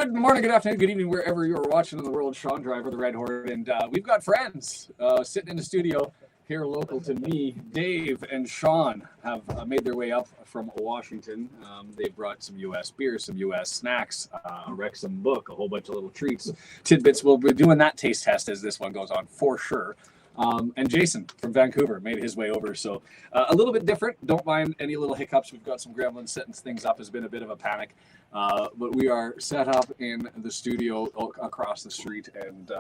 Good morning, good afternoon, good evening, wherever you're watching in the world. Shaun, driver, the Red Horde, and we've got friends sitting in the studio here local to me. Dave and Shaun have made their way up from Washington. They brought some U.S. beer, some U.S. snacks, a Wrexham book, a whole bunch of little treats, tidbits. We'll be doing that taste test as this one goes on, for sure. And Jason from Vancouver made his way over. So a little bit different. Don't mind any little hiccups. We've got some gremlins setting things up. Has been a bit of a panic. But we are set up in the studio across the street. And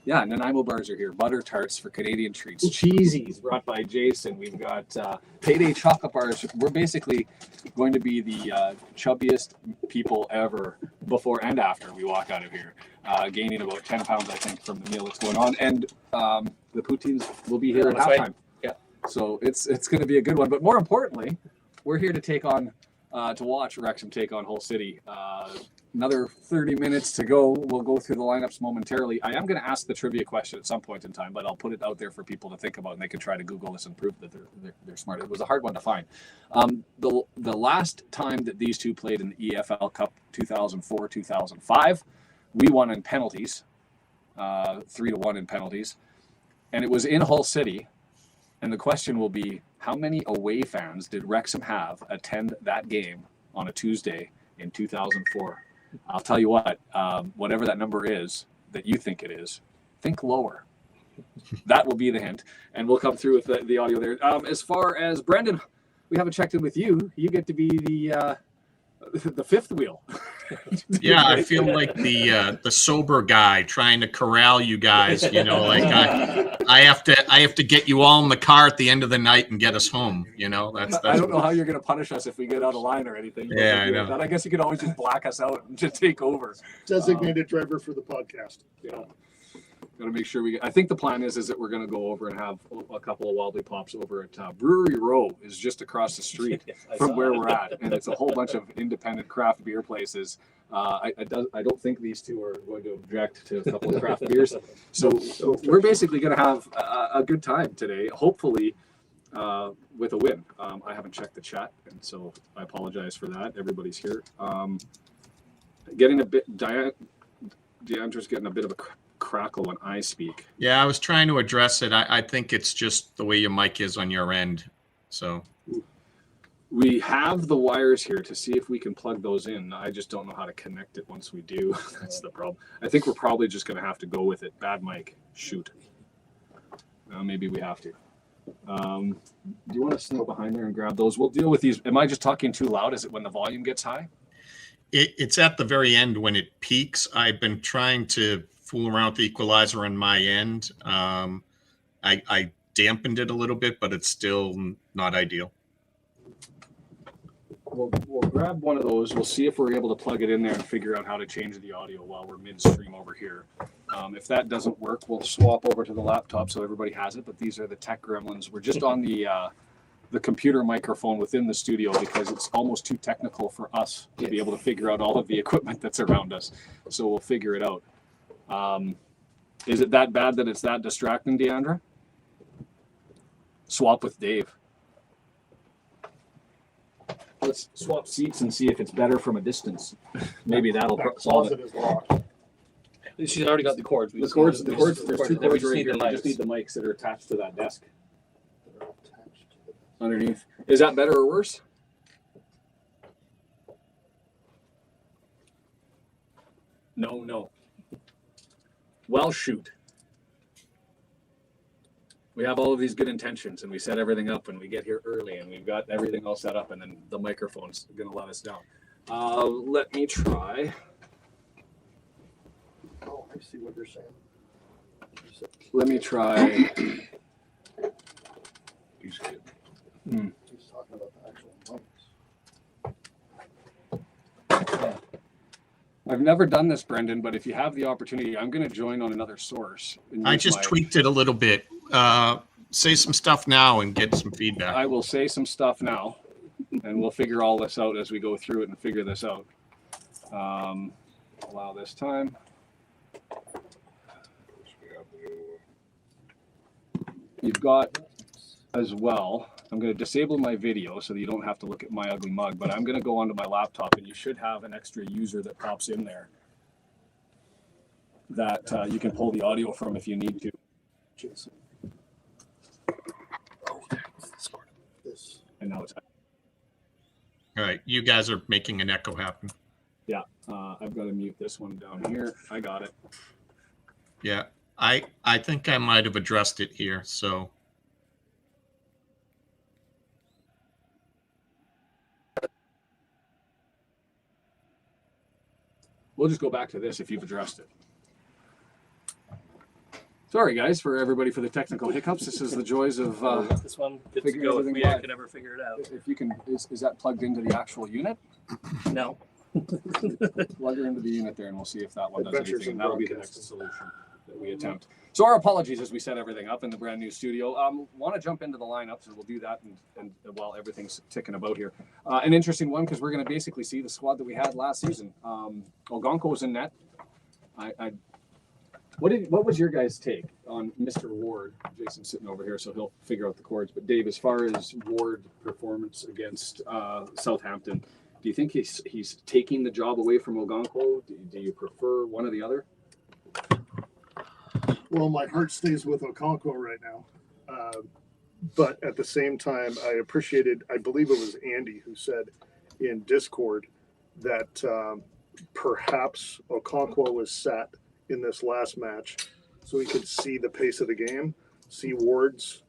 yeah, Nanaimo bars are here. Butter tarts for Canadian treats. Cheesies brought by Jason. We've got payday chocolate bars. We're basically going to be the chubbiest people ever before and after we walk out of here. Gaining about 10 pounds, I think, from the meal that's going on. And the poutines will be here at halftime. Right. Yeah. So it's going to be a good one. But more importantly, we're here to take on, to watch Wrexham take on Hull City. Another 30 minutes to go. We'll go through the lineups momentarily. I am going to ask the trivia question at some point in time, but I'll put it out there for people to think about, and they can try to Google this and prove that they're smart. It was a hard one to find. The last time that these two played in the EFL Cup, 2004-2005, we won in penalties, 3-1 in penalties, and it was in Hull City. And the question will be, how many away fans did Wrexham have attend that game on a Tuesday in 2004? I'll tell you what, whatever that number is that you think it is, think lower. That will be the hint, and we'll come through with the audio there. As far as Brendan, we haven't checked in with you. You get to be the fifth wheel. Yeah, I feel like the sober guy trying to corral you guys. You know, like I have to get you all in the car at the end of the night and get us home. You know, that's I don't know how you're going to punish us if we get out of line or anything. Yeah, I know. I guess you could always just black us out and just take over. Designated driver for the podcast. Yeah. Got to make sure we get. I think the plan is that we're going to go over and have a couple of Wildly Pops over at Brewery Row, is just across the street from where we're at, and it's a whole bunch of independent craft beer places. I don't think these two are going to object to a couple of craft beers, so we're basically going to have a good time today. Hopefully, with a win. I haven't checked the chat, and so I apologize for that. Everybody's here. Getting a bit. Deandra's getting a bit of a crackle when I speak. Yeah, I was trying to address it. I think it's just the way your mic is on your end. So we have the wires here to see if we can plug those in. I just don't know how to connect it once we do. That's the problem. I think we're probably just going to have to go with it. Bad mic. Shoot. Maybe we have to. Do you want to sneak behind there and grab those? We'll deal with these. Am I just talking too loud? Is it when the volume gets high? It's at the very end when it peaks. I've been trying to fool around with the equalizer on my end. I dampened it a little bit, but it's still not ideal. We'll grab one of those. We'll see if we're able to plug it in there and figure out how to change the audio while we're midstream over here. If that doesn't work, we'll swap over to the laptop so everybody has it. But these are the tech gremlins. We're just on the computer microphone within the studio because it's almost too technical for us to be able to figure out all of the equipment that's around us. So we'll figure it out. Is it that bad that it's that distracting, Deandra? Swap with Dave. Let's swap seats and see if it's better from a distance. Maybe that'll solve it. She's already got the cords. The cords. There's two cords right here. We just need the mics that are attached to that desk. Underneath. Is that better or worse? No. Well, shoot. We have all of these good intentions, and we set everything up, and we get here early, and we've got everything all set up, and then the microphone's going to let us down. Let me try. Oh, I see what you're saying. Let me try. He's good. He's talking about the actual mics. I've never done this, Brendan, but if you have the opportunity, I'm going to join on another source. I just tweaked it a little bit. Say some stuff now and get some feedback. I will say some stuff now, and we'll figure all this out as we go through it and figure this out. Allow this time. You've got as well. I'm going to disable my video so that you don't have to look at my ugly mug, but I'm going to go onto my laptop, and you should have an extra user that pops in there that you can pull the audio from if you need to. Jason. This. And now it's All right, you guys are making an echo happen. yeah. I've got to mute this one down here. I got it. Yeah, I think I might have addressed it here. So We'll just go back to this if you've addressed it. Sorry, guys, for everybody for the technical hiccups. This is the joys of this one good to figuring go if everything we live. can ever figure it out. if you can. Is that plugged into the actual unit? No. Plug her into the unit there, and we'll see if that one does Adventures anything. in And that'll be the broadcasting. next solution that we attempt. So our apologies as we set everything up in the brand new studio. Want to jump into the lineups, and we'll do that and while everything's ticking about here. An interesting one because we're going to basically see the squad that we had last season. Ogonko was in net. What was your guys' take on Mr. Ward? Jason's sitting over here, so he'll figure out the chords. But Dave, as far as Ward performance against Southampton, do you think he's taking the job away from Ogonko? Do you prefer one or the other? Well, my heart stays with Okonkwo right now. But at the same time, I believe it was Andy who said in Discord that perhaps Okonkwo was sat in this last match so he could see the pace of the game, see Ward's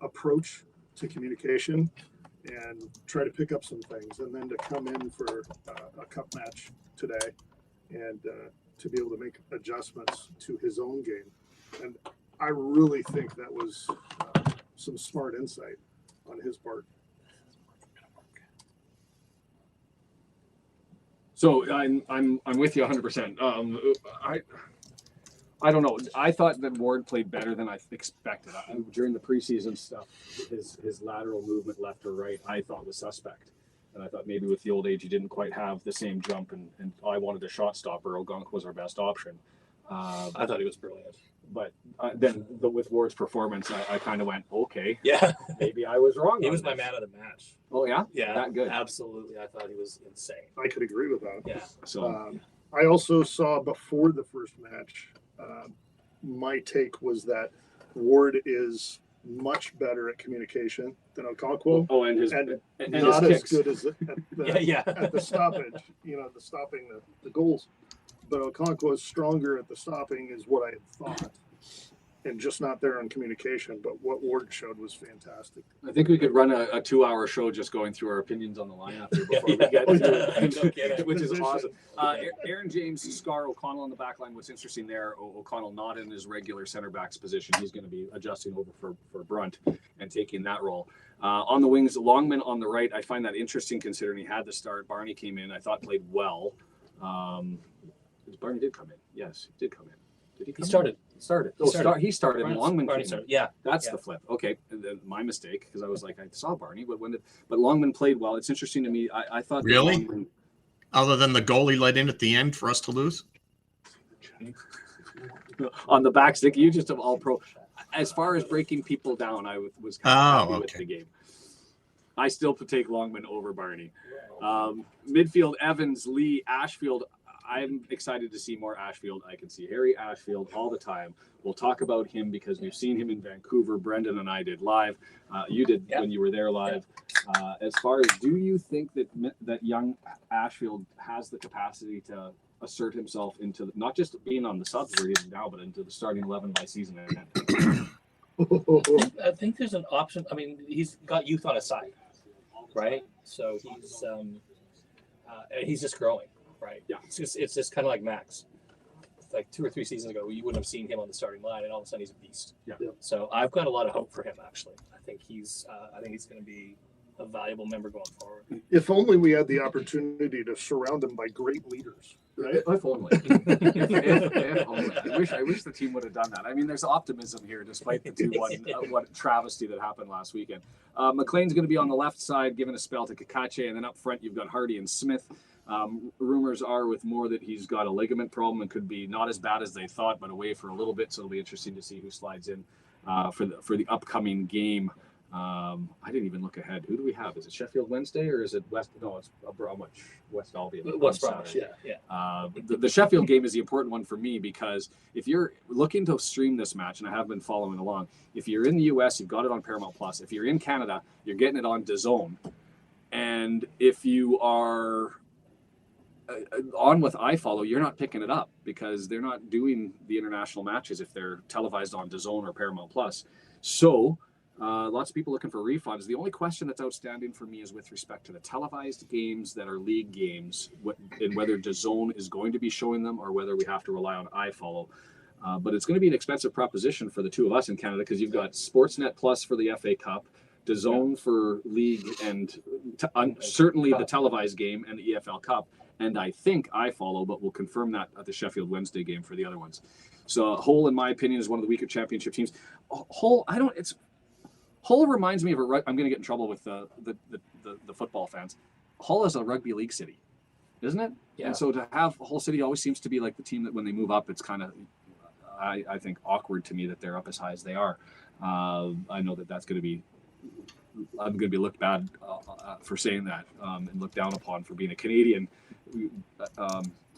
approach to communication, and try to pick up some things, and then to come in for a cup match today and to be able to make adjustments to his own game. And I really think that was some smart insight on his part. So I'm with you 100%. I don't know. I thought that Ward played better than I expected. During the preseason stuff, his lateral movement left or right, I thought was suspect. And I thought maybe with the old age, he didn't quite have the same jump. And I wanted a shot stopper. Ogonk was our best option. I thought he was brilliant. But then with Ward's performance, I kind of went, okay, Yeah. maybe I was wrong. He on was my this. man of the match. Oh, yeah? Yeah. That good. Absolutely. I thought he was insane. I could agree with that. Yeah. So, I also saw before the first match, my take was that Ward is much better at communication than Okonkwo. oh, and his And his not as kicks. good as at the, Yeah. at the stoppage, the stopping the goals. But Okonkwo is stronger at the stopping is what I had thought. And just not there on communication. But what Ward showed was fantastic. I think we could run a 2-hour show just going through our opinions on the lineup here before we get Yeah. to No kidding. which is Position. awesome. Aaron James, Scar, O'Connell on the back line. What's interesting there, O'Connell not in his regular center back's position. He's going to be adjusting over for Brunt and taking that role. On the wings, Longman on the right. I find that interesting considering he had the start. Barney came in, I thought played well. Barney did come in. Yes, he did come in. Did he come He started. in? Started. He started. He started. And Longman Barney came in. started. Yeah. That's Yeah. the flip. Okay, and then my mistake because I was like, I saw Barney, but but Longman played well. It's interesting to me. I thought that Really? Longman, other than the goal he let in at the end for us to lose. on the back stick, you just have all pro. As far as breaking people down, I was kind of happy with okay. the game. I still take Longman over Barney. Midfield: Evans, Lee, Ashfield. I'm excited to see more Ashfield. I can see Harry Ashfield all the time. We'll talk about him because we've seen him in Vancouver. Brendan and I did live. You did when you were there live. As far as, do you think that young Ashfield has the capacity to assert himself into not just being on the subs where he is now, but into the starting 11 by season end? I think there's an option. I mean, he's got youth on his side, right? So he's just growing, right? Yeah. It's just kind of like Max. Like 2 or 3 seasons ago, you wouldn't have seen him on the starting line, and all of a sudden he's a beast. Yeah. So I've got a lot of hope for him. Actually, I think he's going to be a valuable member going forward. If only we had the opportunity to surround him by great leaders, right? If only. If only. I wish the team would have done that. I mean, there's optimism here despite the 2-1 what travesty that happened last weekend. McLean's going to be on the left side, giving a spell to Kakache, and then up front you've got Hardy and Smith. Rumors are with Moore that he's got a ligament problem and could be not as bad as they thought, but away for a little bit. So it'll be interesting to see who slides in for the upcoming game I didn't even look ahead. Who do we have? Is it Sheffield Wednesday or is it West? No, it's Bromwich, West Albion. West Bromwich, yeah. The Sheffield game is the important one for me because if you're looking to stream this match, and I have been following along, if you're in the US, you've got it on Paramount Plus. If you're in Canada, you're getting it on DAZN. And if you are on with iFollow, you're not picking it up because they're not doing the international matches if they're televised on DAZN or Paramount Plus. So lots of people looking for refunds. The only question that's outstanding for me is with respect to the televised games that are league games, and whether DAZN is going to be showing them or whether we have to rely on iFollow. But it's going to be an expensive proposition for the two of us in Canada because you've got Sportsnet Plus for the FA Cup, DAZN for league, and certainly the televised game and the EFL Cup. And I think iFollow, but we'll confirm that at the Sheffield Wednesday game for the other ones. So Hull, in my opinion, is one of the weaker championship teams. Hull reminds me of I'm going to get in trouble with the football fans. Hull is a rugby league city, isn't it? Yeah. And so to have Hull City always seems to be like the team that when they move up, it's kind of, I think, awkward to me that they're up as high as they are. I know that's going to be, I'm going to be looked bad for saying that and looked down upon for being a Canadian,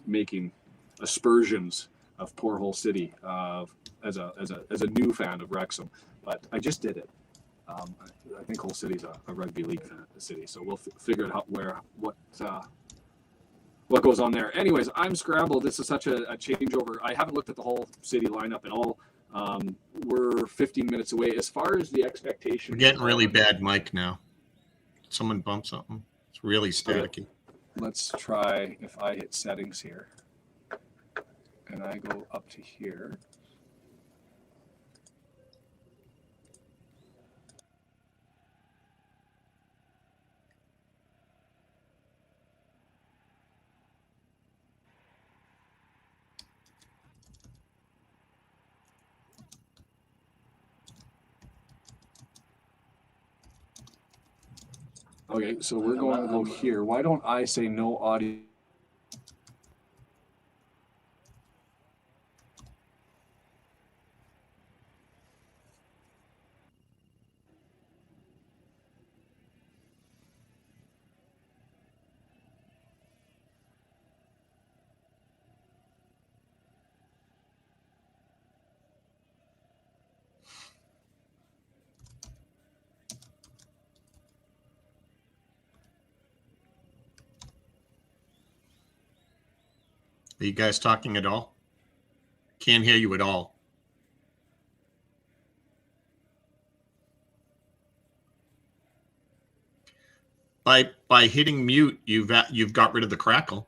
making aspersions of poor Hull City as a new fan of Wrexham, but I just did it. I think Hull City's a rugby league city, so we'll figure out what goes on there. Anyways, I'm scrambled. This is such a changeover. I haven't looked at the whole city lineup at all. We're 15 minutes away. As far as the expectation, We're getting really bad mic now. Someone bumped something. It's really staticky. Let's try if I hit settings here and I go up to here. Okay, so we're going to go here. Why don't I say no audio? Are you guys talking at all? Can't hear you at all. By hitting mute, you've got rid of the crackle.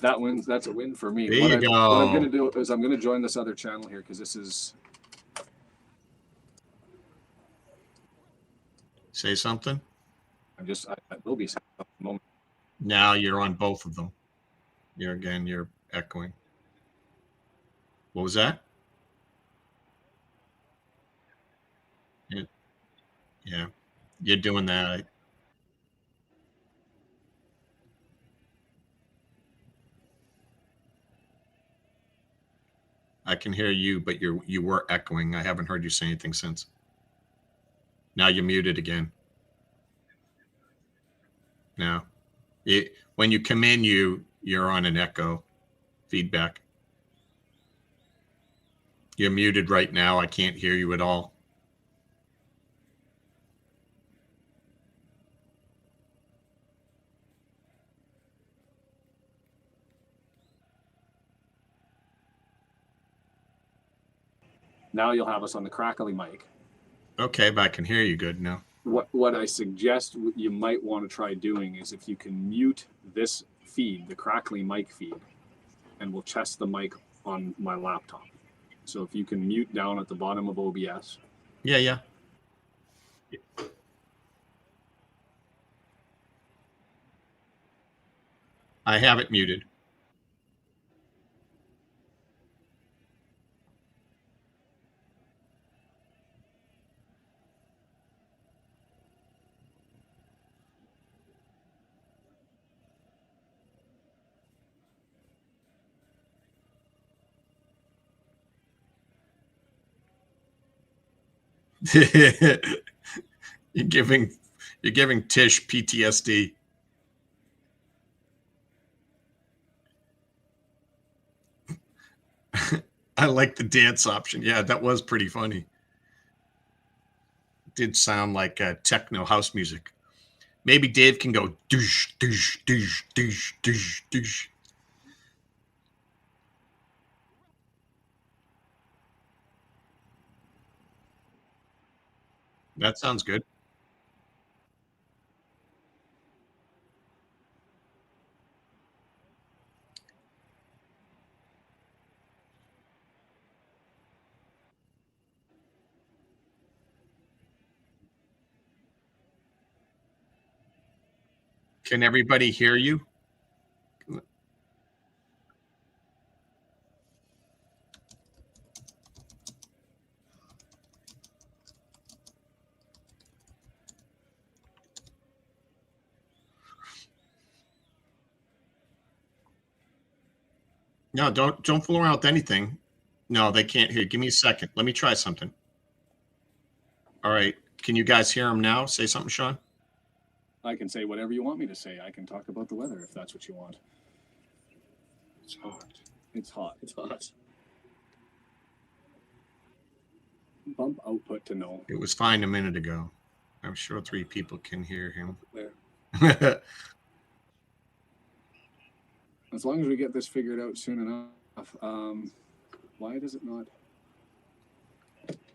That wins. That's a win for me. There What you go. What I'm going to do is I'm going to join this other channel here because this is. Say something. I will be saying at the moment. Now you're on both of them. You're echoing. What was that? Yeah. You're doing that. I can hear you, but you were echoing. I haven't heard you say anything since. Now you're muted again. Now, when you come in, you're on an echo feedback. You're muted right now. I can't hear you at all. Now you'll have us on the crackly mic. Okay, but I can hear you good now. What I suggest you might want to try doing is if you can mute this feed, the crackly mic feed, and we'll test the mic on my laptop. So if you can mute down at the bottom of OBS. Yeah. I have it muted. You're giving Tish PTSD. I like the dance option. Yeah, that was pretty funny. It did sound like techno house music. Maybe Dave can go douche, douche, douche, douche, douche, douche. That sounds good. Can everybody hear you? No, don't fool around with anything. No, they can't hear. Give me a second. Let me try something. All right. Can you guys hear him now? Say something, Shaun. I can say whatever you want me to say. I can talk about the weather if that's what you want. It's hot. It's hot. It's hot. Bump output to no. It was fine a minute ago. I'm sure 3 people can hear him. Where? As long as we get this figured out soon enough. Why does it not?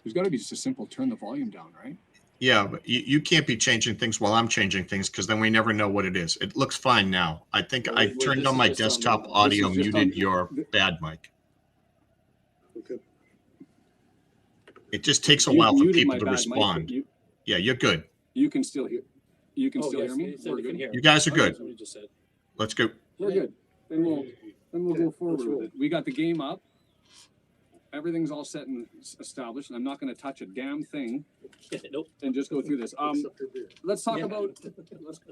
There's got to be just a simple turn the volume down, right? Yeah, but you can't be changing things while I'm changing things because then we never know what it is. It looks fine now. I think I turned this on is my just on desktop the- audio, this is just muted on- your bad mic. Okay. It just takes a You while for muted people my to bad mic, respond. but Yeah, you're good. you can still hear. You can Oh, still yes, hear me. they said We're they can good. hear. You guys are good. Somebody just said. Let's go. We're good. Then we'll Okay, go forward let's with roll. it. We got the game up. Everything's all set and established, and I'm not going to touch a damn thing Nope. and just go through this. Except for beer. Let's talk Yeah. about.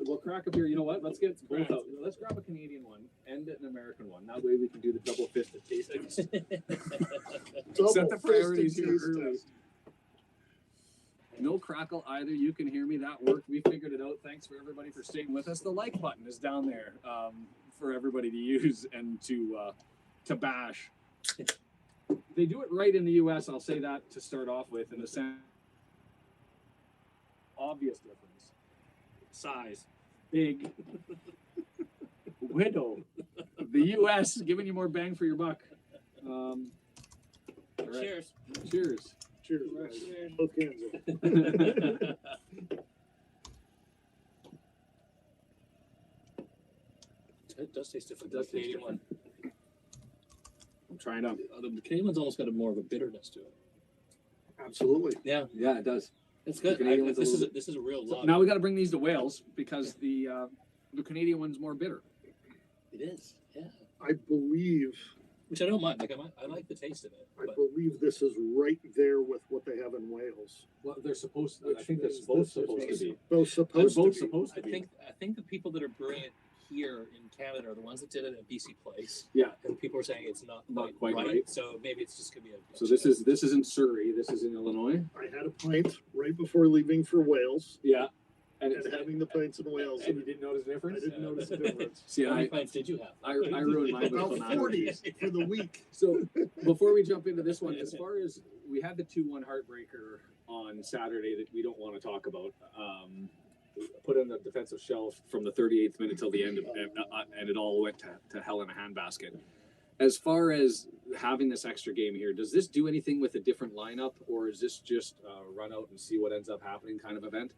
We'll crack a beer. You know what? Let's get both out. Let's grab a Canadian one and an American one. That way we can do the double fisted tasting. Set the priorities here Double-fisted early. taste No crackle either. You can hear me. That worked. We figured it out. Thanks for everybody for staying with us. The like button is down there for everybody to use and to bash. They do it right in the U.S. I'll say that to start off with. In the sense, obvious difference. Size, big, widow. The U.S. giving you more bang for your buck. All right. Cheers. Cheers. Cheers, guys. Both cans of it. It does taste different. It does than the taste Canadian one. I'm trying out. The Canadian one's almost got a more of a bitterness to it. Absolutely. Yeah, Yeah, it does. it's good. The Canadian one's a This little- is a real So lot. now we got to bring these to Wales because the Canadian one's more bitter. It is. Yeah. I believe Which I don't mind. Like I like the taste of it. I But believe this is right there with what they have in Wales. Well, they're supposed. Which I think they're means both this is supposed to be. Both supposed They're both to be. supposed I to be. think the people that are brewing it here in Canada are the ones that did it at BC Place. Yeah. And people are saying it's not Quite right. So maybe it's just gonna be a. So this is in Surrey. This is in Illinois. I had a pint right before leaving for Wales, Yeah. And and having the pints in Wales, and you didn't notice the I difference. didn't notice the difference. See, How many I pints did you have? ruined mine with About Clamato 40 Juice. for the week. So before we jump into this one, as far as we had the 2-1 heartbreaker on Saturday that we don't want to talk about, put in the defensive shelf from the 38th minute till the end, and it all went to hell in a handbasket. As far as having this extra game here, does this do anything with a different lineup, or is this just run out and see what ends up happening kind of event,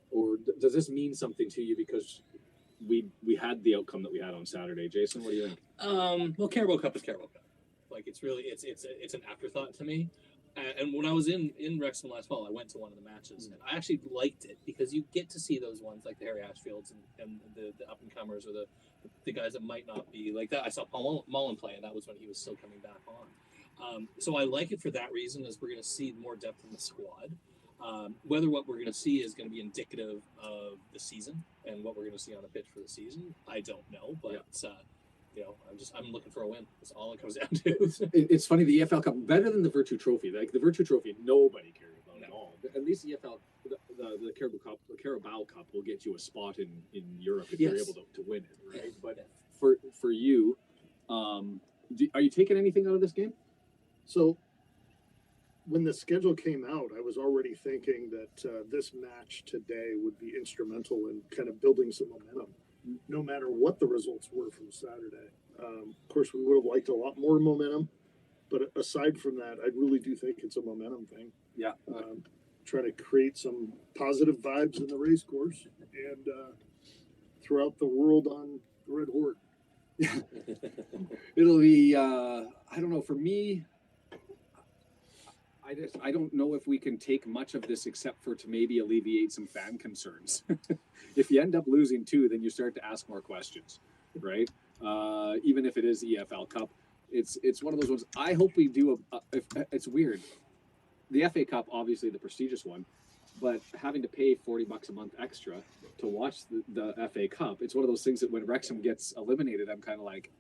or does this mean something to you because we had the outcome that we had on Saturday? Jason, what do you think? Well, Carabao Cup is Carabao Cup. Like it's really it's an afterthought to me. And when I was in Wrexham last fall, I went to one of the matches, and I actually liked it because you get to see those ones like the Harry Ashfields and the up and comers or the guys that might not be like that. I saw Paul Mullen play, and that was when he was still coming back on. So I like it for that reason, as we're going to see more depth in the squad. Whether what we're going to see is going to be indicative of the season and what we're going to see on the pitch for the season, I don't know. But you know, I'm looking for a win. That's all it comes down to. It's funny, the EFL Cup better than the Virtue Trophy. Like the Virtue Trophy, nobody cares about at all. At least the Carabao Cup will get you a spot in Europe if Yes. you're able to win it, right? But for you, are you taking anything out of this game? So when the schedule came out, I was already thinking that this match today would be instrumental in kind of building some momentum, no matter what the results were from Saturday. Of course, we would have liked a lot more momentum, but aside from that, I really do think it's a momentum thing. Yeah. Try to create some positive vibes in the race course and throughout the world on the Red Horde. It'll be I don't know, for me, I don't know if we can take much of this except for to maybe alleviate some fan concerns. If you end up losing 2, then you start to ask more questions, right? Even if it is EFL Cup, it's one of those ones. I hope we do it's weird. The FA Cup, obviously the prestigious one, but having to pay $40 a month extra to watch the FA Cup, it's one of those things that when Wrexham gets eliminated, I'm kind of like,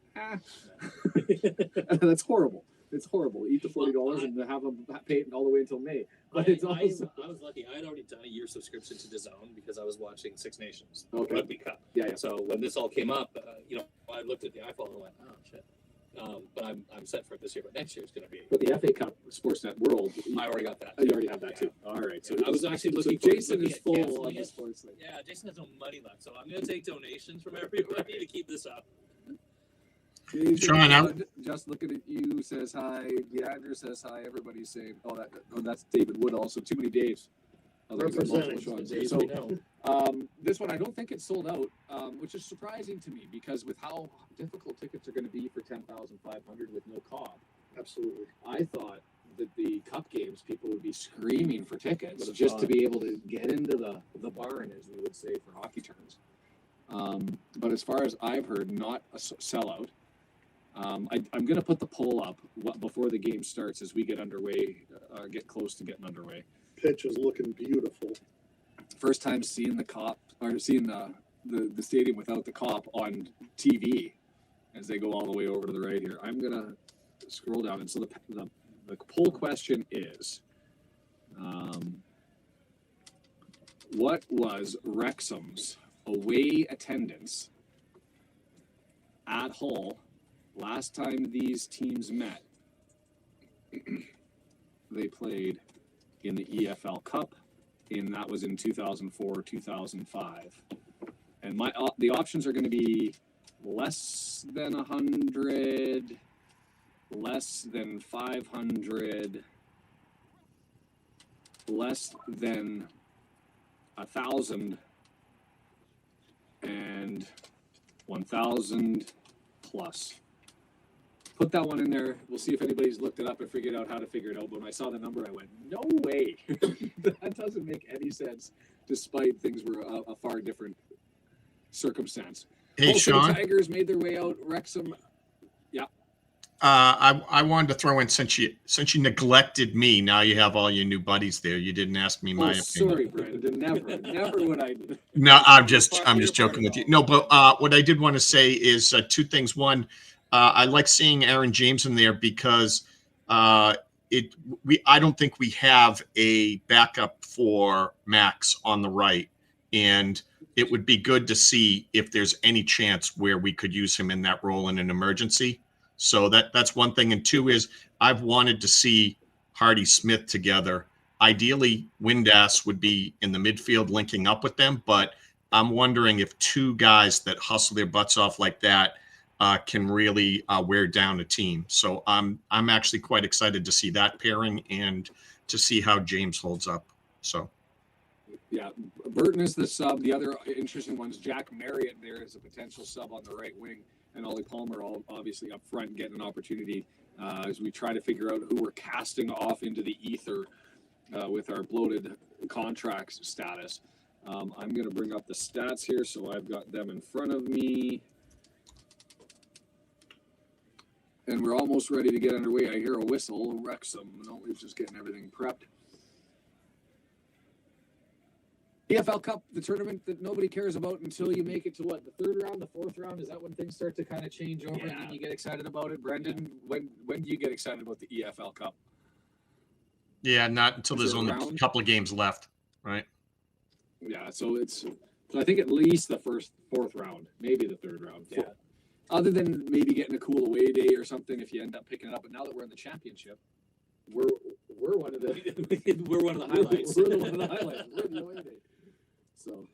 that's horrible. It's horrible. Eat the $40 and have them pay it all the way until May. But it's also... I was lucky. I had already done a year subscription to DAZN because I was watching Six Nations Okay. Cup. Yeah. So when this all came up, I looked at the iPhone and went, oh shit. But I'm set for it this year. But next year is going to be. But the FA Cup Sportsnet World, I already got that. you already have that too. All right. So I was actually looking. Jason is at full canceling on the it. Sportsnet. Yeah, Jason has no money left, so I'm going to take donations from everybody to keep this up. Shaun, just looking at you says hi. Deandra says hi. Everybody's saying, that's David Wood also. Too many Daves. Representing. So this one, I don't think it's sold out, which is surprising to me because with how difficult tickets are going to be for 10,500 with no COB, Absolutely. I thought that the cup games people would be screaming for tickets just to be able to get into the barn, as we would say for hockey terms. But as far as I've heard, not a sellout. I'm going to put the poll up before the game starts as we get underway, get close to getting underway. Pitch is looking beautiful. First time seeing the cop or seeing the stadium without the cop on TV as they go all the way over to the right here. I'm going to scroll down. And so the poll question is, what was Wrexham's away attendance at Hull last time these teams met? They played in the EFL Cup, and that was in 2004, 2005. And the options are going to be less than 100, less than 500, less than 1,000, and 1,000 plus. Put that one in there. We'll see if anybody's looked it up and figured out how to figure it out. But when I saw the number, I went, no way. That doesn't make any sense, despite things were a far different circumstance. Hey, Shaun. Tigers made their way out. Wrexham. Yeah. I wanted to throw in, since you neglected me, now you have all your new buddies there. You didn't ask me my opinion. Sorry, Brandon. Never would I. No, I'm just joking with you. No, but what I did want to say is 2 things. One, I like seeing Aaron James in there because I don't think we have a backup for Max on the right, and it would be good to see if there's any chance where we could use him in that role in an emergency. So that's one thing. And 2 is I've wanted to see Hardy Smith together. Ideally, Windass would be in the midfield linking up with them, but I'm wondering if 2 guys that hustle their butts off like that can really wear down a team. So I'm actually quite excited to see that pairing and to see how James holds up. So. Yeah, Burton is the sub. The other interesting ones, Jack Marriott there is a potential sub on the right wing, and Ollie Palmer all obviously up front getting an opportunity as we try to figure out who we're casting off into the ether with our bloated contracts status. I'm going to bring up the stats here, so I've got them in front of me. And we're almost ready to get underway. I hear a whistle. Wrexham. No, we're just getting everything prepped. EFL Cup, the tournament that nobody cares about until you make it to what, the 3rd round, the 4th round? Is that when things start to kind of change over and then you get excited about it? Brendan, when do you get excited about the EFL Cup? Yeah, not until Is there's there a only a round? couple of games left, right? Yeah, so I think at least the fourth round, maybe the third round. Yeah. Other than maybe getting a cool away day or something if you end up picking it up. But now that we're in the championship, we're one of the We're one of the highlights. We're one of the highlights. We're the away day. So,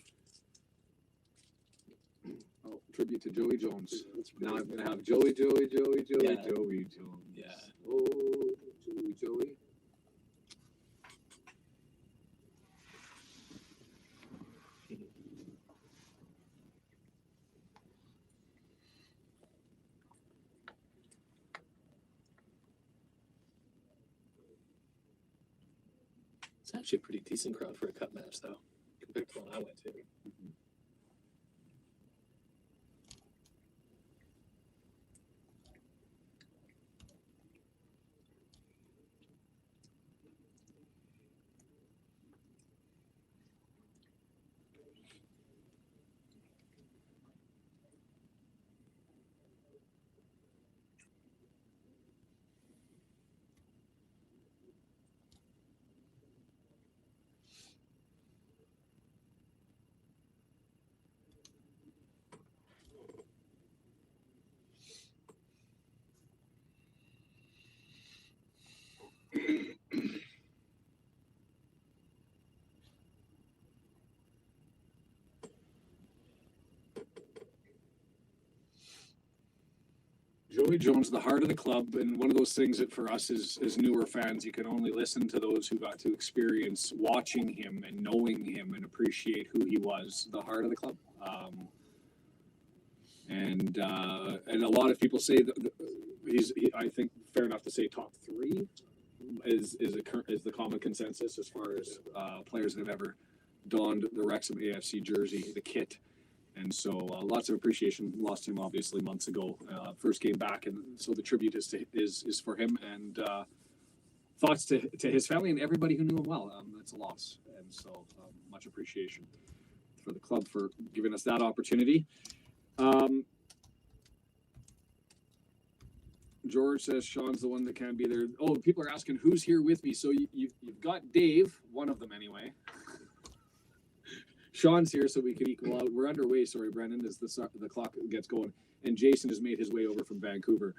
oh, tribute to Joey Jones. Now I'm gonna have Joey Yeah. Jones. Yeah. Oh, Joey. It's actually a pretty decent crowd for a cup match, though, compared to the one I went to. Joey Jones, the heart of the club, and one of those things that for us as newer fans, you can only listen to those who got to experience watching him and knowing him and appreciate who he was, the heart of the club. And a lot of people say that I think fair enough to say top three is the common consensus as far as players that have ever donned the Wrexham AFC jersey, the kit. And so lots of appreciation. Lost him obviously months ago. First game back, and so the tribute is for him, and thoughts to his family and everybody who knew him well. That's a loss, and so much appreciation for the club for giving us that opportunity. George says Sean's the one that can be there. Oh, people are asking who's here with me. So you've got Dave, one of them anyway. Shaun's here, so we can equal out. We're underway, sorry, Brendan, as the clock gets going. And Jason has made his way over from Vancouver.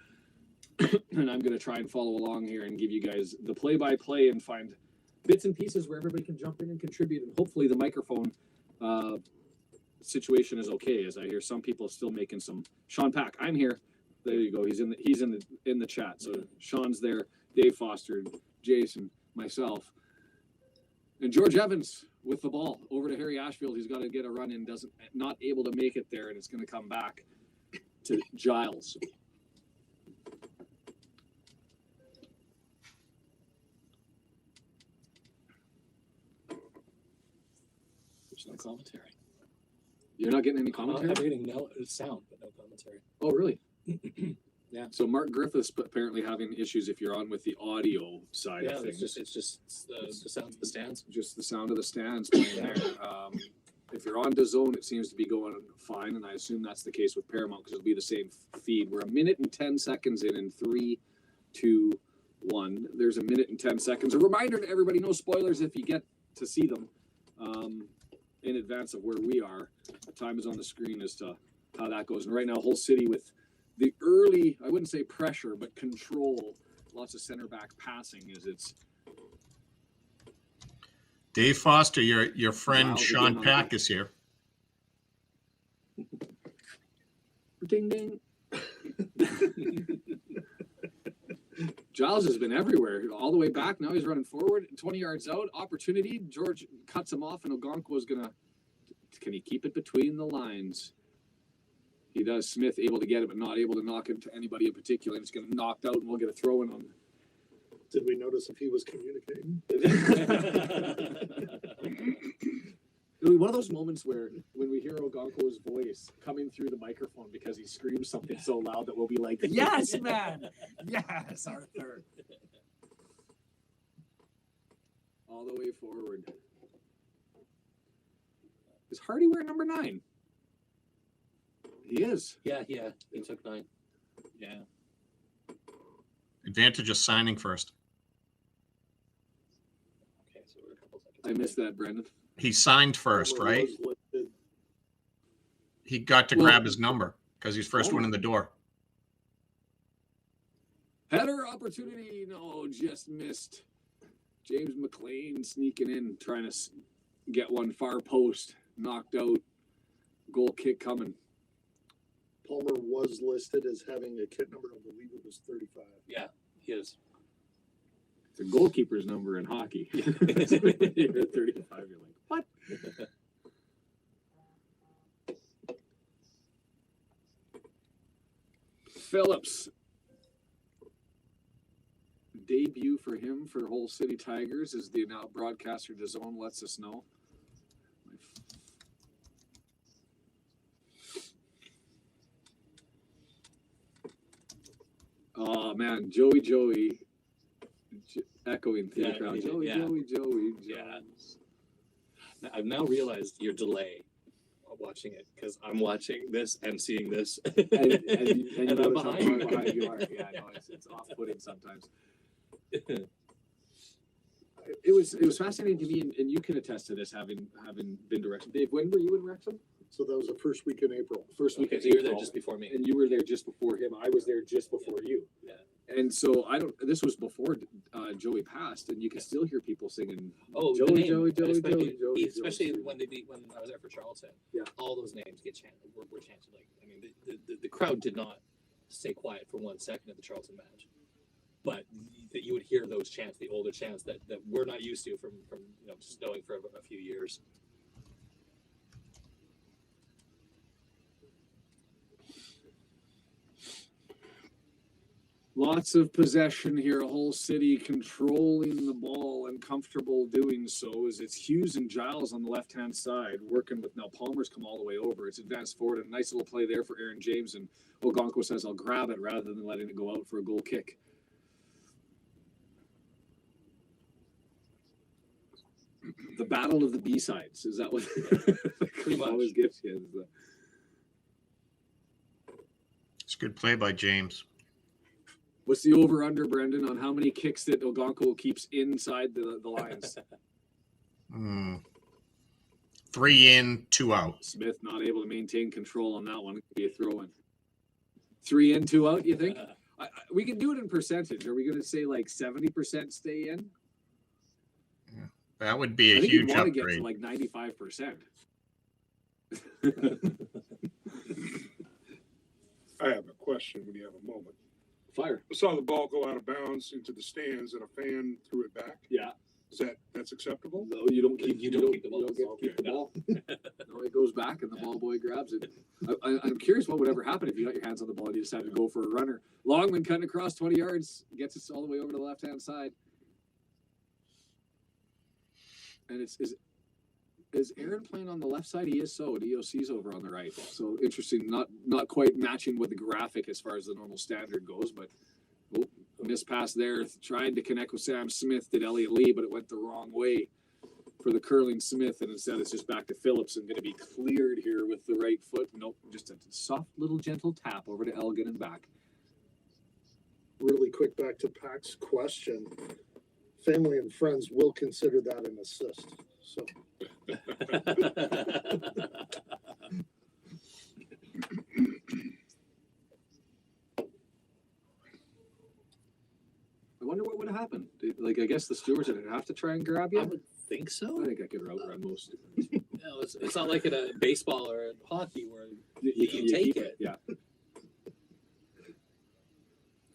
And I'm going to try and follow along here and give you guys the play-by-play and find bits and pieces where everybody can jump in and contribute. And hopefully the microphone situation is okay, as I hear some people still making some. Shaun Pack, I'm here. There you go. He's in the chat. So Shaun's there, Dave Foster, Jason, myself, and George Evans with the ball over to Harry Ashfield. He's got to get a run in, not able to make it there, and it's going to come back to Giles. There's no commentary. You're not getting any I'm commentary? getting no sound, but no commentary. Oh, really? Yeah. So Mark Griffiths apparently having issues if you're on with the audio side Yeah, of things. it's just the sounds of the stands. Just the sound of the stands playing there. If you're on DAZN, it seems to be going fine, and I assume that's the case with Paramount because it'll be the same feed. We're 1 minute and 10 seconds in 3, 2, 1. There's 1 minute and 10 seconds. A reminder to everybody, no spoilers if you get to see them in advance of where we are. The time is on the screen as to how that goes. And right now, whole city with the early, I wouldn't say pressure, but control. Lots of center back passing as it's. Dave Foster, your friend Wow, Shaun again, Pack is here. Ding ding. Giles has been everywhere, all the way back. Now he's running forward, 20 yards out. Opportunity. George cuts him off, and Ogonko is gonna. Can he keep it between the lines? He does. Smith able to get it, but not able to knock it to anybody in particular. And it's going to knocked out, and we'll get a throw in on. Did we notice if he was communicating? It'll be one of those moments where when we hear Ogonko's voice coming through the microphone because he screams something so loud that we'll be like, "Yes, man! Yes, Arthur!" All the way forward. Is Hardy wearing number 9? He is. Yeah, he took 9. Yeah. Advantage of signing first. I missed that, Brendan. He signed first, Palmer right? was listed. He got to Well- grab his number because he's first Oh. one in the door. Header opportunity. No, just missed. James McLean sneaking in, trying to get one far post. Knocked out. Goal kick coming. Palmer was listed as having a kit number. I believe it was 35. Yeah, he is. It's a goalkeeper's number in hockey. You're at 35. You're like, what? Phillips. Debut for him for Hull City Tigers, as the now broadcaster DAZN lets us know. Oh man, Joey, echoing through the Yeah, crowd. yeah, Joey. Yeah. I've now realized your delay of watching it because I'm watching this and seeing this. And you And I'm notice how behind far you. behind you are. Yeah, no, it's off-putting sometimes. It was fascinating to me, and you can attest to this, having been to Wrexham. Dave, when were you in Wrexham? So that was the first week in April. First week Okay, in so you were there April, just before me. and you were there just before him. I was there just before you. Yeah. And so I don't. This was before Joey passed, and you can still hear people singing. Oh, Joey, the name, Joey, especially, Joey, especially Joey. when I was there for Charlton. Yeah. All those names get chanted. Were chanted. Like, I mean, the crowd did not stay quiet for 1 second at the Charlton match, but that you would hear those chants, the older chants that we're not used to from just knowing for a few years. Lots of possession here. Hull City controlling the ball and comfortable doing so, as it's Hughes and Giles on the left-hand side working with, now Palmer's come all the way over. It's advanced forward, and a nice little play there for Aaron James, and Ogonko says, I'll grab it rather than letting it go out for a goal kick. The battle of the B-sides, is that what Pretty much. always gives you? It's a good play by James. What's the over-under, Brendan, on how many kicks that Ogonko keeps inside the lines? 3 in, 2 out. Smith not able to maintain control on that one. Could be a throw-in. 3 in, 2 out, you think? We can do it in percentage. Are we going to say like 70% stay in? That would be a I think huge you'd want to get upgrade. to like 95%. I have a question when you have a moment. Fire. I saw the ball go out of bounds into the stands and a fan threw it back. Yeah. That's acceptable? No, you don't keep. You don't keep the ball. You don't get to keep the Okay. ball. No, it goes back, and the ball boy grabs it. I'm curious what would ever happen if you got your hands on the ball and you decided to go for a runner. Longman cutting across 20 yards, gets us all the way over to the left-hand side. And is Aaron playing on the left side? He is so. DOC's over on the right. So interesting, not quite matching with the graphic as far as the normal standard goes, but missed pass there. Tried to connect with Sam Smith, did Elliot Lee, but it went the wrong way for the curling Smith, and instead it's just back to Phillips and going to be cleared here with the right foot. Nope, just a soft little gentle tap over to Elgin and back. Really quick, back to Pac's question. Family and friends will consider that an assist. So I wonder what would have happened. Like, I guess the stewards would have to try and grab you. I would think so. I think I could outrun most. No, it's not like in a baseball or in hockey where you can take keep it. Yeah.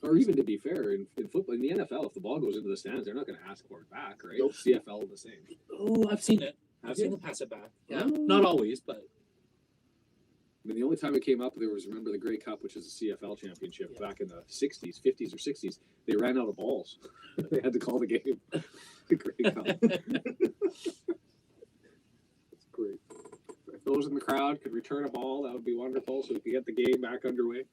Or even to be fair, in football, in the NFL, if the ball goes into the stands, they're not going to ask for it back, right? Nope. CFL the same. Oh, I've seen it. I've seen them pass it back. Yeah, not always, but I mean, the only time it came up, there was, remember the Grey Cup, which is a CFL championship back in the 60s, 50s or 60s. They ran out of balls. They had to call the game. The Grey Cup. That's great. If those in the crowd could return a ball, that would be wonderful, so we could get the game back underway.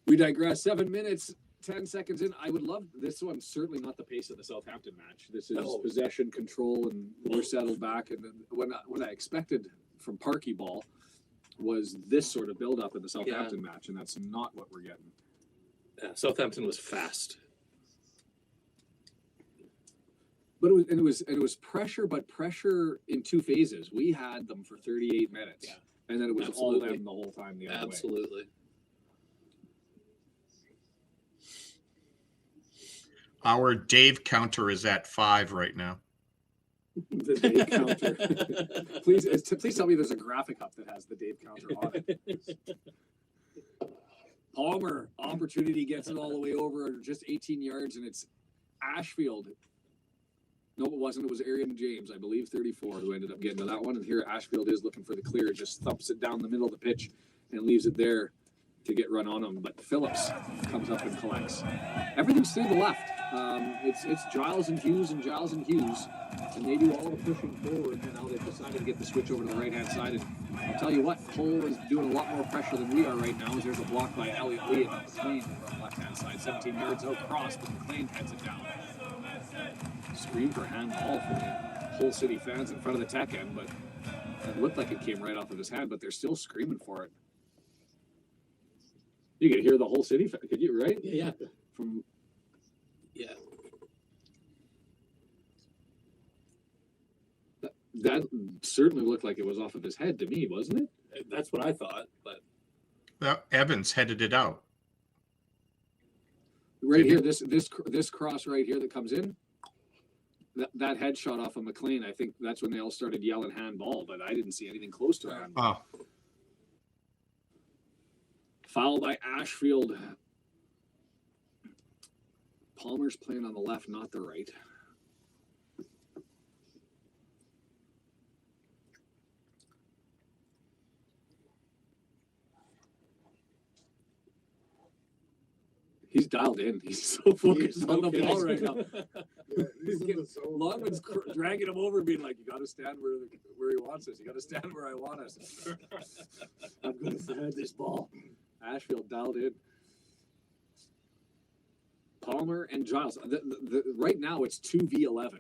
We digress. 7 minutes, 10 seconds in. I would love this one. Certainly not the pace of the Southampton match. This is No. possession, control, and we're settled back. And then what I expected from Parky Ball was this sort of build up in the Southampton match, and that's not what we're getting. Southampton was fast. But it was pressure, but pressure in two phases. We had them for 38 minutes, Yeah. and then it was Absolutely. all them the whole time the other way. Absolutely. Our Dave counter is at 5 right now. The Dave counter. Please tell me there's a graphic up that has the Dave counter on it. Palmer, opportunity, gets it all the way over, just 18 yards, and it's Ashfield. No, it wasn't. It was Arian James, I believe, 34, who ended up getting to that one. And here Ashfield is looking for the clear, just thumps it down the middle of the pitch and leaves it there to get run on him. But Phillips comes up and collects. Everything's through the left. It's Giles and Hughes and Giles and Hughes, and they do all the pushing forward. And now they've decided to get the switch over to the right-hand side. And I'll tell you what, Cole is doing a lot more pressure than we are right now. As there's a block by Elliot Lee and McLean over on the left-hand side, 17 yards out cross, but McLean heads it down. Scream for handball for the whole City fans in front of the tech end, but it looked like it came right off of his hand, but they're still screaming for it. You could hear the whole City, could you, right? Yeah. From Yeah. that certainly looked like it was off of his head to me, wasn't it? That's what I thought, but Evans headed it out. Right here, this cross right here that comes in, that headshot off of McLean, I think that's when they all started yelling handball, but I didn't see anything close to a handball. Oh, Foul by Ashfield. Palmer's playing on the left, not the right. He's dialed in. He's so focused on the ball right now. Yeah, he's in the zone. Longman's dragging him over, being like, "You got to stand where he wants us. You got to stand where I want us. I'm going to thread this ball." Ashfield dialed in. Palmer and Giles. Right now, it's 2v11.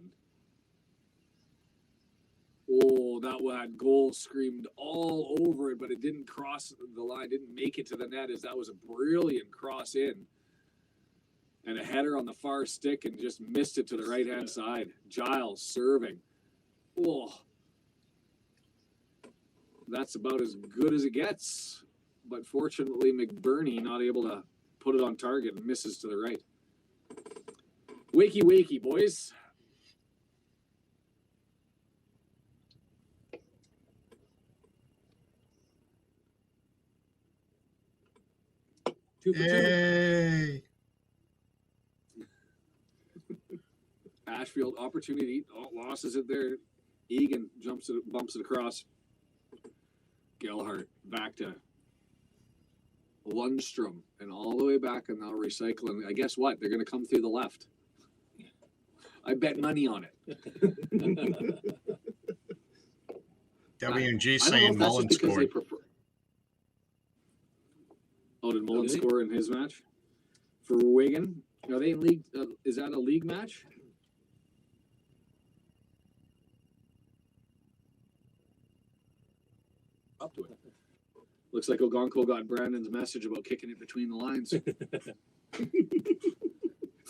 Oh, that one goal screamed all over it, but it didn't cross the line, didn't make it to the net, as that was a brilliant cross in. And a header on the far stick and just missed it to the right-hand side. Giles serving. Oh. That's about as good as it gets. But fortunately, McBurney not able to put it on target and misses to the right. Wakey, wakey, boys. Two for two. yay! Ashfield opportunity, losses it there. Egan bumps it across. Gellhart back to Lundstrom and all the way back, and now recycling. I guess what? They're going to come through the left. I bet money on it. W&G saying Mullen scored. Oh, did Mullen Okay. score in his match? For Wigan? Are they in league? Is that a league match? Up to it. Looks like Ogonko got Brandon's message about kicking it between the lines. If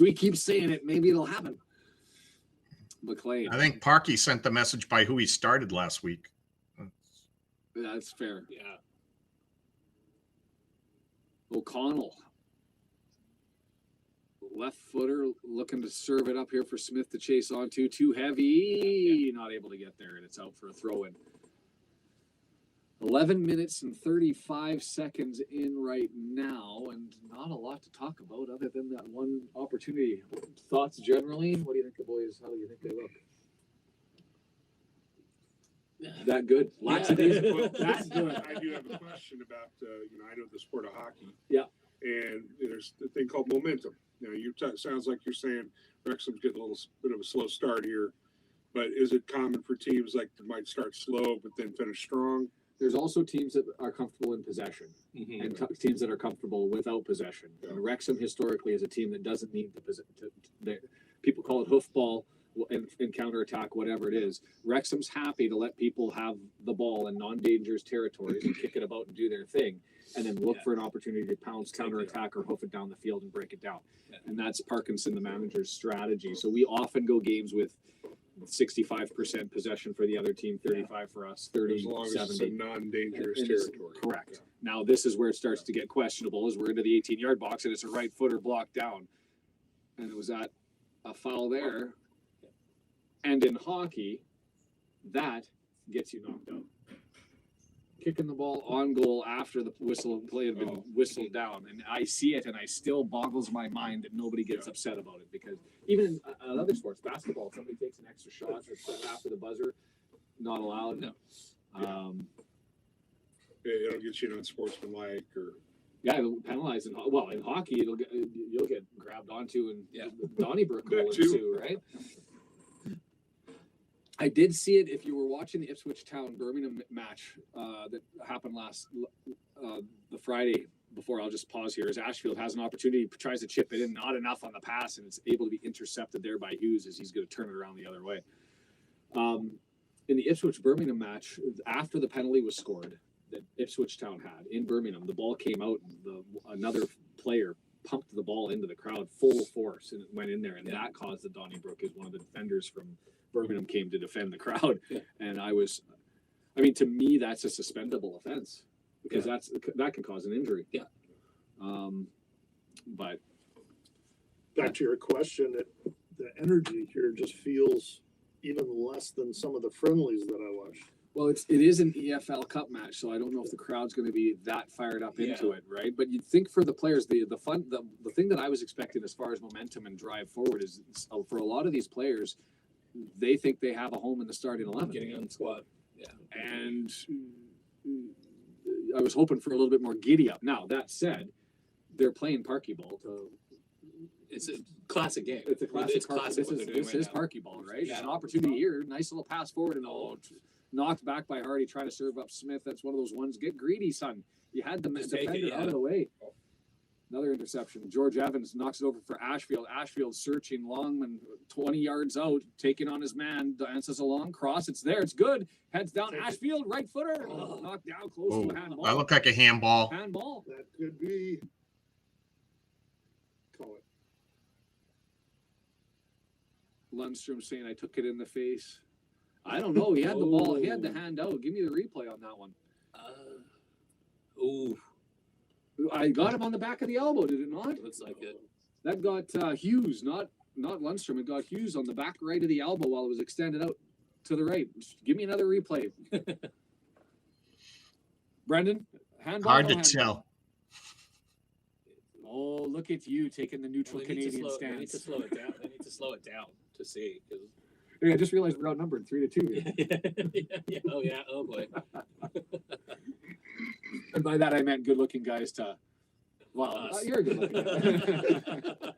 we keep saying it, maybe it'll happen. McLean. I think Parkey sent the message by who he started last week. That's fair. yeah. O'Connell. Left footer looking to serve it up here for Smith to chase onto. Too heavy. Not able to get there, and it's out for a throw in. 11 minutes and 35 seconds in right now, and not a lot to talk about other than that one opportunity. Thoughts generally? What do you think the boys, how do you think they look? That good? Lots of these. Well, That good. I do have a question about, I know the sport of hockey. Yeah. And there's the thing called momentum. Sounds like you're saying Wrexham's getting a little bit of a slow start here, but is it common for teams like that might start slow but then finish strong? There's also teams that are comfortable in possession Mhm. and teams that are comfortable without possession. And Wrexham historically is a team that doesn't need the possession. People call it hoofball. in counterattack, whatever it is. Wrexham's happy to let people have the ball in non-dangerous territories and kick it about and do their thing, and then look for an opportunity to pounce, counterattack, or hoof it down the field and break it down. And that's Parkinson, the manager's strategy. So we often go games with 65% possession for the other team, 35 for us, 30, As long as it's a 70. non-dangerous And it's- territory. Correct. Now this is where it starts to get questionable, is we're into the 18-yard box and it's a right footer blocked down. And it was at a foul there. And in hockey, that gets you knocked out. Kicking the ball on goal after the whistle play had been whistled down. And I see it and I still boggles my mind that nobody gets upset about it, because even in other sports, basketball, if somebody takes an extra shot after the buzzer, not allowed. No. It'll get you unsportsmanlike or. Yeah, it'll penalize in hockey. You'll get grabbed onto and Donnybrook That goal too. too, right? I did see it if you were watching the Ipswich Town Birmingham match that happened the Friday before. I'll just pause here. As Ashfield has an opportunity, tries to chip it in, not enough on the pass, and it's able to be intercepted there by Hughes as he's going to turn it around the other way. In the Ipswich Birmingham match, after the penalty was scored that Ipswich Town had in Birmingham, the ball came out and another player pumped the ball into the crowd full force and it went in there, and that caused the Donnybrook, as one of the defenders from Birmingham came to defend the crowd. And to me, that's a suspendable offense, because that can cause an injury. But Back to your question, the energy here just feels even less than some of the friendlies that I watched. well, it is an EFL Cup match, so I don't know if the crowd's going to be that fired up into it, right? But you'd think for the players, the thing that I was expecting as far as momentum and drive forward is, for a lot of these players, they think they have a home in the starting 11. Getting on the squad. Yeah. And I was hoping for a little bit more giddy up. Now, that said, they're playing Parky Ball. It's a classic game. It's a classic. It's classic. This is Parky Ball, right? Yeah. It's an opportunity here. Nice little pass forward and knocked back by Hardy, trying to serve up Smith. That's one of those ones. Get greedy, son. You had the Just take it, defender out of the way. Another interception. George Evans knocks it over for Ashfield. Ashfield searching Longman 20 yards out, taking on his man. Dances a long cross. It's there. It's good. Heads down. Ashfield, right footer. Knocked down close to a handball. That looked like a handball. Handball. That could be. Call it. Lundstrom saying, I took it in the face. I don't know. He had the ball. He had the hand out. Give me the replay on that one. I got him on the back of the elbow, did it not? Looks like it. That got Hughes, not Lundstrom. It got Hughes on the back right of the elbow while it was extended out to the right. Just give me another replay. Brendan, handball. Hard to handball? tell. Oh, look at you taking the neutral Canadian They need to stance. slow it down. They need to slow it down to see. Yeah, I just realized we're outnumbered 3-2. Yeah. Oh yeah. Oh boy. And by that I meant good-looking guys to. Well, Us. you're a good-looking guy.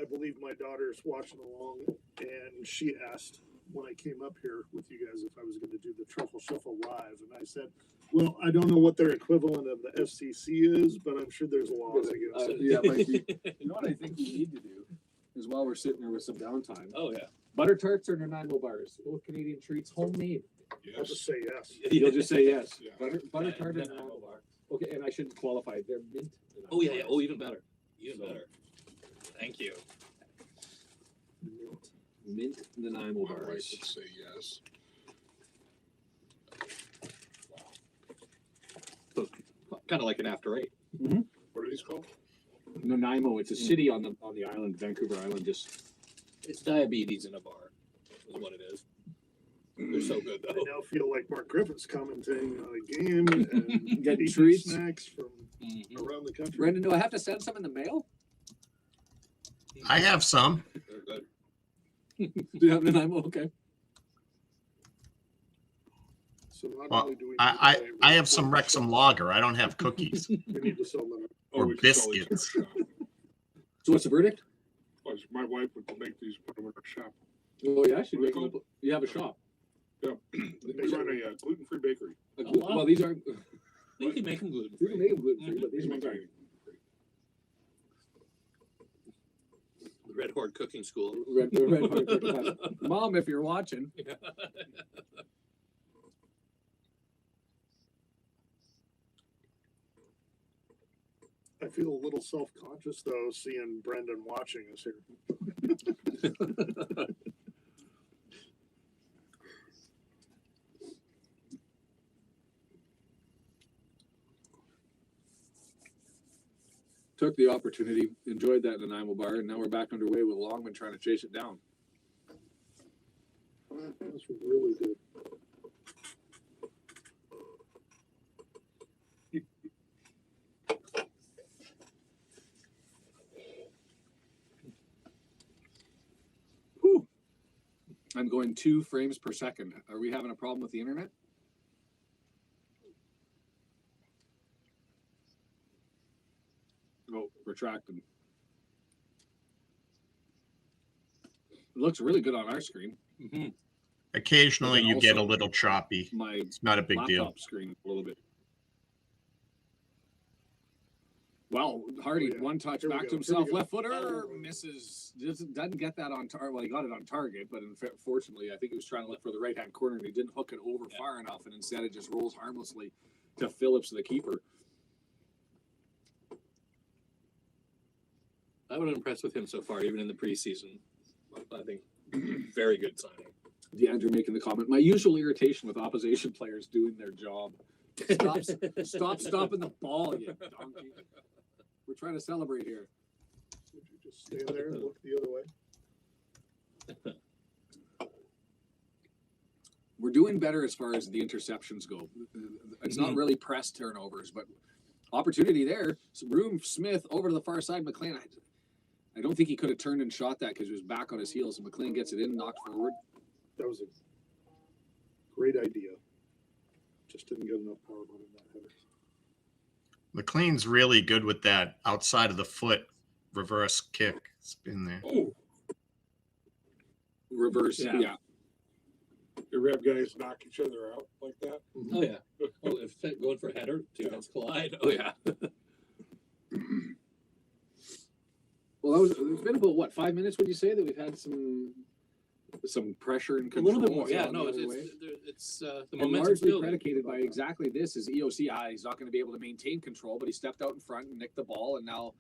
I believe my daughter's watching along, and she asked when I came up here with you guys if I was going to do the Truffle Shuffle live, and I said, "Well, I don't know what their equivalent of the FCC is, but I'm sure there's laws against it." Yeah, like you know what I think we need to do is, while we're sitting there with some downtime, Oh yeah. butter tarts or Nanaimo bars, both Canadian treats, homemade. I'll just say yes. You'll just say yes. Yeah. Butter tart and Nanaimo bar. Okay, and I should qualify. They're mint. Oh yeah. Oh, even better. Even better. Thank you. Mint Nanaimo My wife bars. would say yes. Kind of like an after eight. What are these called? Nanaimo. It's a city on the island, Vancouver Island. Just It's diabetes in a bar. Is what it is. They're so good I though. now feel like Mark Griffith's commenting on a game and Get eating treats. snacks from Mhm. around the country. Brendan, do I have to send some in the mail? I have some. They're good. Do you have Nanaimo? Okay. So not Well, only do we I need to I have some Wrexham lager. I don't have cookies. we need to sell them. Or we could sell these biscuits. in our shop. So what's the verdict? My wife would make these, put them in our shop. Oh yeah, she'd What are make they them up. You have a shop. Yeah. We run a gluten-free bakery. A Oh, wow. Well, these are. You can make them gluten You can free. make them gluten free, but these We ones make are. gluten-free. Red Horde Cooking School. Red Horde Cooking Class. Mom, if you're watching. I feel a little self-conscious though, seeing Brendan watching us here. Took the opportunity, enjoyed that Nanaimo bar, and now we're back underway with Longman trying to chase it down. That's really good. Whew. I'm going 2 frames per second. Are we having a problem with the internet? Oh, retracted. It looks really good on our screen. Mm-hmm. Occasionally But you get a also little choppy. My It's not a big laptop deal. screen a little bit. Well, Hardy, Oh, yeah. one touch Here we back go. to Here we himself, go. left footer, Oh. misses. Doesn't get that on target. Well, he got it on target, but unfortunately, I think he was trying to look for the right hand corner and he didn't hook it over far enough, and instead it just rolls harmlessly to Phillips, the keeper. I was impressed with him so far, even in the preseason. I think very good signing. DeAndre making the comment, my usual irritation with opposition players doing their job. Stop stopping the ball, you donkey. We're trying to celebrate here. Would you just stand there and look the other way? We're doing better as far as the interceptions go. It's not really press turnovers, but opportunity there. So room, Smith over to the far side. McLean, I don't think he could have turned and shot that because he was back on his heels. And McLean gets it in, knocked forward. That was a great idea. Just didn't get enough power behind that header. McLean's really good with that outside of the foot reverse kick. It's been there. Oh, Reverse, Yeah. yeah. you ever have guys knock each other out like that? Oh yeah. Oh, if going for a header, 2 heads collide. Oh yeah. Well, it's been about what, 5 minutes? Would you say that we've had some pressure and A control? little bit more. Yeah. on No, the other way? it's the And momentum's largely building. predicated by exactly this is EOC. He's not going to be able to maintain control, but he stepped out in front and nicked the ball, and now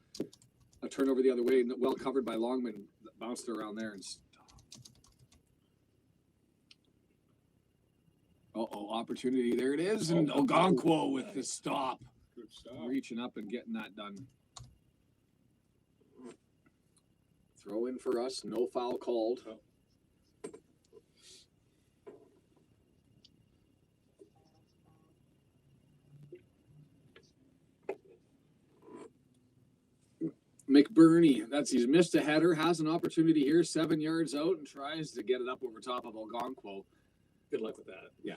a turnover the other way, well covered by Longman, bounced around there and opportunity. There it is, and Ogonkwo with the stop, Good stuff. reaching up and getting that done. Throw in for us, no foul called. McBurney, he's missed a header, has an opportunity here, 7 yards out, and tries to get it up over top of Ogonkwo. Good luck with that. Yeah.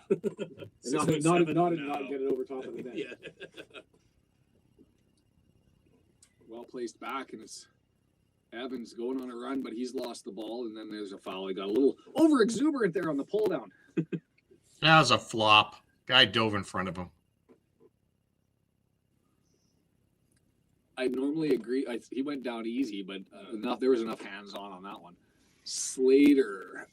Not Not get it over top of the net. Yeah. Well placed back, and it's Evans going on a run, but he's lost the ball, and then there's a foul. He got a little over exuberant there on the pull down. That was a flop. Guy dove in front of him. I normally agree. He went down easy, but there was enough hands on that one. Slater.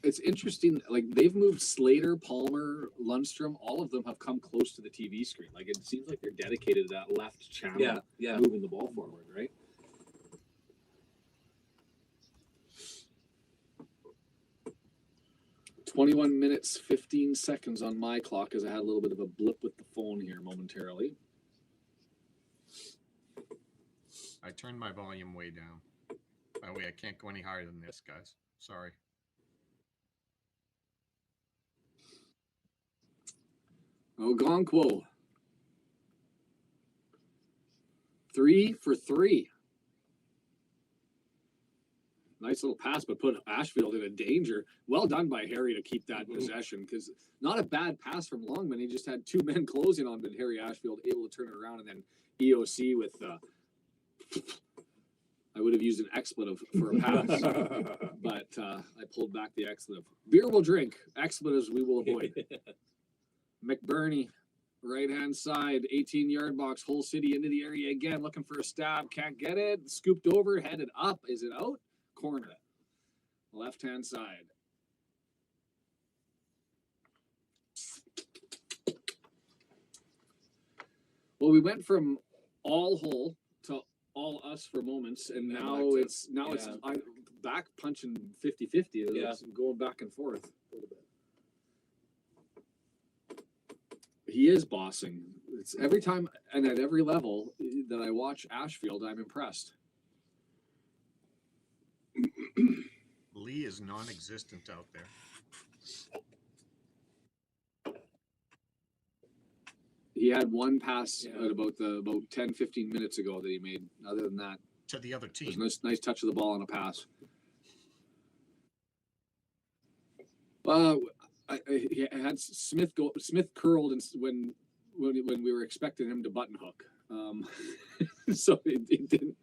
It's interesting. Like, they've moved Slater, Palmer, Lundstrom. All of them have come close to the TV screen. Like, it seems like they're dedicated to that left channel. Yeah. Moving the ball forward, right? "21 minutes, 15 seconds on my clock as I had a little bit of a blip with the phone here momentarily. I turned my volume way down. By the way, I can't go any higher than this, guys. Sorry. Ogonkwo. 3 for 3. Nice little pass, but put Ashfield in a danger. Well done by Harry to keep that possession, because not a bad pass from Longman. He just had 2 men closing on, but Harry Ashfield able to turn it around, and then EOC with I would have used an expletive for a pass, but I pulled back the expletive. Beer will drink, expletives we will avoid. McBurney Right-hand side, 18-yard box, Hull City into the area again, looking for a stab. Can't get it. Scooped over, headed up. Is it out? Corner. Left-hand side. Well, we went from all Hull to all us for moments, and now it's back punching 50-50. It's going back and forth a little bit. He is bossing. It's every time and at every level that I watch Ashfield, I'm impressed. Lee is non-existent out there. He had one pass at about 10-15 minutes ago that he made. Other than that, To the other it was team. nice touch of the ball on a pass. He had Smith curled when we were expecting him to button hook. So it didn't.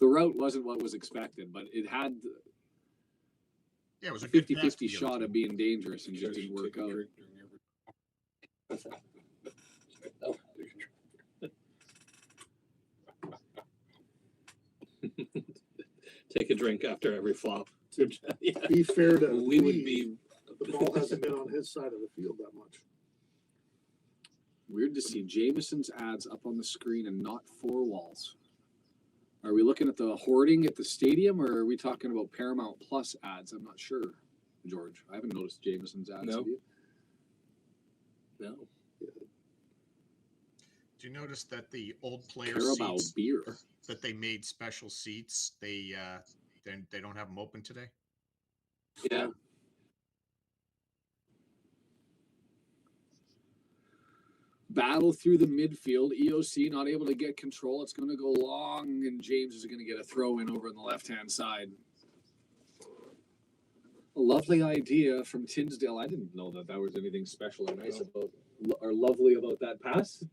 The route wasn't what was expected, but it had Yeah, it was a a good pass 50-50 to the other shot team. of being dangerous and just didn't work out. Take a drink after every flop. To be fair to We would Lee, be. the ball hasn't been on his side of the field that much. Weird to see Jameson's ads up on the screen and not four walls. Are we looking at the hoarding at the stadium, or are we talking about Paramount Plus ads? I'm not sure, George. I haven't noticed Jameson's ads. No. Have you? No. Do you notice that the old player Carabao seats beer. that they made special seats, they don't have them open today? Yeah. Battle through the midfield. EOC not able to get control. It's going to go long, and James is going to get a throw in over on the left-hand side. A lovely idea from Tinsdale. I didn't know that was anything special or nice about or lovely about that pass.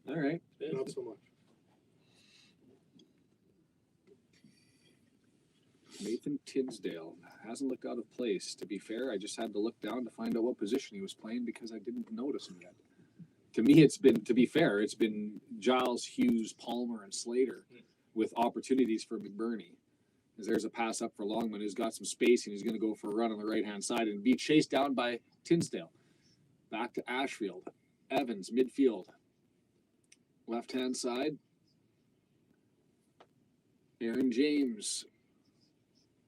All right. Not so much. Nathan Tinsdale hasn't looked out of place. To be fair, I just had to look down to find out what position he was playing because I didn't notice him yet. To me, it's been Giles, Hughes, Palmer, and Slater with opportunities for McBurney. As there's a pass up for Longman who's got some space and he's going to go for a run on the right-hand side and be chased down by Tinsdale. Back to Ashfield. Evans, midfield. Left-hand side. Aaron James.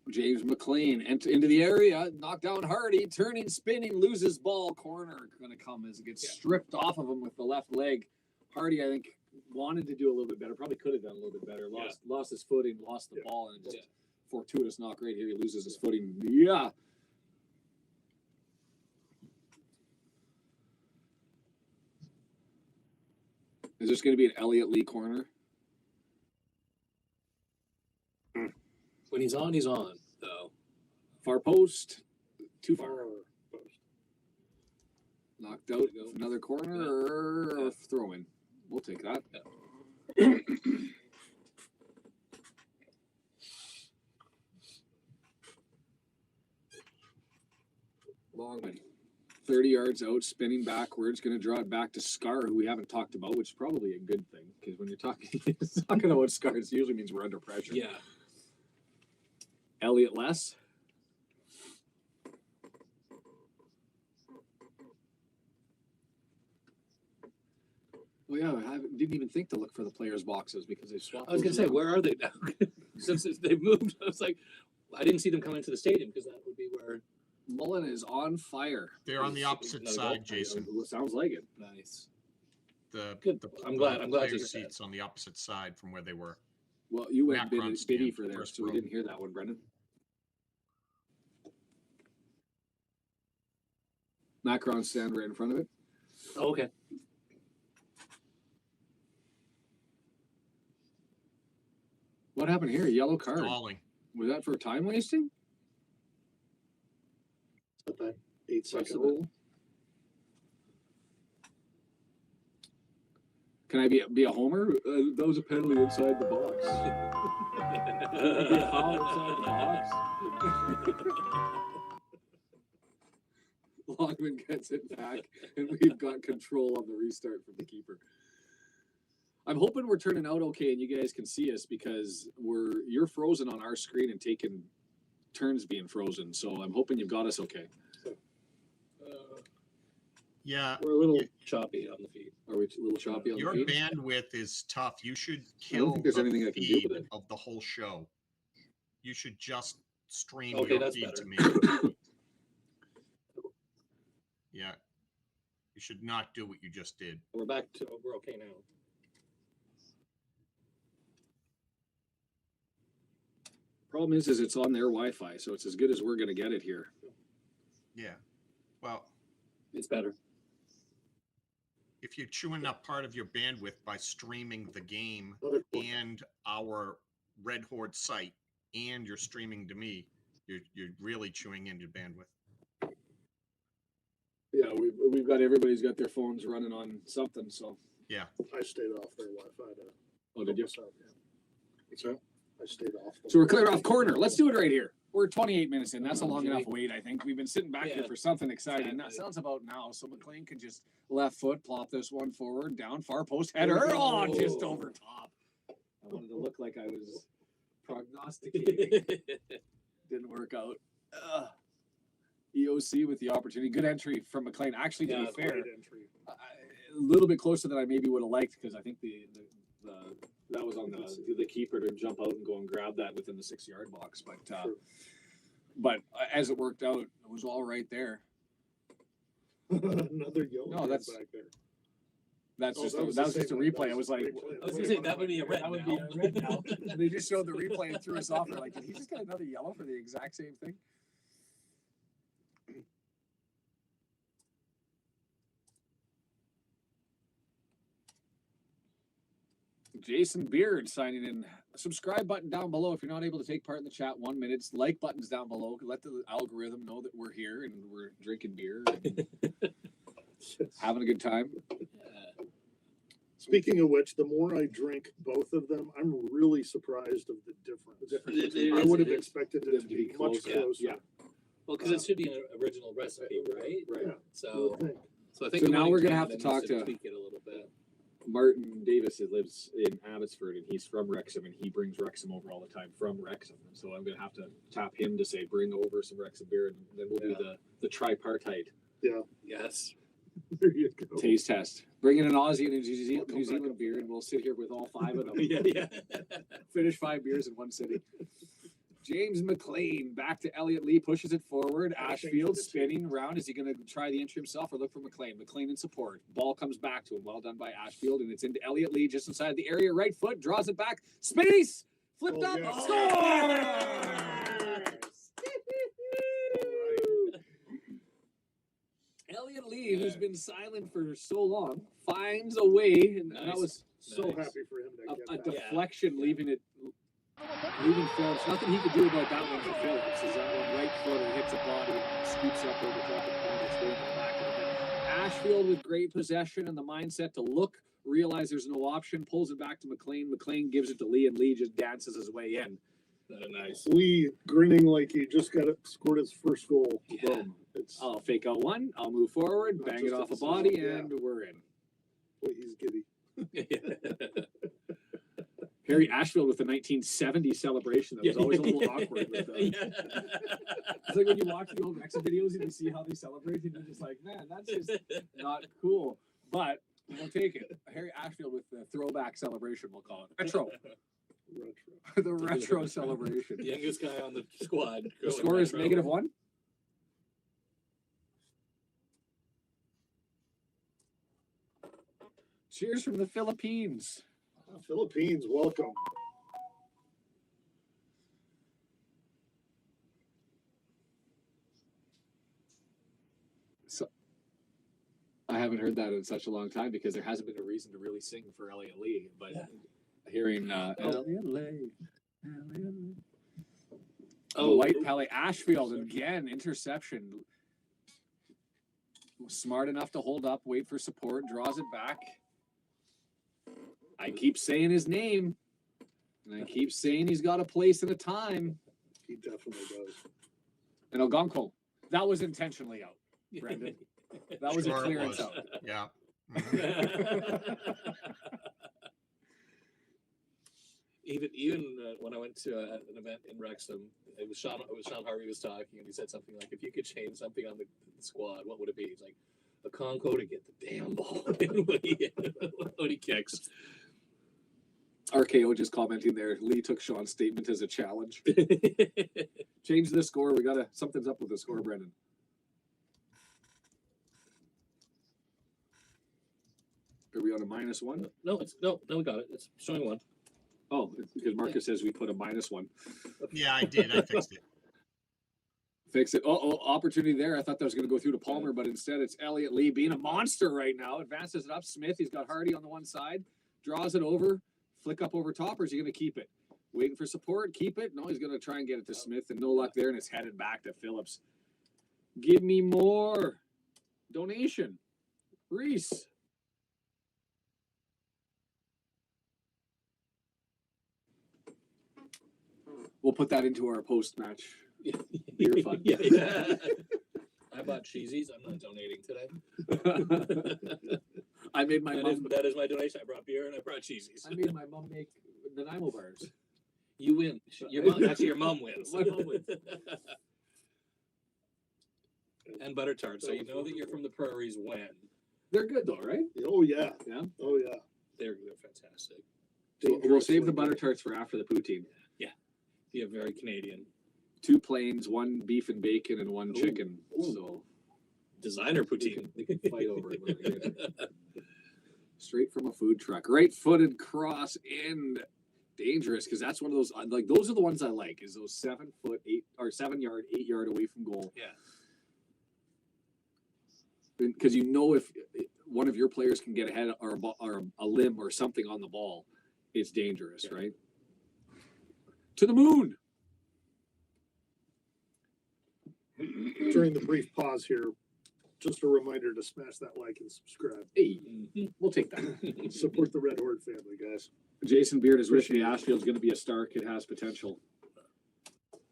James McLean into the area, knocked down Hardy, turning, spinning, loses ball, corner going to come as it gets stripped off of him with the left leg. Hardy, I think, wanted to do a little bit better, probably could have done a little bit better. Lost his footing, lost the ball, and just fortuitous knock right here. He loses his footing. Yeah. Is this going to be an Elliott Lee corner? When he's on, though. Far post. Too far. Far post. Knocked out. Another corner or throw in. We'll take that. Longman. 30 yards out, spinning backwards, going to draw it back to Scar, who we haven't talked about, which is probably a good thing, because when you're talking about Scar, it usually means we're under pressure. Yeah. Elliott Less. Well, yeah, I didn't even think to look for the players' boxes because they swapped. I was going to say, where are they now? Since they've moved, I was like, I didn't see them come into the stadium because that would be where. Mullen is on fire. They're on the opposite Another side, goal. Jason. Sounds like it. Nice. The I'm glad to player hear that. seats on the opposite side from where they were. Well, you went Macron Biddy stand, for there, first so we row. didn't hear that one, Brendan. Macron stand right in front of it. Oh, okay. What happened here? Yellow card. Stalling. Was that for time wasting? At that 8-second Possible. rule. Can I be a homer? That was a penalty inside the box. Be a foul inside the box. Longman gets it back, and we've got control on the restart from the keeper. I'm hoping we're turning out okay and you guys can see us because you're frozen on our screen and taking turns being frozen. So I'm hoping you've got us okay. Yeah. We're a little choppy on the feed. Are we a little choppy on Your the feed? bandwidth is tough. You should I don't kill think there's the anything I can do feed with it. of the whole show. You should just stream Okay, your that's feed better. to me. Yeah. You should not do what you just did. We're okay now. Problem is it's on their Wi-Fi, so it's as good as we're going to get it here. Yeah. Well, It's better. if you're chewing up part of your bandwidth by streaming the game Another quarter. and our Red Horde site, and you're streaming to me, you're really chewing into bandwidth. Yeah, we've got everybody's got their phones running on something. So Yeah. I stayed off their Wi-Fi to oh, did you? help us out, yeah. What's that? I stayed off. So we're clear off corner. Let's do it right here. We're 28 minutes in. That's a long enough wait, I think. We've been sitting back here Yeah. for something exciting. That Exactly. sounds about now. So McLean can just left foot, plop this one forward, down, far post, header. Oh, just over top. I wanted to look like I was prognosticating. Didn't work out. EOC with the opportunity. Good entry from McLean. Actually, to Yeah, be fair, Great entry. a little bit closer than I maybe would have liked because I think the that was on the keeper to jump out and go and grab that within the 6-yard box. But Sure. but as it worked out, it was all right there. Another yellow No, card that's- back there. That's Oh, just that was that the was just a same one. replay. That I was was like, a replay. I was gonna say that would be a red that would now. be a red now. They just showed the replay and threw us off. They're like, did he just get another yellow for the exact same thing? Jason Beard signing in. Subscribe button down below if you're not able to take part in the chat. 1 minute. Like buttons down below. Let the algorithm know that we're here and we're drinking beer and having a good time. Speaking of which, the more I drink both of them, I'm really surprised of the difference. I would have expected it to be much closer. closer. Yeah. Well, because it should be an original recipe, right? Right. Yeah. So, You would think. so I think So the now one we're in gonna have to Canada talk needs to- tweak it a little bit. Martin Davis lives in Abbotsford and he's from Wrexham and he brings Wrexham over all the time from Wrexham. And so I'm going to have to tap him to say, bring over some Wrexham beer and then we'll do the tripartite Yes. There you go. taste test. Bring in an Aussie and a New I'll come back Zealand up beer for and we'll sit here with all 5 of them. yeah. Finish 5 beers in one sitting. James McLean back to Elliot Lee, pushes it forward. Ashfield spinning around. Is he going to try the entry himself or look for McLean? McLean in support. Ball comes back to him. Well done by Ashfield, and it's into Elliot Lee just inside the area. Right foot draws it back. Space flipped Oh, up. yes. Score! Elliot Lee, who's been silent for so long, finds a way, and that Nice. was So Nice. happy for him to a get that. deflection, leaving Phillips. Nothing he could do about that one for Phillips. Is that one right footer hits a body and scoops up over top of the corner, it's going to the back of the net. Ashfield with great possession and the mindset to look, realize there's no option, pulls it back to McLean. McLean gives it to Lee, and Lee just dances his way in. Nice. Lee grinning like he just scored his first goal. Yeah. Boom. It's I'll fake out one. I'll move forward, Not bang just it off a a body, decision, and we're in. boy, he's giddy. Harry Ashfield with the 1970 celebration that was always a little awkward. With, It's like when you watch the old Wrexham videos and you see how they celebrate, and you're just like, man, that's just not cool. But we'll take it. Harry Ashfield with the throwback celebration, we'll call it. Retro. Retro. The retro celebration. The youngest guy on the squad. The score is -1. Cheers from the Philippines. Philippines, welcome. So I haven't heard that in such a long time because there hasn't been a reason to really sing for Elliot Lee. But hearing Elliot Lee. Oh, White Pele Ashfield again, interception. Smart enough to hold up, wait for support, draws it back. I keep saying his name, and I keep saying he's got a place and a time. He definitely does. And Ogonko, that was intentionally out. Brendan. That was Sure a it clearance was. out. Yeah. Mhm. Even when I went to an event in Wrexham, it was Shaun Harvey was talking, and he said something like, "If you could change something on the squad, what would it be?" He's like, "A Conco to get the damn ball in when he kicks." RKO just commenting there. Lee took Sean's statement as a challenge. Change the score. We gotta something's up with the score, Brendan. Are we on a -1? No, we got it. It's showing 1. Oh, it's because Marcus says we put a -1. Yeah, I did. I fixed it. Fix it. Opportunity there. I thought that was going to go through to Palmer, but instead it's Elliot Lee being a monster right now. Advances it up. Smith, he's got Hardy on the one side. Draws it over. Flick up over top, or is he going to keep it? Waiting for support. Keep it. No, he's going to try and get it to Smith, and no luck there, and it's headed back to Phillips. Give me more. Donation. Reese. We'll put that into our post-match. Beer fund. Yeah. I bought cheesies. I'm not donating today. I made my mom. That is my donation. I brought beer and I brought cheesies. I made my mom make Nanaimo bars. You win. Your mom, actually, your mom wins. My mom wins. And butter tarts. So you know that you're from the prairies when They're good though, right? Oh yeah. Yeah. Oh yeah. they're fantastic. We'll save the butter tarts for after the poutine. Yeah, very Canadian. 2 plains, 1 beef and bacon, and 1 Ooh. chicken. Ooh. So Designer poutine. we can fight over it. When we get it. Straight from a food truck. Right-footed cross and dangerous because that's one of those like those are the ones I like. Is those 7 foot 8 or 7 yard 8 yard away from goal. Yeah. Because you know if one of your players can get ahead or a limb or something on the ball, it's dangerous, Yeah. right? To the moon. During the brief pause here, just a reminder to smash that like and subscribe. Hey, Mhm. we'll take that. Support the Red Horde family, guys. Jason Beard is with me. Ashfield's going to be a star. Kid has potential.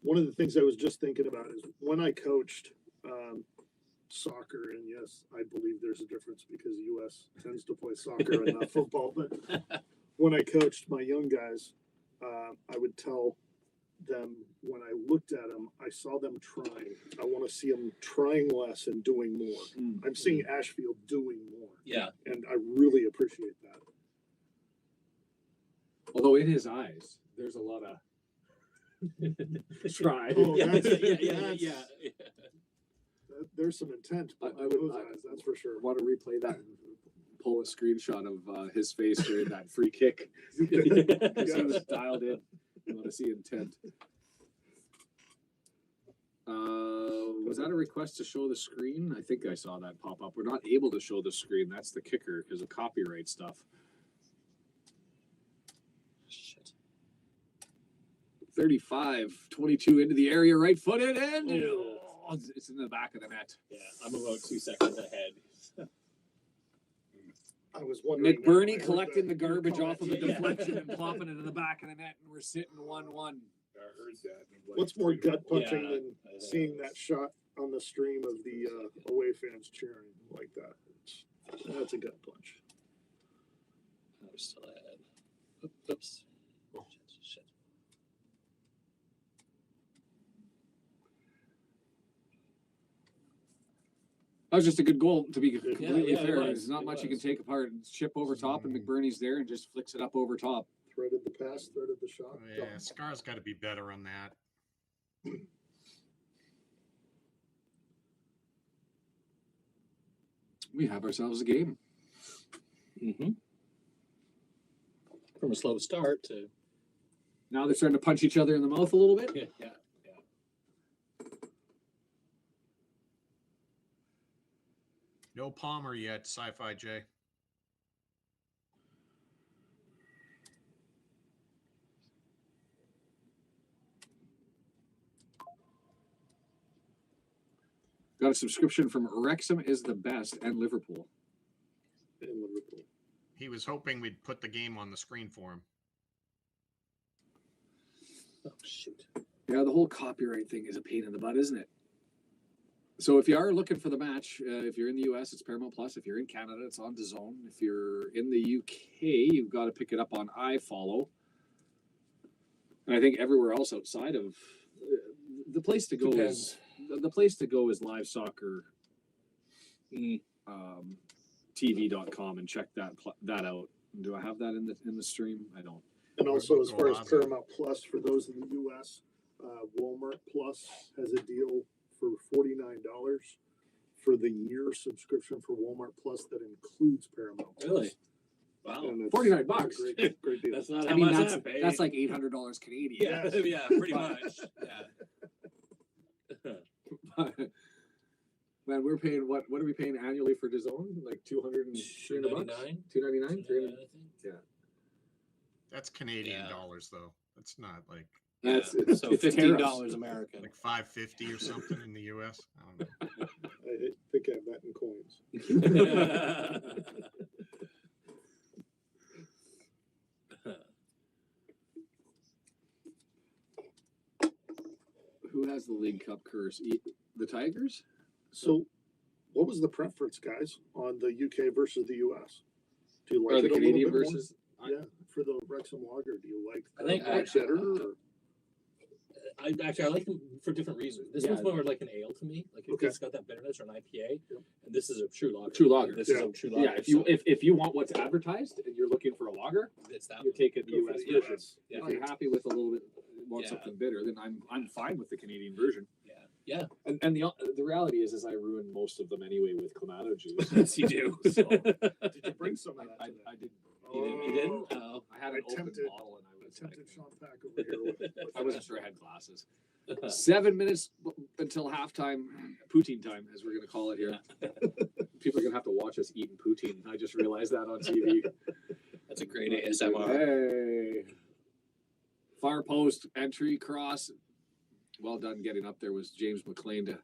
One of the things I was just thinking about is when I coached soccer, and yes, I believe there's a difference because U.S. tends to play soccer and not football. But when I coached my young guys, I would tell them when I looked at them, I saw them trying. I want to see them trying less and doing more. I'm seeing Ashfield doing more. Yeah. And I really appreciate that. Although in his eyes, there's a lot of try. Oh, Yeah, that's- yeah. There's some intent I behind would- those eyes, that's for sure. Want to replay that and pull a screenshot of his face during that free kick. He was dialed in. You want to see intent. Was that a request to show the screen? I think I saw that pop up. We're not able to show the screen. That's the kicker because of copyright stuff. Shit. 35-22 into the area, right footed, and Oh. it's in the back of the net. Yeah, I'm about 2 seconds ahead. I was wondering. McBurney I heard collecting the that. garbage off of the Yeah. deflection and plopping it in the back of the net, and we're sitting 1-1. I heard that. What's more gut punching Yeah, than seeing that shot on the stream of the away fans cheering like that? That's a gut punch. I'm still ahead. Oops. Shit. That was just a good goal, to be completely yeah, it fair. was. There's not It much you can was. take apart. Chip over top, and McBurney's there and just flicks it up over top. Threaded the pass, threaded the shot. Yeah, Scar's got to be better on that. We have ourselves a game. Mm-hmm. From a slow start to Now they're starting to punch each other in the mouth a little bit. yeah. No Palmer yet, Sci-Fi J. Got a subscription from Wrexham is the best and Liverpool. In Liverpool. He was hoping we'd put the game on the screen for him. Oh shoot. Yeah, the whole copyright thing is a pain in the butt, isn't it? So if you are looking for the match, if you're in the US, it's Paramount Plus. If you're in Canada, it's on DAZN. If you're in the UK, you've got to pick it up on iFollow. And I think everywhere else outside of the place to go Depends. is the place to go is live soccer TV.com and check that out. Do I have that in the stream? I don't. And also, as far as Awesome. Paramount Plus, for those in the US, Walmart Plus has a deal for $49 for the year subscription for Walmart Plus that includes Paramount Plus. Really? Wow. And it's $49. a Great deal. That's not I how mean, much I pay. that's like $800 Canadian. yeah, yeah, pretty much. Yeah. Man, we're paying what are we paying annually for DAZN? Like 200 and 300 bucks? $299? 299? 300? I think. Yeah. That's Canadian Yeah. dollars, though. That's not like That's Yeah. it's So it's $15 tariffs. American. like 550 or something in the US. I don't know. I think I have that in coins. Who has the League Cup curse? The Tigers? So, what was the preference, guys, on the UK versus the US? Do you like Or it the a little Canadian bit more? versus? Yeah, for the Wrexham Lager, do you like I think that actually- better? Or? I like them for different reasons. This Yeah. one's more like an ale to me. Like Okay. it's got that bitterness or an IPA, Yep. and this is a true lager. True lager. This Yeah. is a true lager. Yeah, if you so if you want what's advertised and you're looking for a lager, it's that you one. take it the Go for US the version. US. Yeah. If you're happy with a little bit, want Yeah. something bitter, then I'm fine with the Canadian version. Yeah, yeah. And the reality is I ruin most of them anyway with Clamato Juice. Yes, you do. So, Did you bring some of that I today? did. You didn't? Oh. I had I an open tempted- bottle and I was Tempted like, Shaun back over here. With I wasn't sure I had glasses. 7 minutes until halftime, poutine time, as we're going to call it here. People are going to have to watch us eating poutine. I just realized that on TV. That's a great ASMR. Hey. Far post entry cross. Well done getting up there was James McLean to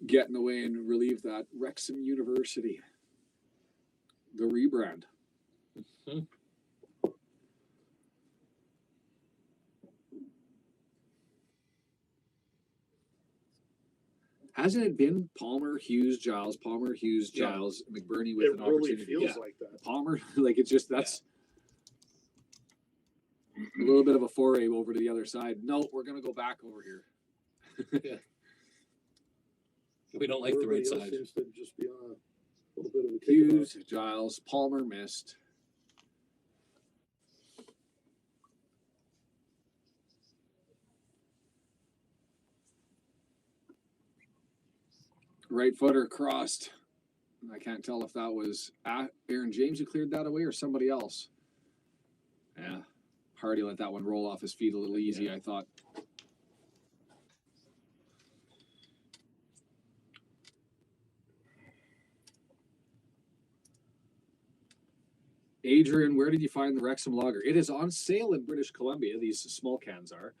get in the way and relieve that. Wrexham University. The rebrand. Mhm. Hasn't it been Palmer, Hughes, Giles, Yeah. Giles, McBurney with it an really opportunity? feels Yeah. like that. Palmer, like it's just that's a little bit of a foray over to the other side. No, we're gonna go back over here. We don't like the Everybody right else side. seems to just be on a little bit of a Hughes, kickoff. Giles, Palmer missed. Right footer crossed. I can't tell if that was Aaron James who cleared that away or somebody else. Yeah, Hardy let that one roll off his feet a little easy, I thought. Adrian, where did you find the Wrexham Lager? It is on sale in British Columbia. These small cans are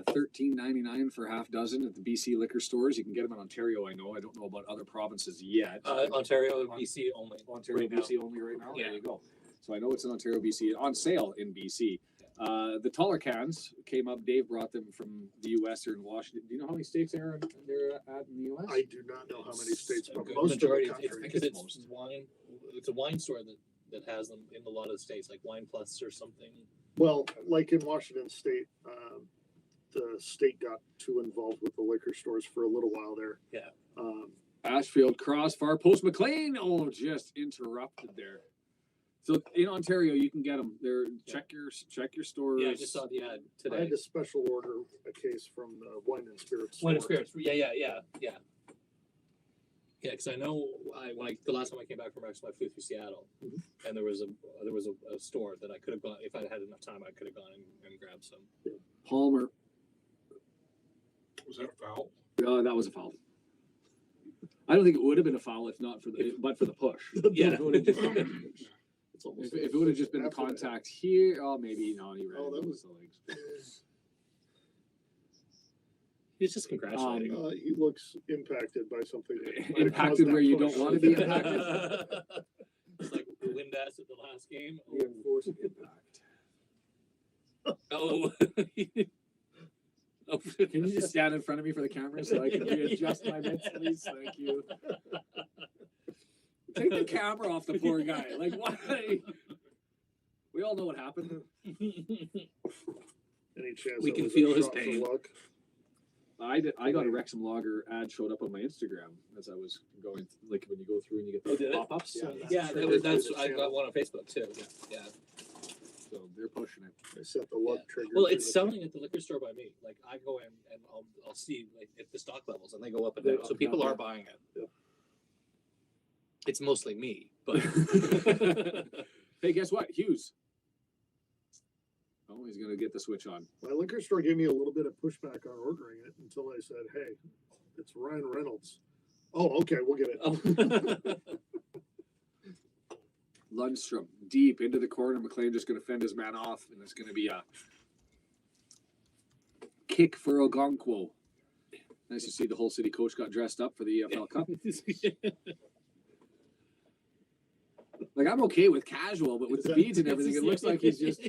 $13.99 for half dozen at the BC liquor stores. You can get them in Ontario. I know. I don't know about other provinces yet. Ontario, BC only. Ontario, right now. BC only right now. Yeah. There you go. So I know it's in Ontario, BC, on sale in BC. The taller cans came up. Dave brought them from the U.S. or in Washington. Do you know how many states they're at in the U.S.? I do not know how many states, A but good most majority. of the country. Because it's Most. wine. It's a wine store that has them in a lot of the states, like Wine Plus or something. Well, like in Washington State, the state got too involved with the liquor stores for a little while there. Yeah. Ashfield cross far post McLean. Oh, just interrupted there. So in Ontario, you can get them. There, check your stores. Yeah, I just saw the ad I today. had to special order a case from the wine and spirits. Wine and store. spirits. Yeah. Yeah, because I know the last time I came back from Wrexham, I flew through Seattle, and there was a store that I could have gone if I had enough time. I could have gone and grabbed some. Palmer. Was that a foul? That was a foul. I don't think it would have been a foul if not for the push. Yeah. If it would have just, It's almost if it would have just been a after that. contact here, maybe not. He ran Oh, that into was- the legs. He's just congratulating. He looks impacted by something. that might have caused Impacted that where you push. don't want to be impacted. It's like Windass at the last game. Reinforcing impact. Oh. Oh, Can you just stand in front of me for the camera so I can readjust my mitts, please? Thank you. Take the camera off the poor guy. Like, why? We all know what happened. Any chance We that can was a feel his shot for pain. luck? I got a Wrexham Lager ad showed up on my Instagram as I was going, like when you go through and you get Oh, did the it? pop-ups. Yeah, that's I got one on Facebook too. Yeah. So they're pushing it. I set the luck trigger. Well, to it's the- selling at the liquor store by me. Like I go in and I'll see like if the stock levels and they go up and down. So people are buying it. Yeah. It's mostly me, but Hey, guess what? Hughes. Oh, he's gonna get the switch on. My liquor store gave me a little bit of pushback on ordering it until I said, "Hey, it's Ryan Reynolds." Oh, okay, we'll get it. Lundstrom deep into the corner. McLean just gonna fend his man off, and it's gonna be a kick for Ogonkwo. Nice to see the whole city coach got dressed up for the EFL Cup. Like, I'm okay with casual, but with Is the that- beads and everything, it looks like he's just.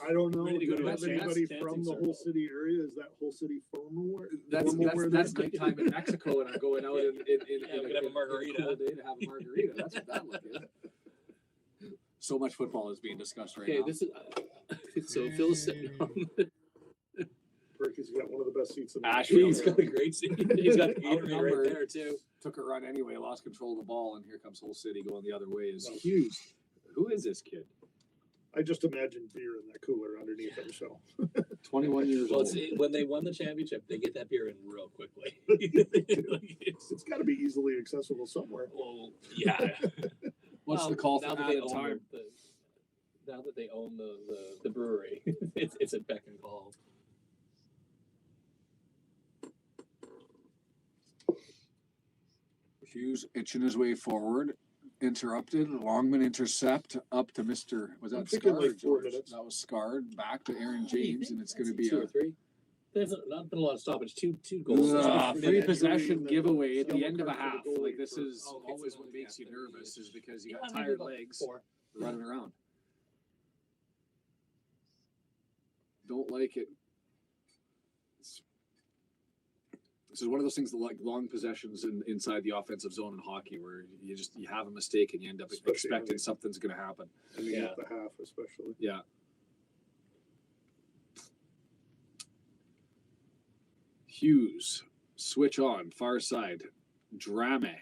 I don't know. Ready to Do go to you have a anybody dancing from the circle. whole city area? Is that whole city formal? That's formal nighttime in Mexico, and I'm going out in we could have a margarita. cool day to have a margarita. That's what that look is. So much football is being discussed right Okay, now. this is so Phil's sitting on Perky's got one of the best seats in the Ashfield. he's got a great seat. He's got the Gatorade Outnumbered. right there too. Took a run anyway, lost control of the ball, and here comes whole city going the other way. Is Hughes. Who is this kid? I just imagine beer in that cooler underneath him. So 21 years Well, old. when they won the championship, they get that beer in real quickly. it's got to be easily accessible somewhere. Well, yeah. What's Well, the call for now that they added own time? now that they own the brewery, it's a beck and call. Hughes inching his way forward. Interrupted. Longman intercept up to Mr. Was I'm that thinking Scarred? like 4 George? minutes. That was Scarred. Back to Aaron James, and it's going to be two a or three. There's not been a lot of stoppage. Two goals. free Yeah. possession Yeah. giveaway at the Double end of a card for the half. goalie Like, this for- is Okay, always so what only makes you half the nervous, is because you Yeah, got maybe tired about legs 4. running around. Don't like it. This is one of those things that, like, long possessions inside the offensive zone in hockey, where you have a mistake and you end up Especially expecting when- something's going to happen. Ending Yeah. up the half, especially. Yeah. Hughes, switch on, far side. Drama.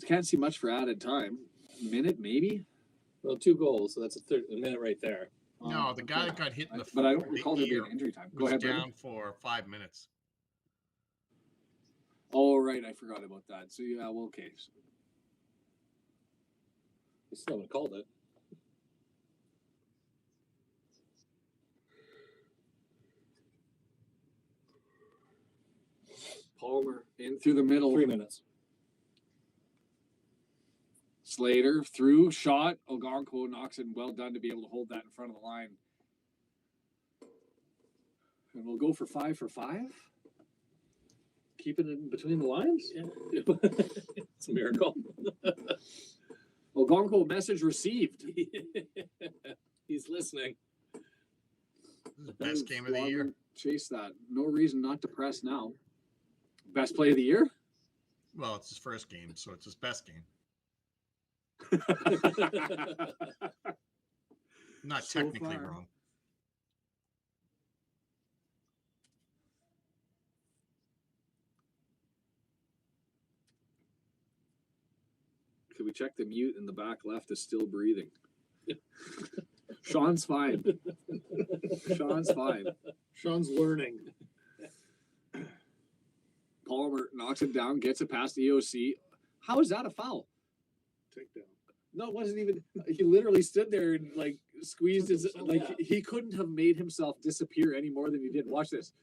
Can't see much for added time. Minute, maybe? Well, 2 goals, so that's a minute right there. No, the guy that got hit in the But I don't the recall there being ear an injury time. Go was ahead, down Brendan. for 5 minutes. Oh, right. I forgot about that. So, yeah, well, okay. They still haven't called it. Palmer in through the middle. 3 minutes. Slater through, shot. Ogonkwo knocks it. Well done to be able to hold that in front of the line. And we'll go for 5 for 5. Keep it in between the lines. Yeah. It's a miracle. Ogonkwo message received. He's listening. This is the best game of the year. Chase that. No reason not to press now. Best play of the year? Well, it's his first game, so it's his best game. Not So technically far. wrong. Could we check the mute in the back left is still breathing? Shaun's fine. Shaun's fine. Shaun's learning. Palmer knocks it down, gets it past EOC. How is that a foul? Takedown. No, it wasn't even. He literally stood there and like squeezed his. Like, Yeah. he couldn't have made himself disappear any more than he did. Watch this.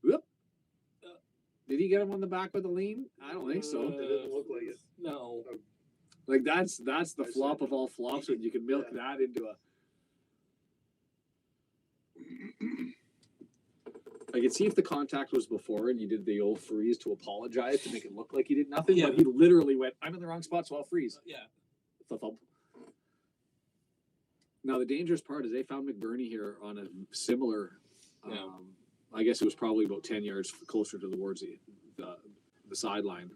Whoop. Did he get him on the back with a lean? I don't think so. It didn't look like it. No. Like, that's the I flop said- of all flops when you can milk Yeah. that into a. I could see if the contact was before and you did the old freeze to apologize to make it look like he did nothing. Yeah. But he literally went, "I'm in the wrong spot, so I'll freeze." Yeah. Thump. Now the dangerous part is they found McBurney here on a similar. Yeah. I guess it was probably about 10 yards closer towards the sideline.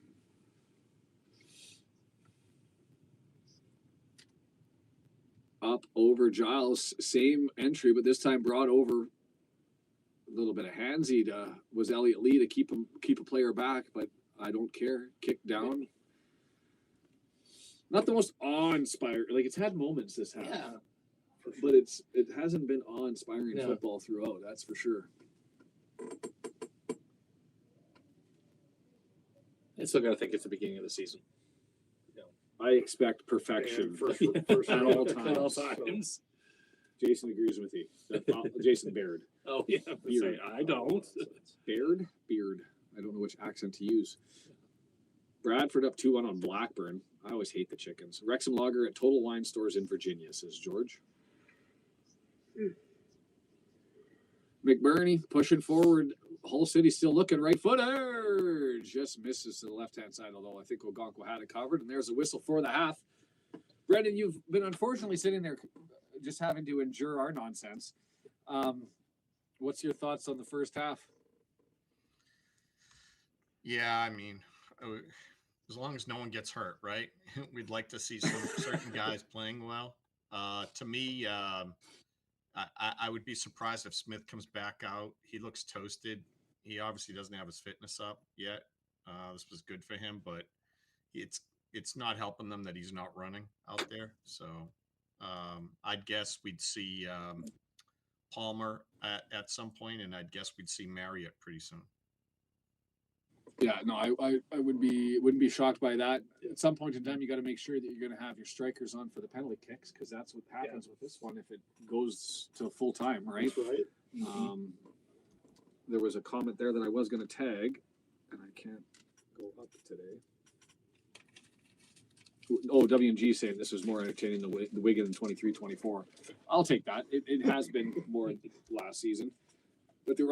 Up over Giles, same entry, but this time brought over a little bit of handsy to was Elliott Lee to keep a player back, but I don't care. Kick down. Not the most awe-inspiring. Like it's had moments this half, Yeah. but it hasn't been awe-inspiring No. football throughout. That's for sure. I still got to think it's the beginning of the season. I expect perfection And first at all At all times. times. Jason agrees with you. Jason Baird. Oh yeah, Beard. I don't. Beard? Beard. I don't know which accent to use. Bradford up 2-1 on Blackburn. I always hate the chickens. Wrexham Lager at Total Wine Stores in Virginia, says George. McBurney pushing forward. Hull City still looking right footer. Just misses to the left-hand side, although I think Ogonkwo had it covered. And there's a whistle for the half. Brendan, you've been unfortunately sitting there just having to endure our nonsense. What's your thoughts on the first half? Yeah, I mean, as long as no one gets hurt, right? We'd like to see some certain guys playing well. To me, I would be surprised if Smith comes back out. He looks toasted. He obviously doesn't have his fitness up yet. This was good for him, but it's not helping them that he's not running out there. So I'd guess we'd see Palmer at some point, and I'd guess we'd see Marriott pretty soon. Yeah, no, I wouldn't be shocked by that. At some point in time, you got to make sure that you're going to have your strikers on for the penalty kicks because that's what happens with this one if it goes to full time, right? That's right. There was a comment there that I was going to tag, and I can't go up today. Oh, W&G saying this was more entertaining the Wigan than 23-24. I'll take that. It has been more last season. But the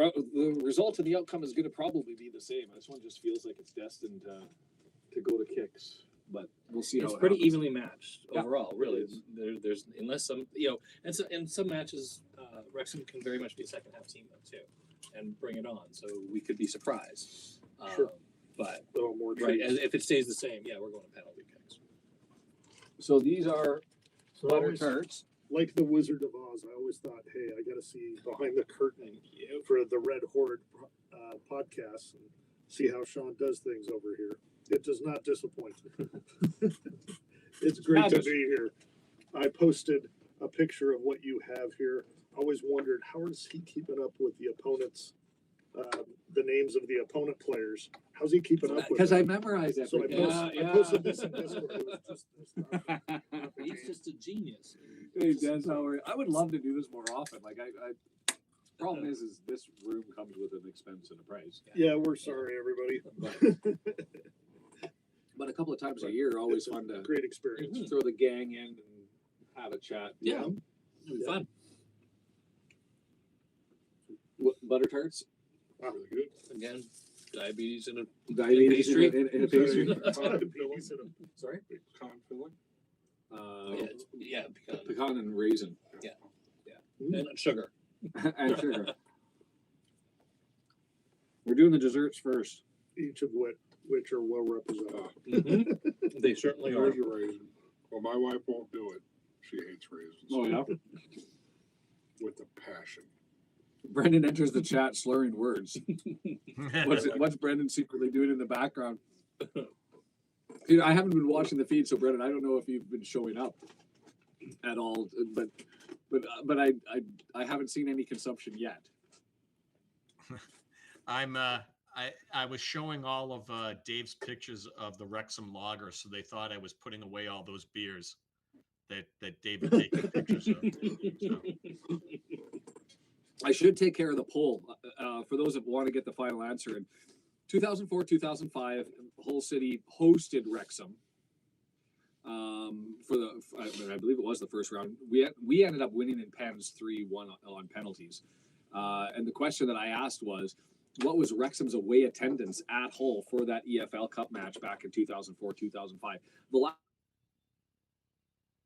result and the outcome is going to probably be the same. This one just feels like it's destined to go to kicks. But we'll see. It's how it pretty happens. evenly matched overall, really. There's unless some and so in some matches, Wrexham can very much be a second half team though too, and bring it on. So we could be surprised. Sure. But A little more right, trees. if it stays the same, yeah, we're going to penalty kicks. So these are So I butter always- tarts. like the Wizard of Oz, I always thought, hey, I got to see behind the curtain for the Red Horde podcast and see how Shaun does things over here. It does not disappoint. It's great to be here. I posted a picture of what you have here. Always wondered, how is he keeping up with the opponents, the names of the opponent players? How's he keeping up with Because them? I memorized that. So I posted this in Discord. It was just this stuff. He's just a genius. Hey, that's how I would love to do this more often. Like I problem is this room comes with an expense and a price. Yeah, we're sorry, everybody. But a couple of times a year, always fun to Great experience. throw the gang in and have a chat. Yeah. It'll be fun. Butter tarts, Really good. Again, diabetes in a diabetes pastry? in a pastry. sorry. Con filling. Yeah, pecan. Pecan and raisin And sugar. and sugar. We're doing the desserts first. Each of which are well represented. Mm-hmm. They certainly are. There's your raisin. Well, my wife won't do it. She hates raisins. Oh yeah. With a passion. Brendan enters the chat slurring words. What's Brendan secretly doing in the background? I haven't been watching the feed, so Brendan, I don't know if you've been showing up at all, but I haven't seen any consumption yet. I was showing all of Dave's pictures of the Wrexham Lager, so they thought I was putting away all those beers that Dave had taken pictures of. So. I should take care of the poll for those that want to get the final answer. In 2004, 2005, Hull City hosted Wrexham for I believe it was the first round. We ended up winning in pens 3-1 on penalties. And the question that I asked was, what was Wrexham's away attendance at Hull for that EFL Cup match back in 2004, 2005? The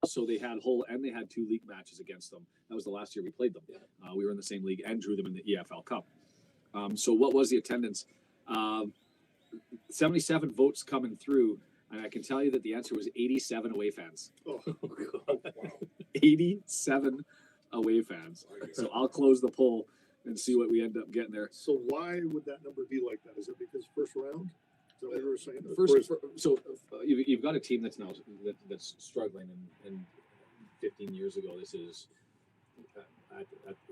So they had they had 2 league matches against them. That was the last year we played them. Yeah. We were in the same league and drew them in the EFL Cup. So what was the attendance? 77 votes coming through, and I can tell you that the answer was 87 away fans. Oh, 87 away fans. So I'll close the poll and see what we end up getting there. so why would that number be like that? Is it because first round? Is that what you were saying? You've got a team that's now that's struggling, and 15 years ago, this is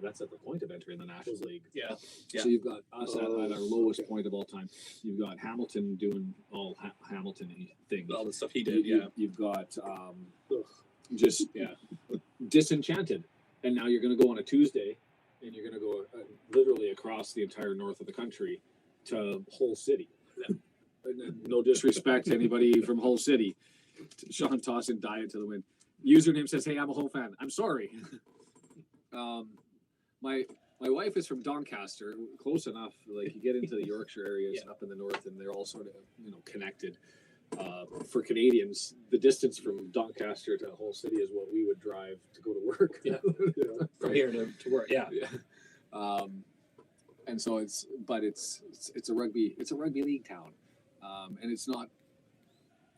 that's at the point of entering the National League. Yeah. So you've got us at our lowest point of all time. You've got Hamilton doing all Hamilton-y things. All the stuff he did. Yeah. You've got just disenchanted, and now you're going to go on a Tuesday, and you're going to go literally across the entire north of the country to Hull City. No disrespect to anybody from Hull City. Shaun tossing diet to the wind. Username says, "Hey, I'm a Hull fan. I'm sorry." My wife is from Doncaster, close enough. Like you get into the Yorkshire areas up in the north, and they're all sort of connected. For Canadians, the distance from Doncaster to Hull City is what we would drive to go to work. Yeah. From here to work. Yeah. And so it's a rugby league town, and it's not.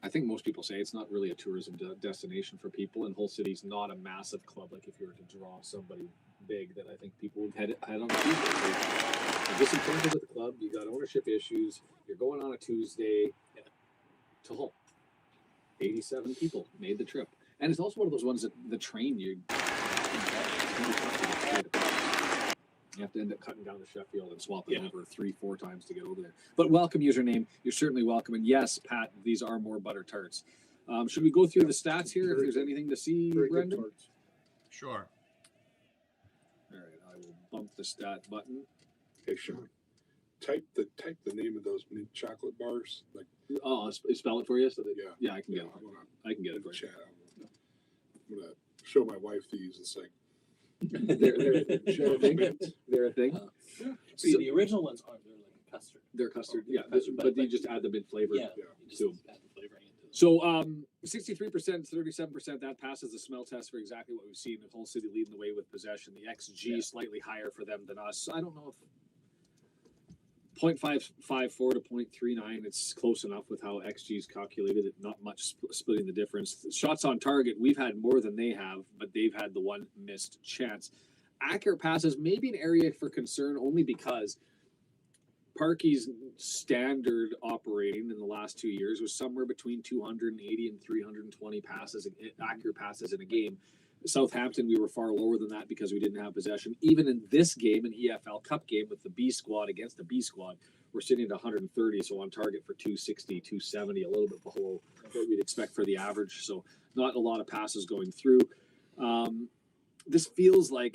I think most people say it's not really a tourism destination for people, and Hull City's not a massive club. Like if you were to draw somebody big, that I think people would head on a Tuesday. You're disenchanted with the club. You got ownership issues. You're going on a Tuesday to Hull. 87 people made the trip, and it's also one of those ones that the train you have to end up cutting down to Sheffield and swapping over 3-4 times to get over there. But welcome, username. You're certainly welcome. And yes, Pat, these are more butter tarts. Should we go through the stats here if there's anything to see, Brendan? Sure. All right, I will bump the stat button. Hey, Shaun, type the name of those mint chocolate bars. Like, I'll spell it for you. So that, yeah, I can get it. I can get it for you. Chat. I'm gonna show my wife these. It's like They're a thing. They're a thing. See, the original ones aren't. They're like custard. They're custard, custard, but you just add the mint flavor. Yeah. You just add the flavoring into them. So 63%, 37%, that passes the smell test for exactly what we've seen. The Hull City leading the way with possession. The XG slightly higher for them than us. I don't know if 0.554 to 0.39, it's close enough with how XG is calculated. Not much splitting the difference. Shots on target, we've had more than they have, but they've had the one missed chance. Accurate passes, maybe an area for concern only because Parky's standard operating in the last 2 years was somewhere between 280 and 320 passes, accurate passes in a game. Southampton, we were far lower than that because we didn't have possession. Even in this game, an EFL Cup game with the B squad against the B squad, we're sitting at 130, so on target for 260, 270, a little bit below what we'd expect for the average. So not a lot of passes going through. This feels like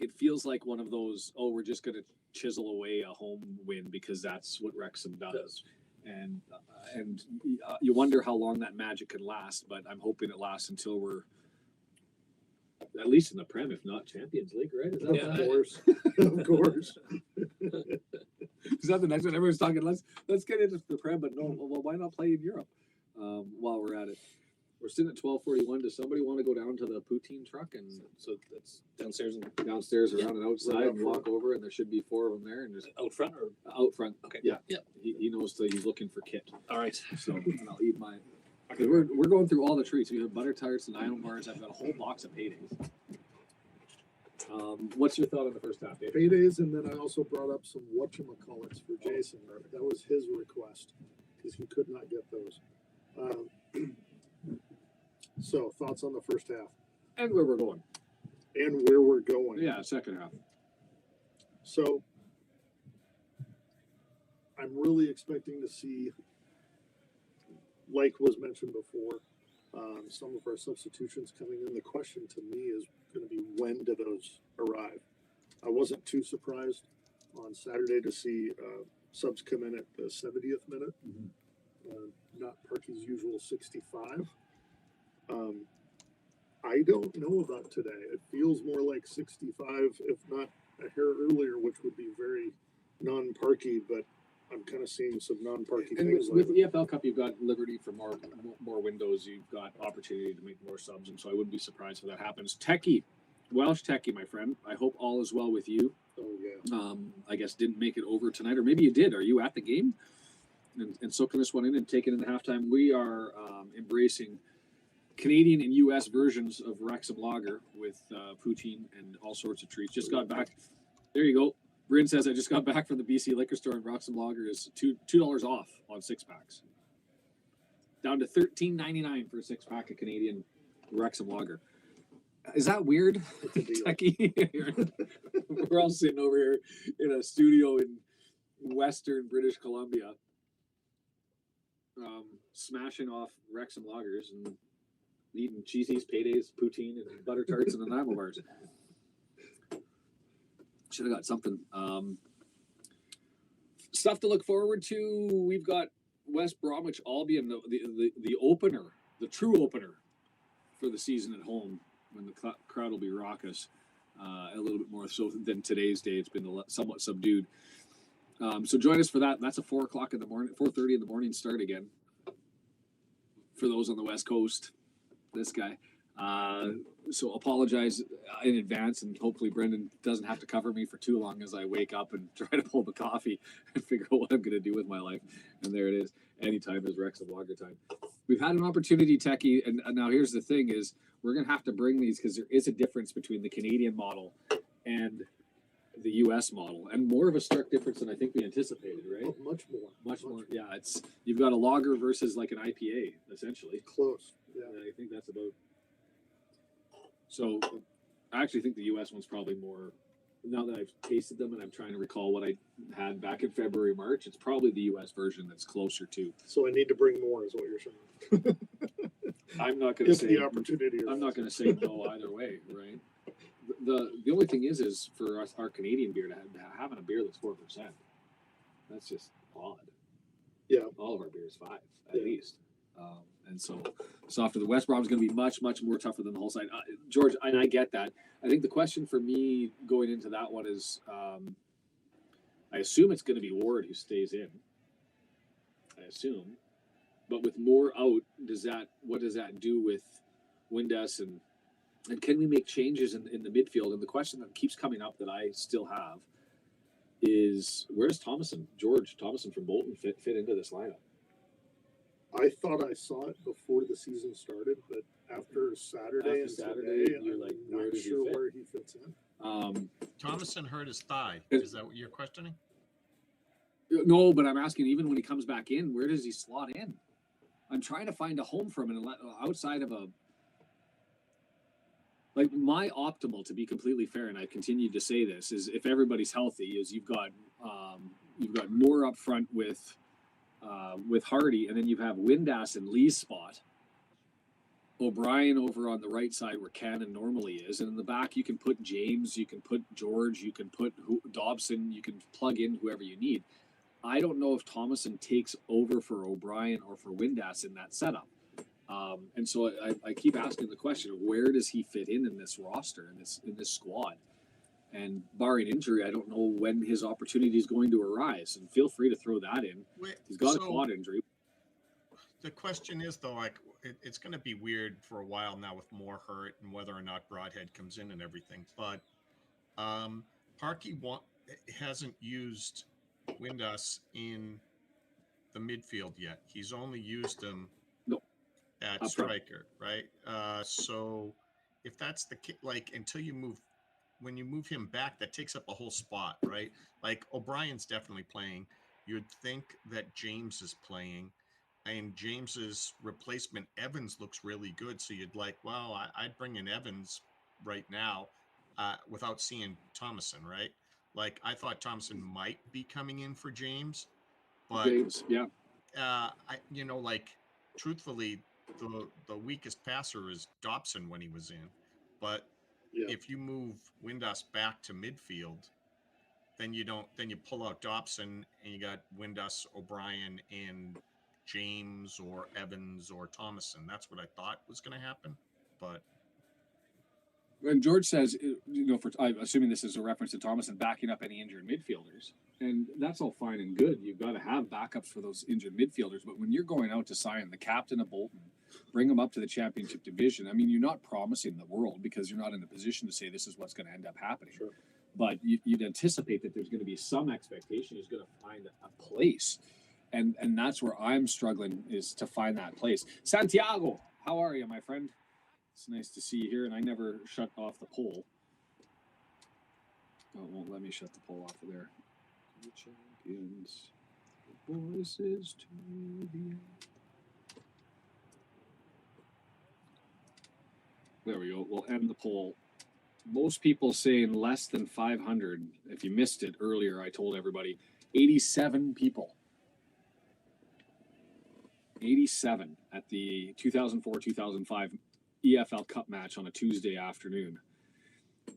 one of those, we're just going to chisel away a home win because that's what Wrexham does. And you wonder how long that magic can last, but I'm hoping it lasts until we're at least in the Prem, if not Champions League, right? Is that Of course. Of course. Is that the next one? Everyone's talking, let's get into the Prem, but no, well, why not play in Europe while we're at it? We're sitting at 12:41. Does somebody want to go down to the poutine truck? And So that's downstairs and around and outside and walk over, and there should be 4 of them there. And just out front or out front. okay. Yeah. Yeah. He knows that he's looking for Kit. All right. So and I'll eat my. Okay, we're going through all the treats. We have butter tarts and iron bars. I've got a whole box of paydays. What's your thought on the first half, Dave? Paydays, and then I also brought up some whatchamacallits for Jason. That was his request because he could not get those. So, thoughts on the first half And where we're going. and where we're going. Yeah, second half. So, I'm really expecting to see, like was mentioned before, some of our substitutions coming in. The question to me is going to be, when do those arrive? I wasn't too surprised on Saturday to see subs come in at the 70th minute, not Parky's usual 65. I don't know about today. It feels more like 65, if not a hair earlier, which would be very non-Parky, but I'm kind of seeing some non-parky And things. with lately. EFL Cup, you've got liberty for more windows. You've got opportunity to make more subs, and so I wouldn't be surprised if that happens. Techie, Welsh Techie, my friend. I hope all is well with you. Oh yeah. I guess didn't make it over tonight, or maybe you did. Are you at the game? And soaking this one in and taking it in halftime. We are embracing Canadian and U.S. versions of Wrexham Lager with poutine and all sorts of treats. Just got back. There you go. Bryn says, I just got back from the BC liquor store and Wrexham Lager is $2 off on 6-packs. Down to $13.99 for a 6-pack of Canadian Wrexham Lager. Is that weird? Techie? We're all sitting over here in a studio in Western British Columbia, smashing off Wrexham Lagers and eating cheesies, paydays, poutine, and butter tarts and enamel bars. Should have got something. Stuff to look forward to. We've got West Bromwich Albion, the opener, the true opener for the season at home, when the crowd will be raucous, a little bit more so than today's day. It's been somewhat subdued. So join us for that. That's a 4:00 in the morning, 4:30 in the morning start again. For those on the West Coast, this guy. So apologize in advance, and hopefully Brendan doesn't have to cover me for too long as I wake up and try to pull the coffee and figure out what I'm going to do with my life. And there it is. Anytime is Wrexham Lager time. We've had an opportunity, Techie, and now here's the thing is we're going to have to bring these because there is a difference between the Canadian model and the U.S. model, and more of a stark difference than I think we anticipated, right? Oh, much more. Much more. Yeah, it's you've got a lager versus like an IPA, essentially. Close. Yeah. And I think that's about. So, I actually think the U.S. one's probably more. Now that I've tasted them and I'm trying to recall what I had back in February, March, it's probably the U.S. version that's closer to. So I need to bring more, is what you're saying. I'm not going to If say. the opportunity. I'm not going to say no either way, right? The only thing is for us, our Canadian beer to having a beer that's 4%. That's just odd. Yeah. All of our beer is 5 at Yeah. least. And so after the West Brom is going to be much, much more tougher than the whole side. George, and I get that. I think the question for me going into that one is, I assume it's going to be Ward who stays in. I assume, but with more out, what does that do with Windass and can we make changes in the midfield? And the question that keeps coming up that I still have is where does George Thomason from Bolton fit into this lineup? I thought I saw it before the season started, but after Saturday today, you're I'm like, not where does he sure fit? where he fits in. Thomason hurt his thigh. Is that what you're questioning? No, but I'm asking even when he comes back in, where does he slot in? I'm trying to find a home for him and outside of a. Like my optimal, to be completely fair, and I continue to say this, is if everybody's healthy, is you've got more up front with Hardy, and then you have Windass and Lee's spot. O'Brien over on the right side where Cannon normally is, and in the back you can put James, you can put George, you can put Dobson, you can plug in whoever you need. I don't know if Thomason takes over for O'Brien or for Windass in that setup. And so I keep asking the question, where does he fit in this roster, in this squad? And barring injury, I don't know when his opportunity is going to arise. And feel free to throw that in. He's got a quad injury. The question is, though, like it's going to be weird for a while now with Moore hurt and whether or not Broadhead comes in and everything. But Parkey hasn't used Windass in the midfield yet. He's only used him at striker, right? So if that's the like until you move. When you move him back, that takes up a whole spot, right? Like O'Brien's definitely playing. You'd think that James is playing, and James's replacement Evans looks really good. So you'd like, well, I'd bring in Evans right now without seeing Thomason, right? Like I thought Thomason might be coming in for James, but like truthfully, the weakest passer is Dobson when he was in, but. Yeah. If you move Windass back to midfield, then you pull out Dobson and you got Windass, O'Brien, and James or Evans or Thomason. That's what I thought was going to happen, but And George says, I'm assuming this is a reference to Thomas and backing up any injured midfielders. And that's all fine and good. You've got to have backups for those injured midfielders. But when you're going out to sign the captain of Bolton, bring them up to the championship division, I mean, you're not promising the world because you're not in a position to say this is what's going to end up happening. Sure. But you'd anticipate that there's going to be some expectation he's going to find a place. And that's where I'm struggling, is to find that place. Santiago, how are you, my friend? It's nice to see you here, and I never shut off the poll. Oh, it won't let me shut the poll off of there. The champions, the voices to the end. There we go. We'll end the poll. Most people saying less than 500. If you missed it earlier, I told everybody 87 people. 87 at the 2004-2005 EFL Cup match on a Tuesday afternoon.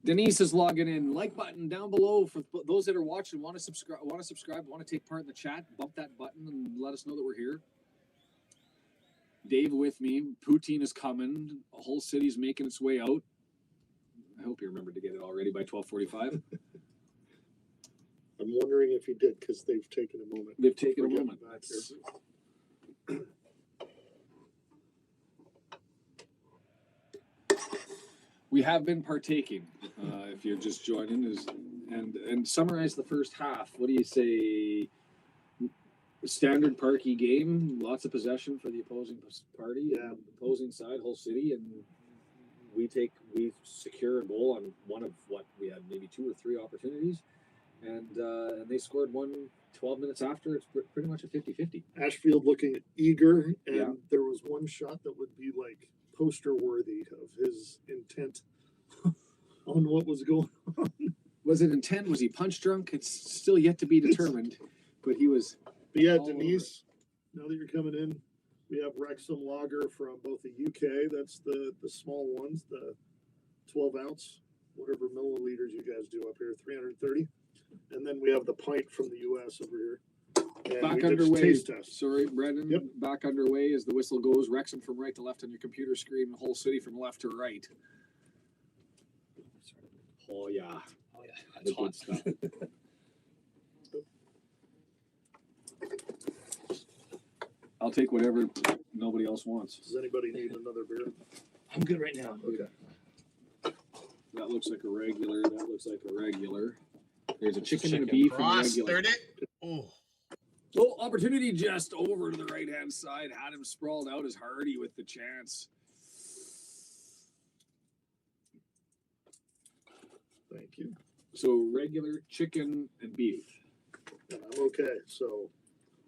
Denise is logging in. Like button down below for those that are watching. Want to subscribe? Want to take part in the chat? Bump that button and let us know that we're here. Dave with me. Poutine is coming. The whole city's making its way out. I hope you remembered to get it already by 12:45. I'm wondering if he did, because they've taken a moment. They've taken a We're moment. getting back That's- We have been partaking. If you're just joining, and summarize the first half. What do you say? Standard Parky game, lots of possession for the opposing party, Yeah. opposing side, whole city, and we secure a goal on one of what we had maybe 2 or 3 opportunities, and they scored one 12 minutes after. It's pretty much a 50-50. Ashfield looking eager, and Yeah. there was one shot that would be like poster worthy of his intent on what was going on. Was it intent? Was he punch drunk? It's still yet to be determined, but he was. But yeah, All Denise, now that you're coming in, we have Wrexham Lager from both the UK. That's the small ones, the 12 ounce, whatever milliliters you guys do up here, 330. And then we have the pint from the US over here. And Back we did underway. taste test. Sorry, Brendan. Yep. Back underway as the whistle goes. Wrexham from right to left on your computer screen. The whole city from left to right. Oh yeah, Oh yeah, the it's good hot. stuff. I'll take whatever nobody else wants. Does anybody need another beer? I'm good right now. Okay. That looks like a regular. That looks like a regular. There's a chicken and a Chicken. beef and a Cross, regular. third it. Oh, Oh, opportunity just over to the right-hand side. Had him sprawled out as Hardy with the chance. Thank you. So regular chicken and beef. And I'm okay. So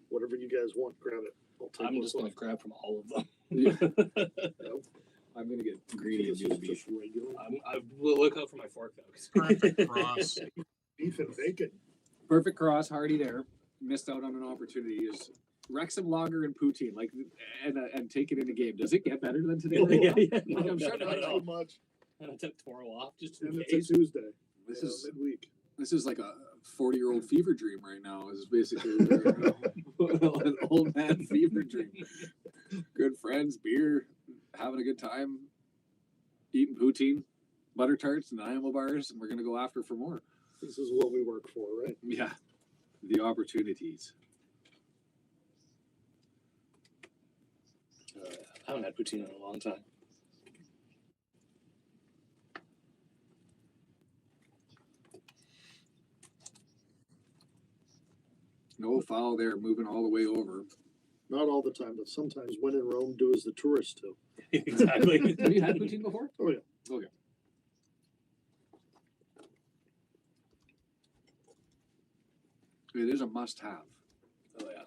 whatever you guys want, grab it. I'll take I'm what's just gonna left. grab from all of them. I'm gonna get greedy and do the beef. Just regular I will look out for my fork though. 'cause- perfect cross. beef and bacon. Perfect cross, Hardy there. Missed out on an opportunity. Is Wrexham Lager and poutine and take it in a game? Does it get better than today? yeah. Like, I'm sure No, Not no, too no. much. And I took tomorrow off just in And it's case. a Tuesday. This you know, is midweek. this is like a 40-year-old fever dream right now. This is basically an old man fever dream. Good friends, beer, having a good time, eating poutine, butter tarts, and Iowa bars, and we're gonna go after for more. This is what we work for, right? Yeah, the opportunities. I haven't had poutine in a long time. No foul there, moving all the way over. Not all the time, but sometimes when in Rome, do as the tourists do. Exactly. Have you had poutine before? Oh, yeah. Okay. It is a must-have. Oh yeah.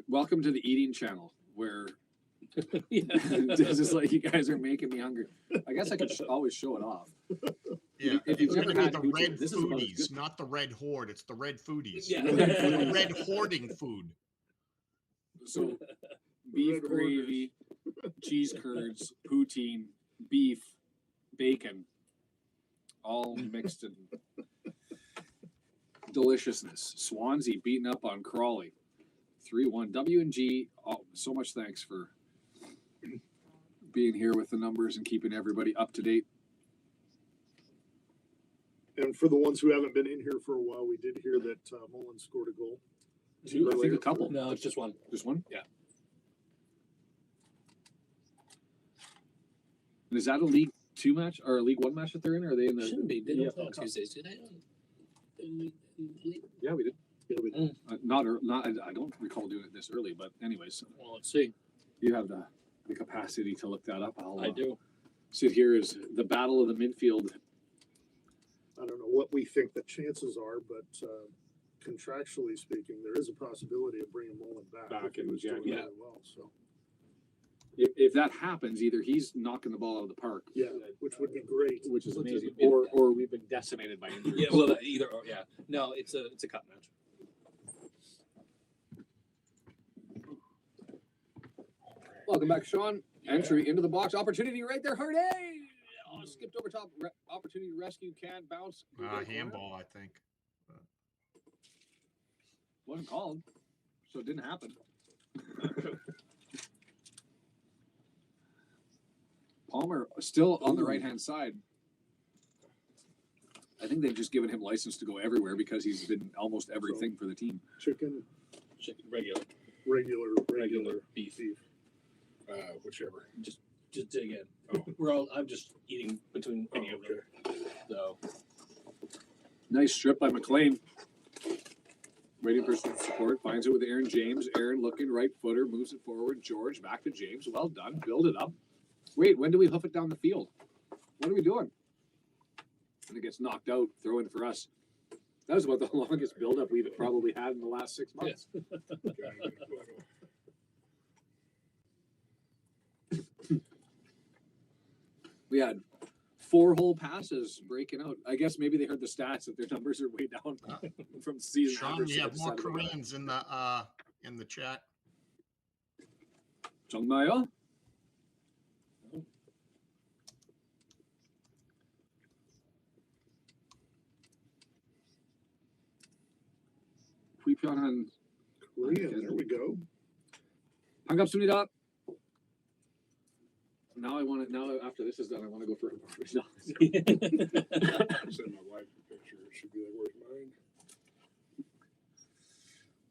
Welcome to the eating channel, where Yeah. this is like you guys are making me hungry. I guess I could always show it off. Yeah, If you've it's never gonna be had the poutine, red this is about as foodies, good- not the red horde. It's the red foodies. Yeah. The red hoarding food. So beef Red gravy, cheese curds, poutine, beef, bacon, all mixed in deliciousness. Swansea beating up on Crawley. 3-1. W&G, oh, so much thanks for being here with the numbers and keeping everybody up to date. And for the ones who haven't been in here for a while, we did hear that Mullen scored a goal. Two, I think a couple. No, it's just one. Just one? Yeah. And is that a League Two match or a League One match that they're in? Or are they in the? Shouldn't be. They don't play EFL on Cup? Tuesdays, do they? Yeah, we did. Yeah, we did. Not. I don't recall doing it this early, but anyways, Well, let's see. you have the capacity to look that up. I do. Sit here as the battle of the midfield. I don't know what we think the chances are, but contractually speaking, there is a possibility of bringing Mullen back. Back in He was doing January. really well. So If that happens, either he's knocking the ball out of the park, yeah, which would be great. which is Which is amazing, amazing. or we've been decimated by injuries. Yeah, well, either or, yeah. No, it's a cup match. Welcome back, Shaun. Entry into the box. Opportunity right there. Hardy! Oh, skipped over top. Opportunity to rescue. Can't bounce. Handball, I think. Wasn't called, so it didn't happen. Palmer still on the right-hand side. I think they've just given him license to go everywhere because he's been almost everything for the team. Chicken, Regular regular beef. Whichever. Just dig in. Oh. I'm just eating between any of them. So Nice strip by McLean. Waiting for some support. Finds it with Aaron James. Aaron looking right footer. Moves it forward. George back to James. Well done. Build it up. Wait, when do we hoof it down the field? What are we doing? And it gets knocked out. Throw in for us. That was about the longest build-up we've probably had in the last 6 months. We had 4 whole passes breaking out. I guess maybe they heard the stats that their numbers are way down from season. Sean, average, you so have they more decided to go. Koreans in the chat. 정말요? 불편한 Korean. There we go. 반갑습니다. Now I want to. Now after this is done, I want to go for a no. Send my wife a picture. She'd be like, "Where's mine?"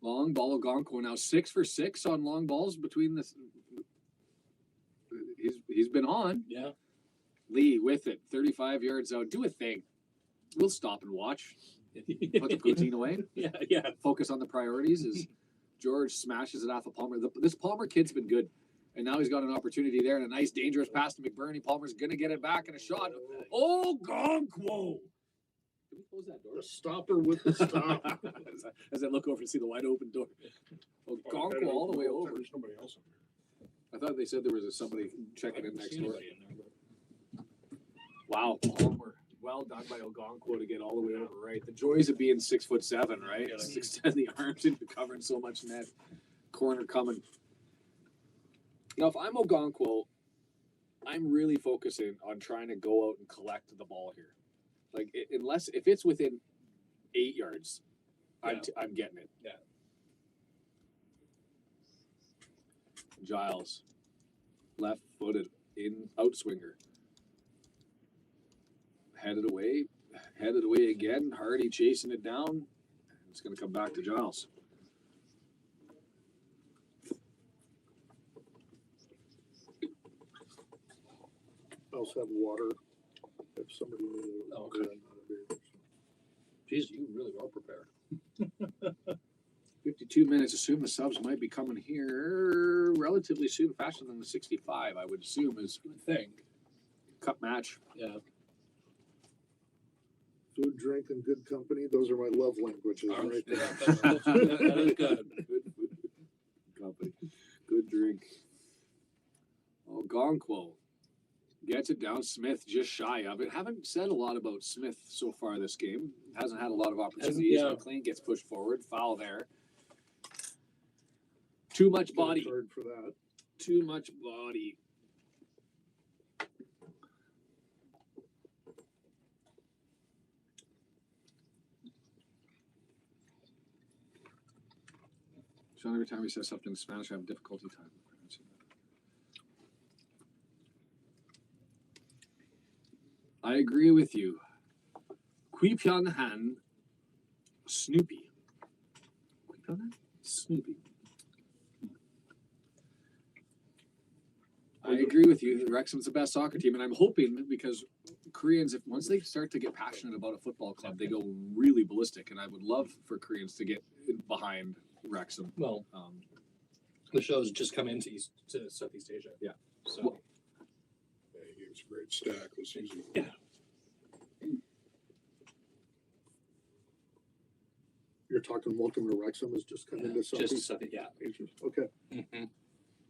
Long ball Ogonko now 6 for 6 on long balls between the. He's been on. yeah. Lee with it, 35 yards out. Do a thing. We'll stop and watch. Put the poutine away. Yeah. Focus on the priorities. As George smashes it off of Palmer. This Palmer kid's been good, and now he's got an opportunity there and a nice dangerous pass to McBurney. Palmer's gonna get it back and a shot. Oh, Gonkwo! Did we close that door? The stopper with the stop. As I look over to see the wide open door. Oh, Gonkwo all the way over. There's nobody else in there. I thought they said there was somebody checking in I next haven't door. seen anybody in there, but- Wow, Palmer. Well done by Ogonquo to get all the way over right. The joys of being 6'7", right? Yeah. Just extend the arms into covering so much net. Corner coming. Now, if I'm Ogonquo, I'm really focusing on trying to go out and collect the ball here. Like, unless if it's within 8 yards, I'm getting it. Yeah. Giles, left-footed in outswinger. Headed away again. Hardy chasing it down. It's going to come back to Giles. I also have water. If somebody needed Oh, water, okay. I'm not a beer. Geez, you really well prepared. 52 minutes. Assume the subs might be coming here relatively soon, faster than the 65, I would assume, is Good thing. cup match. Yeah. Food, drink, and good company. Those are my love languages All right right. there. That is good. Good food, company, good drink. Oh, Gonquo gets it down. Smith just shy of it. Haven't said a lot about Smith so far this game. Hasn't had a lot of opportunities. Yeah. McLean gets pushed forward. Foul there. Too much body. Card for that. Too much body. Sean, every time he says something in Spanish, I have difficulty time. I agree with you. Kui Pyong Han, Snoopy. Kui Pyong Han? Snoopy. I agree with you. Wrexham's the best soccer team, and I'm hoping because Koreans, if once they start to get passionate about a football club, they go really ballistic. And I would love for Koreans to get behind Wrexham. Well, the show's just come into to Southeast Asia. Yeah. So Well, Yeah, he gives a great stack this season. yeah. You're talking welcome to Wrexham has just come into Just Southeast South, yeah. Asia. Okay. Mm-hmm.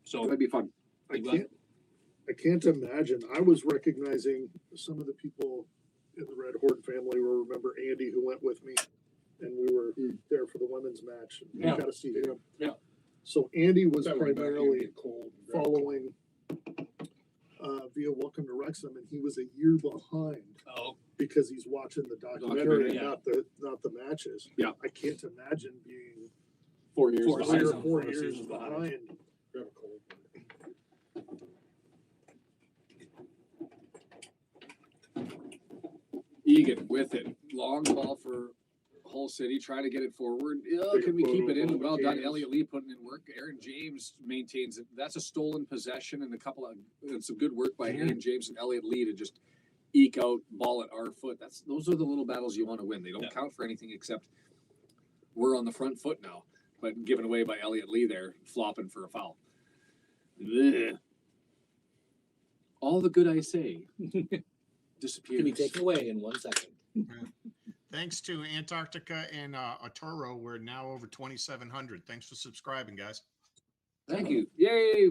So that'd be fun. I can't imagine. I was recognizing some of the people in the Red Horde family. Will remember Andy, who went with me, and we were there for the women's match. And Yeah. got to see him. Yeah. So Andy was That way back, it'd primarily get cold and grab a following via Welcome to Wrexham, and he was a year behind oh, because he's watching the documentary, Documentary, yeah. not the matches. Yeah. I can't imagine being 4 years. Four three behind. or seasons. 4 4 years seasons behind. behind. grab a cold. Egan with it. Long ball for Hull City. Try to get it forward. Yeah, can we keep it in? Well done. Elliot Lee putting in work. Aaron James maintains it. That's a stolen possession and some good work by Aaron James and Elliot Lee to just eke out ball at our foot. Those are the little battles you want to win. They don't count for anything except we're on the front foot now. But given away by Elliot Lee there, flopping for a foul. Ugh. All the good I say disappears. can be taken away in 1 second. Thanks to Antarctica and Arturo, we're now over 2,700. Thanks for subscribing, guys. Thank you. Yay.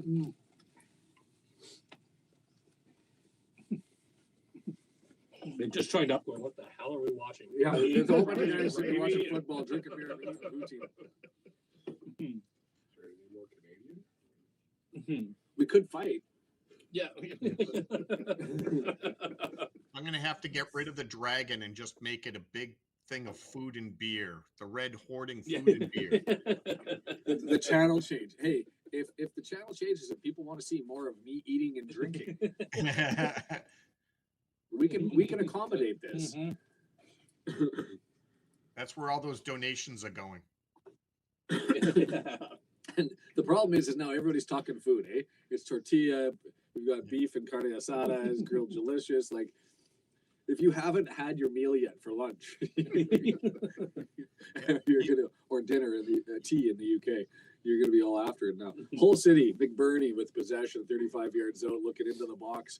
They just joined up going, what the hell are we watching? Yeah, there's a whole bunch of guys sitting watching football, drinking beer, and eating poutine. Is there any more Canadian? We could fight. Yeah. I'm going to have to get rid of the dragon and just make it a big thing of food and beer. The Red Hoarding food and beer. The channel change. Hey, if the channel changes and people want to see more of me eating and drinking, we can accommodate this. Mhm. That's where all those donations are going. And the problem is now everybody's talking food, eh? It's tortilla. We've got beef and carne asada. It's grilled delicious. Like, if you haven't had your meal yet for lunch, you're gonna, or dinner in the tea in the UK, you're gonna be all after it now. Hull City, Big Bernie with possession, 35 yards out, looking into the box,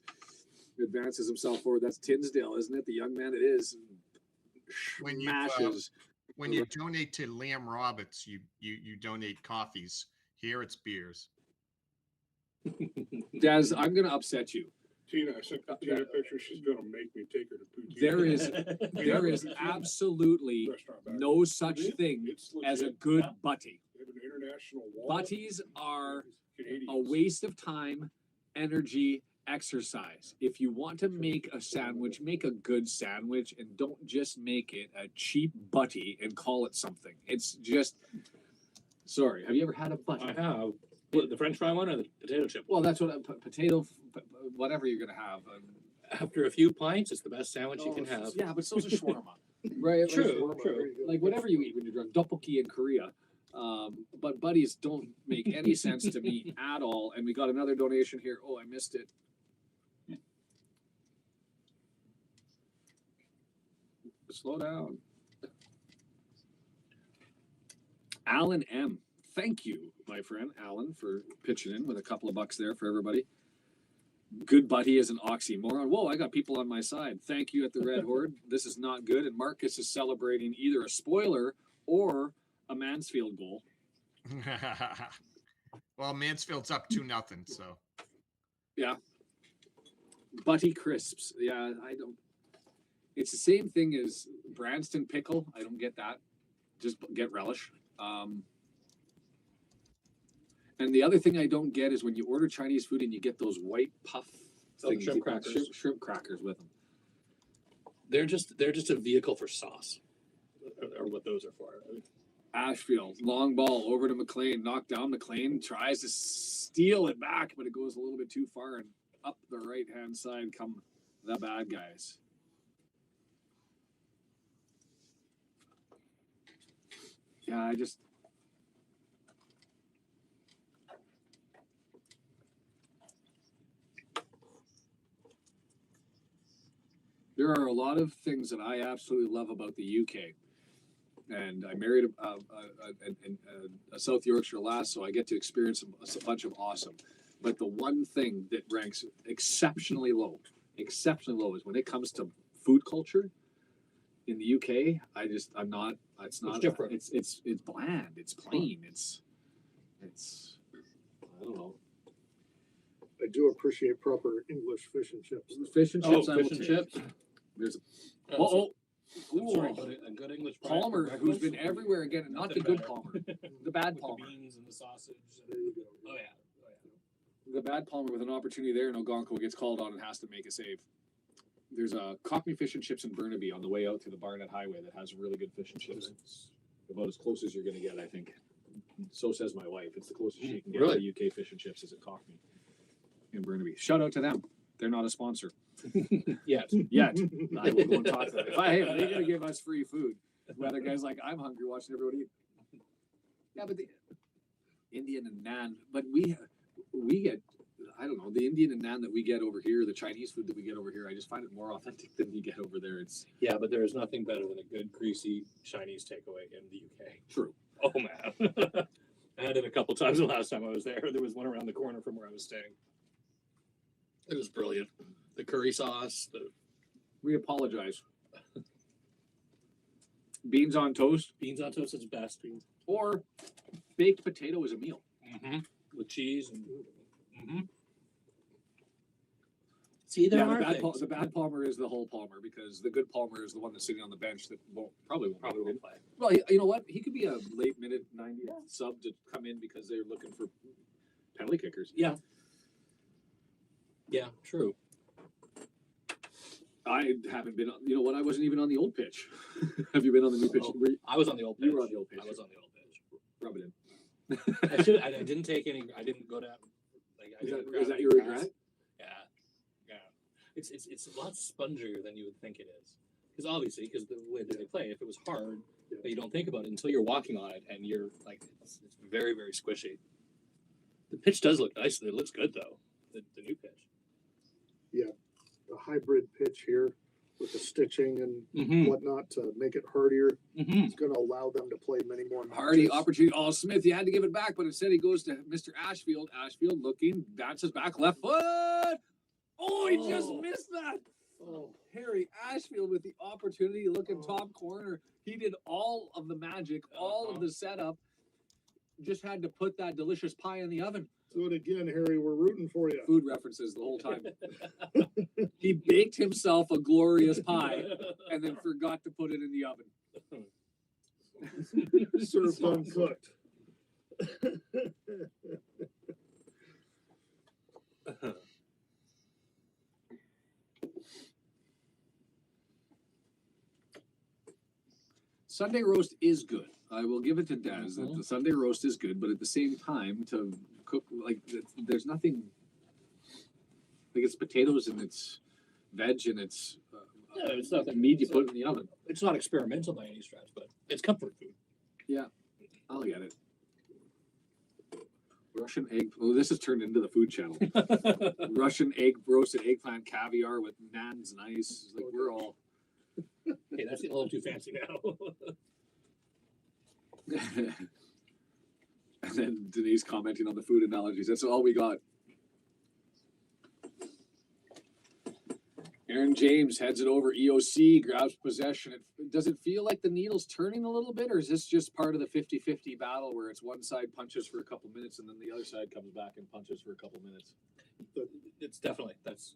advances himself forward. That's Tinsdale, isn't it? The young man, it is. When you, Smashes. When you donate to Liam Roberts, you donate coffees. Here it's beers. Daz, I'm gonna upset you. Tina, I sent Tina a picture. She's going to make me take her to poutine. There is absolutely Restaurant back. no such thing It's as a legit. good butty. They have an international wall. Butties are Canadians. a waste of time, energy, exercise. If you want to make a sandwich, make a good sandwich and don't just make it a cheap butty and call it something. It's just, sorry, have you ever had a butty? I have. What, the French fry one or the potato chip? Well, that's what potato, whatever you're gonna have. After a few pints, it's the best sandwich you can have. Yeah, but so's a shawarma, right? True, Like, true. like whatever you eat when you're drunk, tteokbokki in Korea. But buddies don't make any sense to me at all. And we got another donation here. Oh, I missed it. Slow down. Alan M. Thank you, my friend Alan, for pitching in with a couple of bucks there for everybody. Good buddy is an oxymoron. Whoa, I got people on my side. Thank you at the Red Horde. This is not good. And Marcus is celebrating either a spoiler or a Mansfield goal. Well, Mansfield's up 2-0, so. Yeah. Butty crisps. Yeah, I don't. It's the same thing as Branston pickle. I don't get that. Just get relish. And the other thing I don't get is when you order Chinese food and you get those white puff things, shrimp crackers. shrimp crackers with them. They're just a vehicle for sauce, or what those are for. Ashfield, long ball over to McLean, knocked down. McLean tries to steal it back, but it goes a little bit too far and up the right hand side come the bad guys. Yeah, I just. There are a lot of things that I absolutely love about the UK. And I married a South Yorkshire lass, so I get to experience a bunch of awesome. But the one thing that ranks exceptionally low is when it comes to food culture in the UK. I'm not. It's not different. It's bland. It's plain. It's. I don't know. I do appreciate proper English fish and chips. Fish and chips. I will fish and take. chips. There's a. Oh, Ooh, sorry, but a good English fry Palmer, for who's breakfast been would be everywhere again, not the nothing good better. Palmer, the bad With Palmer. the beans and the sausage. There you go. Oh yeah. The bad Palmer with an opportunity there, and Ogonko gets called on and has to make a save. There's a Cockney Fish and Chips in Burnaby on the way out to the Barnet Highway that has really good fish and chips. About as close as you're going to get, I think. So says my wife. It's the closest she can get Really? to UK fish and chips is at Cockney in Burnaby. Shout out to them. They're not a sponsor Yes. yet. I will go and talk to them. If they're going to give us free food. The other guy's like, I'm hungry watching everybody eat. Yeah, but the Indian and naan, but we get, I don't know, the Indian and naan that we get over here, the Chinese food that we get over here, I just find it more authentic than you get over there. It's Yeah, but there is nothing better than a good greasy Chinese takeaway in the UK. true. Oh man. I had it a couple times the last time I was there. There was one around the corner from where I was staying. It was brilliant. The curry sauce, We apologize. Beans on toast beans on toast is best. Beans. or baked potato is a meal. Mm-hmm. With cheese and. Mm-hmm. See, there are things. The bad Palmer is the whole Palmer because the good Palmer is the one that's sitting on the bench that probably won't play. Well, you know what? He could be a late minute 90 sub to come in because they're looking for penalty kickers. Yeah. Yeah, true. I haven't been on, you know what? I wasn't even on the old pitch. Have you been on the new pitch? Oh, Were you- I was on the old pitch. You were on the old pitch. I was on the old pitch. Rub it in. I didn't take any. I didn't go down. Like, I didn't grab Is that any your grass. regret? Yeah, yeah. It's a lot spongier than you would think it is. Because obviously, because the way that they play, if it was hard, but you don't think about it until you're walking on it, and you're like, it's very very squishy. The pitch does look nice. It looks good though. The new pitch. The hybrid pitch here with the stitching and Mm-hmm. whatnot to make it hardier. Mm-hmm. It's going to allow them to play many more Hardy matches. opportunity. Oh, Smith, you had to give it back, but instead he goes to Mr. Ashfield. Ashfield looking, bounces back, left foot. Oh, he just missed that. Oh, Harry Ashfield with the opportunity, looking top corner. He did all of the magic, all of the setup. Just had to put that delicious pie in the oven. Do it again, Harry. We're rooting for you. Food references the whole time. He baked himself a glorious pie and then forgot to put it in the oven. Served uncooked. Sunday roast is good. I will give it to Daz that the Sunday roast is good, but at the same time, to cook there's nothing like it's potatoes and it's veg and it's Yeah, it's nothing. meat you put in the oven. It's not experimental by any stretch, but it's comfort food. I'll get it. Russian egg. Oh, this has turned into the food channel. Russian egg, roasted eggplant caviar with naans and ice. Like we're all. Hey, that's getting a little too fancy now. And then Denise commenting on the food analogies. That's all we got. Aaron James heads it over. EOC grabs possession. Does it feel like the needle's turning a little bit, or is this just part of the 50-50 battle where it's one side punches for a couple minutes and then the other side comes back and punches for a couple minutes? It's definitely it's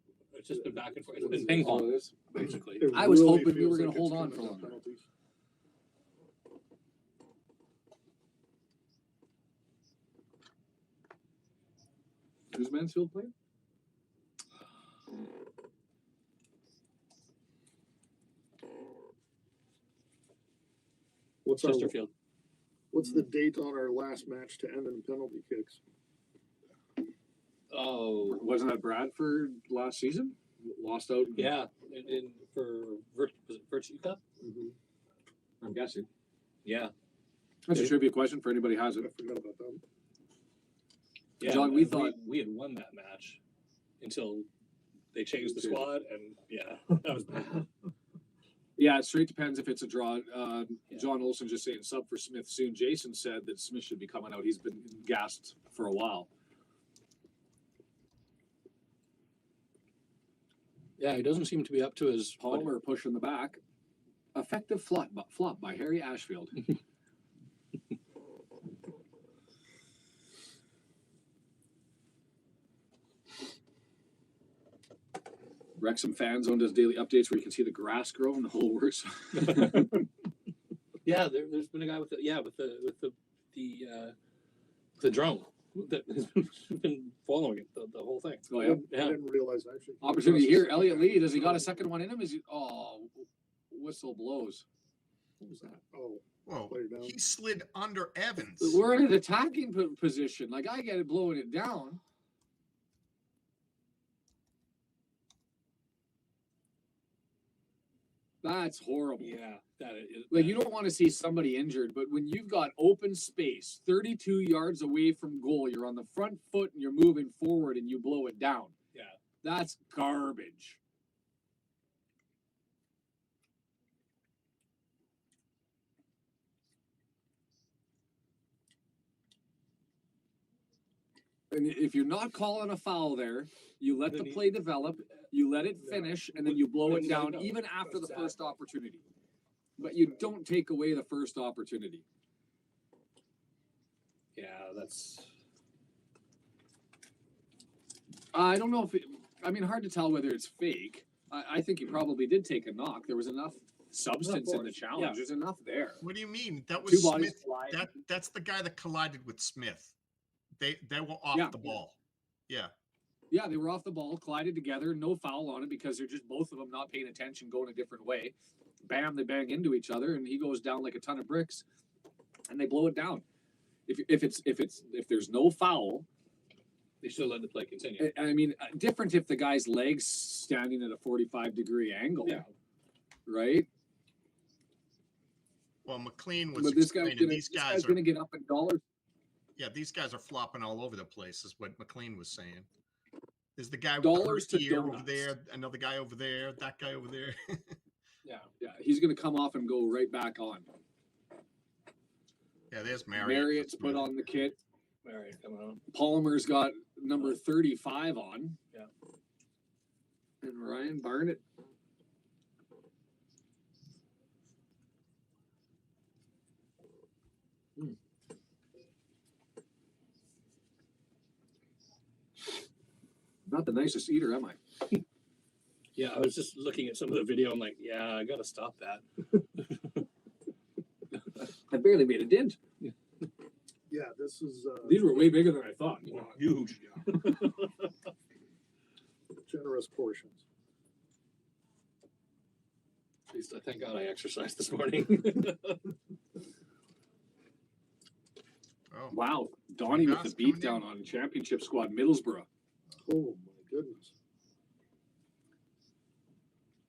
just been back and forth. It's been ping pong, basically. It I was really hoping we feels were gonna like hold it's on coming for to longer. penalties. Who's Mansfield playing? What's Chesterfield. what's the date on our last match to end in penalty kicks? Oh, Wasn't that Bradford last season? Lost out. yeah. For was it Virtue Cup? I'm guessing. Yeah. That's a trivia question for anybody who has I it. forgot about that. Yeah, John, we and thought- we had won that match until they changed the squad, and yeah, that was bad. Yeah, it straight depends if it's a draw. Yeah. John Olson just saying sub for Smith soon. Jason said that Smith should be coming out. He's been gassed for a while. Yeah, he doesn't seem to be up to his Palmer pushing the back. Effective flop by Harry Ashfield. Wrexham Fan Zone does daily updates where you can see the grass grow and the whole works. Yeah, there's been a guy with the drone that has been following it the whole thing. Oh, I yeah. didn't realize actually. Opportunity here. Elliot Lee, does he got a second one in him? Is he? Oh, whistle blows. What was that? Oh, Whoa, Play it down. he slid under Evans. We're in an attacking position. Like, I get it blowing it down. That's horrible. Yeah, that is Like, you don't want to see somebody injured, but when you've got open space, 32 yards away from goal, you're on the front foot and you're moving forward and you blow it down. Yeah. That's garbage. And if you're not calling a foul there, you let Then the you- play develop, you let it finish, and then you blow Then it you let it down go. even after the Exactly. first opportunity. But you don't take away the first opportunity. Yeah, that's I don't know if hard to tell whether it's fake. I think he probably did take a knock. There was enough substance in the force. challenge. Yeah. There's enough there. What do you mean? That Two was bodies Smith. collide. That's the guy that collided with Smith. They were off Yeah. the ball. Yeah. Yeah, they were off the ball, collided together, no foul on it because they're just both of them not paying attention, going a different way. Bam, they bang into each other, and he goes down like a ton of bricks, and they blow it down. If there's no foul, they should let the play continue. I mean, different if the guy's legs standing at a 45-degree angle, Yeah. right? Well, McLean was But this guy's explaining gonna, these guys are gonna get up in dollars. yeah, these guys are flopping all over the place, is what McLean was saying. There's the guy Dollars with to here over donuts. there, another guy over there, that guy over there. Yeah. Yeah, he's gonna come off and go right back on. Yeah, there's Marriott. Marriott's put on the kit. All right, come on. Palmer's got number 35 on. Yeah. And Ryan Barnett. Not the nicest eater, am I? Yeah, I was just looking at some of the video. I'm like, yeah, I gotta stop that. I barely made a dent. yeah, this is These were way bigger than I thought. Huge. generous portions. At least I thank God I exercised this morning. Oh, Wow, Donnie with Ross the beat coming down in. on championship squad Middlesbrough. Oh my goodness.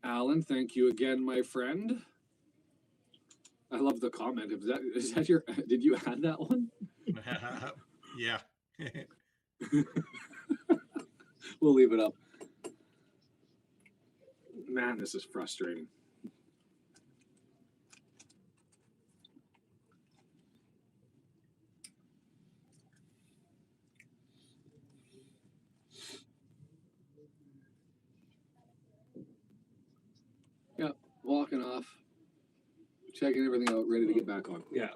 Alan, thank you again, my friend. I love the comment. Is that your? Did you add that one? yeah. We'll leave it up. Man, this is frustrating. Yeah, walking off, checking everything out, ready to get back on. Yeah.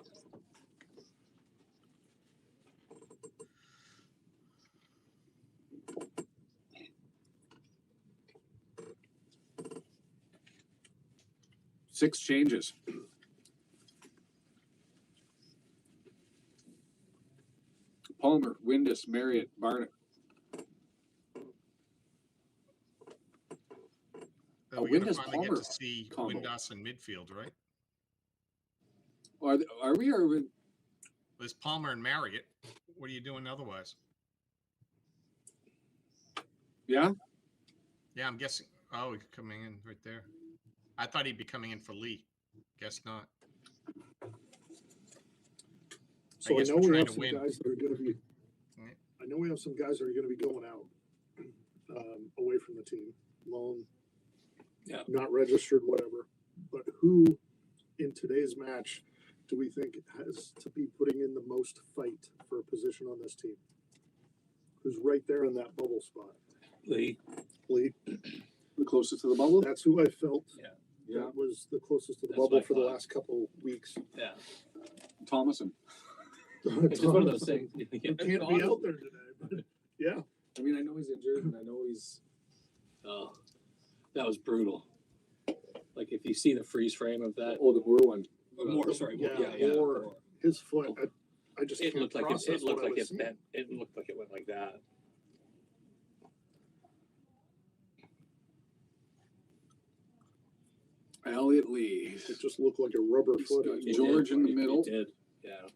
Six changes. Palmer, Windus, Marriott, Barnett. We're going to Windus finally get Palmer to see combo. Windass in midfield, right? Are we? Or we? There's Palmer and Marriott. What are you doing otherwise? Yeah. Yeah, I'm guessing. Oh, he's coming in right there. I thought he'd be coming in for Lee. Guess not. So I guess know we're we trying have to some win. guys that are going to be. Right. I know we have some guys that are going to be going out away from the team, loan, not registered, whatever. But who in today's match do we think has to be putting in the most fight for a position on this team? Who's right there in that bubble spot? Lee. Lee. The closest to the bubble. That's who I felt. Yeah. That was the closest to the That's what bubble I for the thought. last couple weeks. Yeah. Thomason. It's just one of those things. He can't be out there today. But yeah. I mean, I know he's injured, and I know he's. Oh, that was brutal. Like if you see the freeze frame of that, Oh, the Moore one. more. Sorry, Yeah, or his foot. I just It can't looked like process it looked what I like was it seeing. bent. It looked like it went like that. Elliot Lee. It just looked like a rubber foot. got George in the middle. It did. Yeah.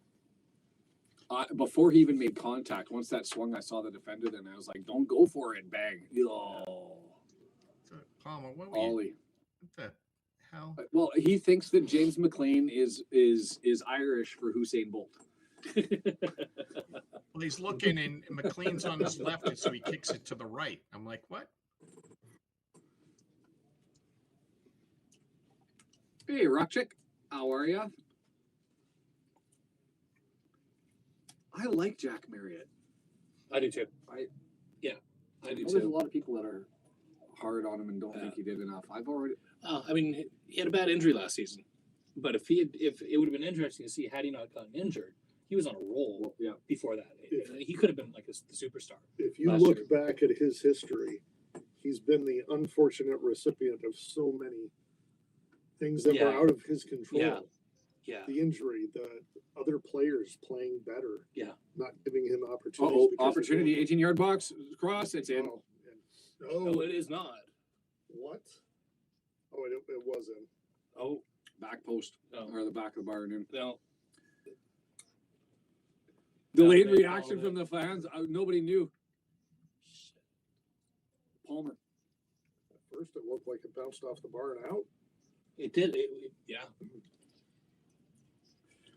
Before he even made contact, once that swung, I saw the defender, then I was like, "Don't go for it!" Bang. Oh, So, Palmer, what were you? Ollie. What the hell? Well, he thinks that James McLean is Irish for Usain Bolt. Well, he's looking, and McLean's on his left, so he kicks it to the right. I'm like, what? Hey, Rockchick, how are ya? I like Jack Marriott. I do too. I do There's a too. lot of people that are hard on him and don't think he did enough. I mean, he had a bad injury last season, but if it would have been interesting to see had he not gotten injured, he was on a roll before that. He could have been like the superstar. If you last look year. back at his history, he's been the unfortunate recipient of so many things that were Yeah. out of his control. Yeah. The injury, the other players playing better. Yeah. Not giving him opportunities. because of opportunity, injury. 18-yard box, cross, it's in. Oh, and- No, it is not. what? Oh, it wasn't. Oh, Back post, no, or the back of the bar. And no. delayed they reaction called from it. the fans. Nobody knew. Palmer. At first, it looked like it bounced off the bar and out. It did. Yeah.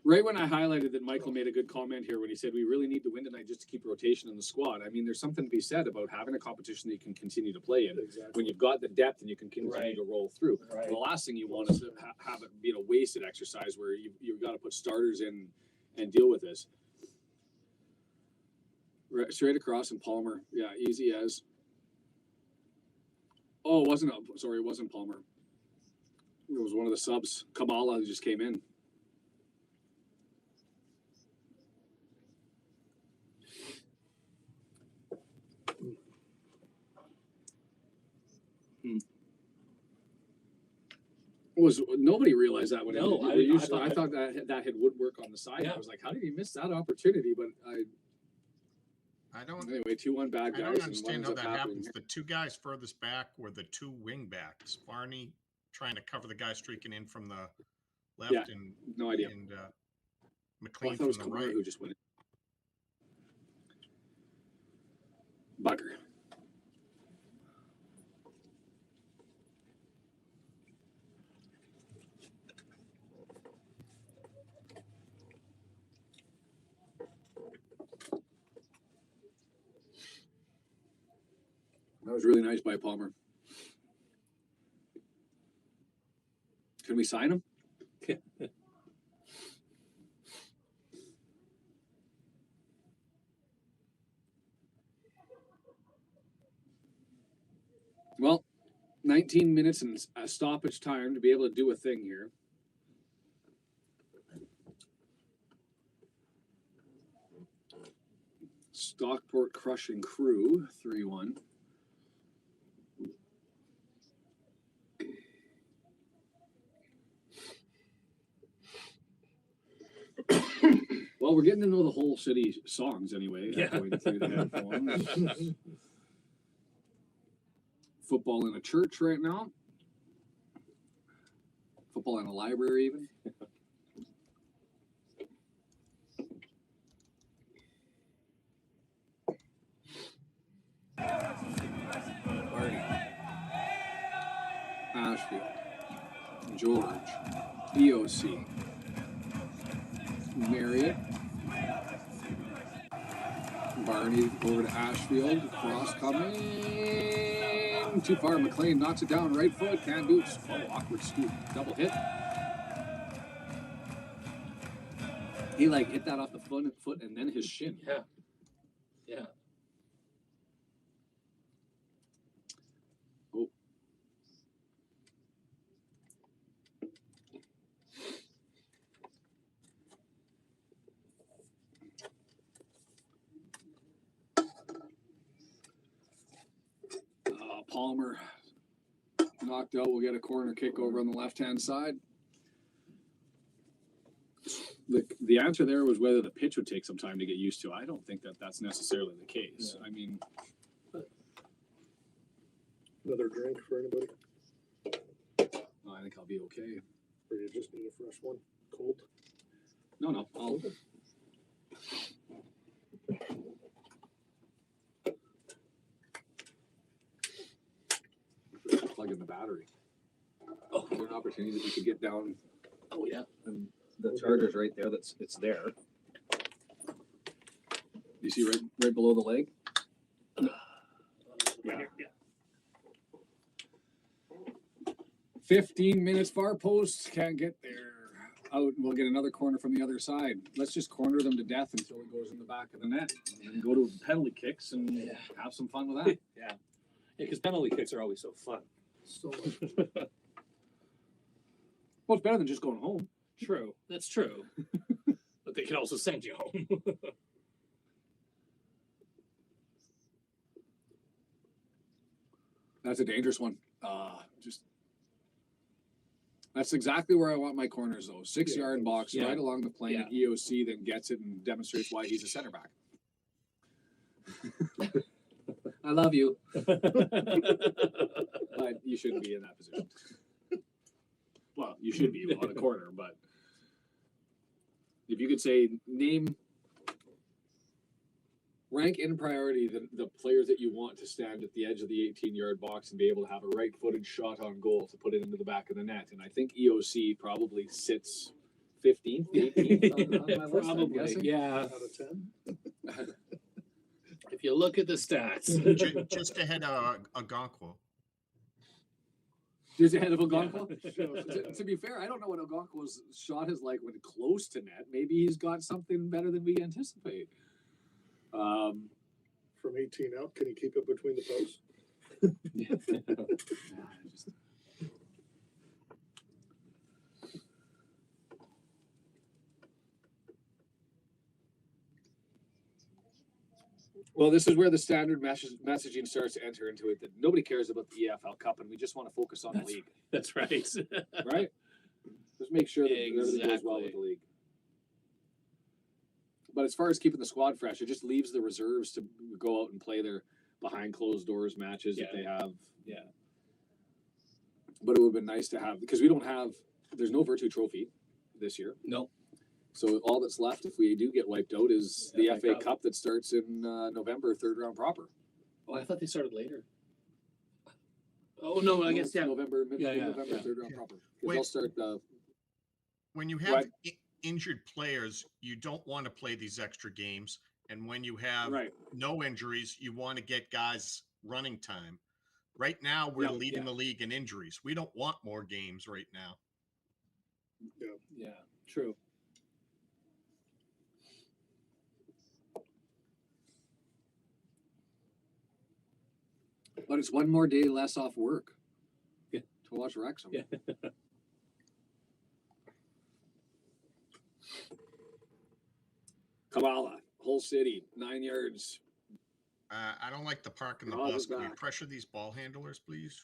Right when I highlighted that Michael made a good comment here when he said we really need to win tonight just to keep rotation in the squad. I mean, there's something to be said about having a competition that you can continue to play in. Exactly. When you've got the depth and you can continue Right. to roll through. Right. The last thing you want is to have it be a wasted exercise where you've got to put starters in and deal with this. Right, straight across and Palmer. Yeah, easy as. Oh, it wasn't Palmer. It was one of the subs. Kamala just came in. Nobody realized that when No, I I thought that had woodwork on the side. Yeah. I was like, how did he miss that opportunity? But I don't. anyway, 2-1 bad I guys. don't understand how and what ends that up happening happens. The two guys furthest back were the two wing backs. Barney trying to cover the guy streaking in from the left, Yeah, and no idea. and I McLean thought it was from the Kamara right. who just went in. Bucker. That was really nice by Palmer. Can we sign him? Well, 19 minutes and a stoppage time to be able to do a thing here. Stockport crushing Crew 3-1. Well, we're getting to know the whole city songs anyway. Yeah. Going through the headphones. Football in a church right now. Football in a library, even. Barney. Ashfield. George. EOC. Marriott. Barney over to Ashfield. Cross coming. Too far. McLean knocks it down. Right foot. Can't do it. Oh, awkward scoop. Double hit. He like hit that off the foot and then his shin. Yeah. Yeah. Oh. Palmer knocked out. We'll get a corner kick over on the left-hand side. The answer there was whether the pitch would take some time to get used to. I don't think that that's necessarily the case. Yeah. I mean, Another drink for anybody? I think I'll be okay. Or you just need a fresh one? Cold? No, I'll. Plug in the battery. Oh, Is there an opportunity that we could get down? oh yeah. And the charger's right there. It's there. You see right below the leg? Yeah. 15 minutes far post. Can't get there. Out. We'll get another corner from the other side. Let's just corner them to death until it goes in the back of the net. And then go to penalty kicks and have some fun with that. Yeah. Because penalty kicks are always so fun. So much. Well, it's better than just going home. True. That's true. But they can also send you home. That's a dangerous one. That's exactly where I want my corners, though. 6-yard box, Yeah. right along the plane. And EOC then gets it and demonstrates why he's a center back. I love you, but you shouldn't be in that position. Well, you should be on a corner, but if you could say rank in priority the players that you want to stand at the edge of the 18-yard box and be able to have a right-footed shot on goal to put it into the back of the net. And I think EOC probably sits 15th, 18th on my list, I'm Probably. guessing. Yeah. Out of 10? If you look at the stats. Just ahead of Algonquin. Just ahead of Algonquin. To be fair, I don't know what Algonquin's shot is like when close to net. Maybe he's got something better than we anticipate. From 18 out, can you keep it between the posts? Well, this is where the standard messaging starts to enter into it. That nobody cares about the EFL Cup, and we just want to focus on the league, That's right. right? Just make sure that everything goes well with Exactly. the league. But as far as keeping the squad fresh, it just leaves the reserves to go out and play their behind closed doors matches that they have. Yeah. But it would have been nice to have, because there's no Virtue Trophy this year. No. So all that's left, if we do get wiped out, is the FA FA Cup. Cup that starts in November, 3rd round proper. Oh, I thought they started later. Oh no, I guess yeah. November, mid-November, yeah. 3rd round proper. 'Cause Wait. they'll start When you have injured players, you don't want to play these extra games. And when you have right. no injuries, you want to get guys running time. Right now, we're leading the league in injuries. We don't want more games right now. Yeah. True. But it's one more day less off work. Yeah. To watch Wrexham. Yeah. Kabbalah, whole city, 9 yards. I don't like the park and the Rob bus. is Can you back. pressure these ball handlers, please?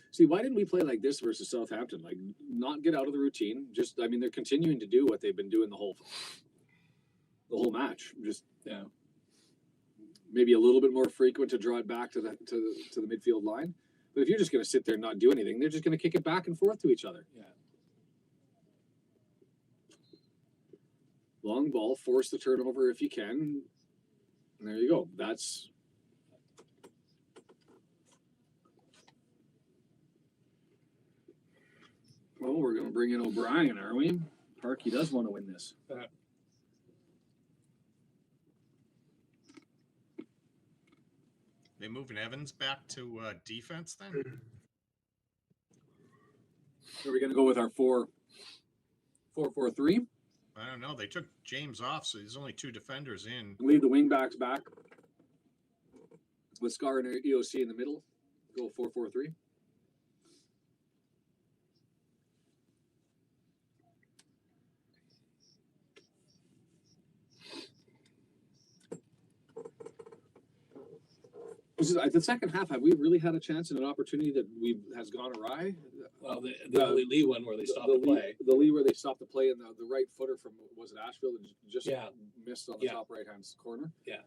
See, why didn't we play like this versus Southampton? Like, not get out of the routine. Just, I mean, they're continuing to do what they've been doing the whole match. Just maybe a little bit more frequent to draw it back to the midfield line. But if you're just going to sit there and not do anything, they're just going to kick it back and forth to each other. Yeah. Long ball, force the turnover if you can. And there you go. That's. Well, we're going to bring in O'Brien, are we? Parky does want to win this. They moving Evans back to defense then? Are we going to go with our 4-4-3? I don't know. They took James off, so there's only 2 defenders in. Leave the wing backs back with Scar and EOC in the middle. Go 4-4-3. The second half, have we really had a chance and an opportunity that has gone awry? Well, the Lee one where they stopped the play. The Lee where they stopped the play, and the right footer from, was it Asheville, and just missed on the top right-hand corner? Yeah.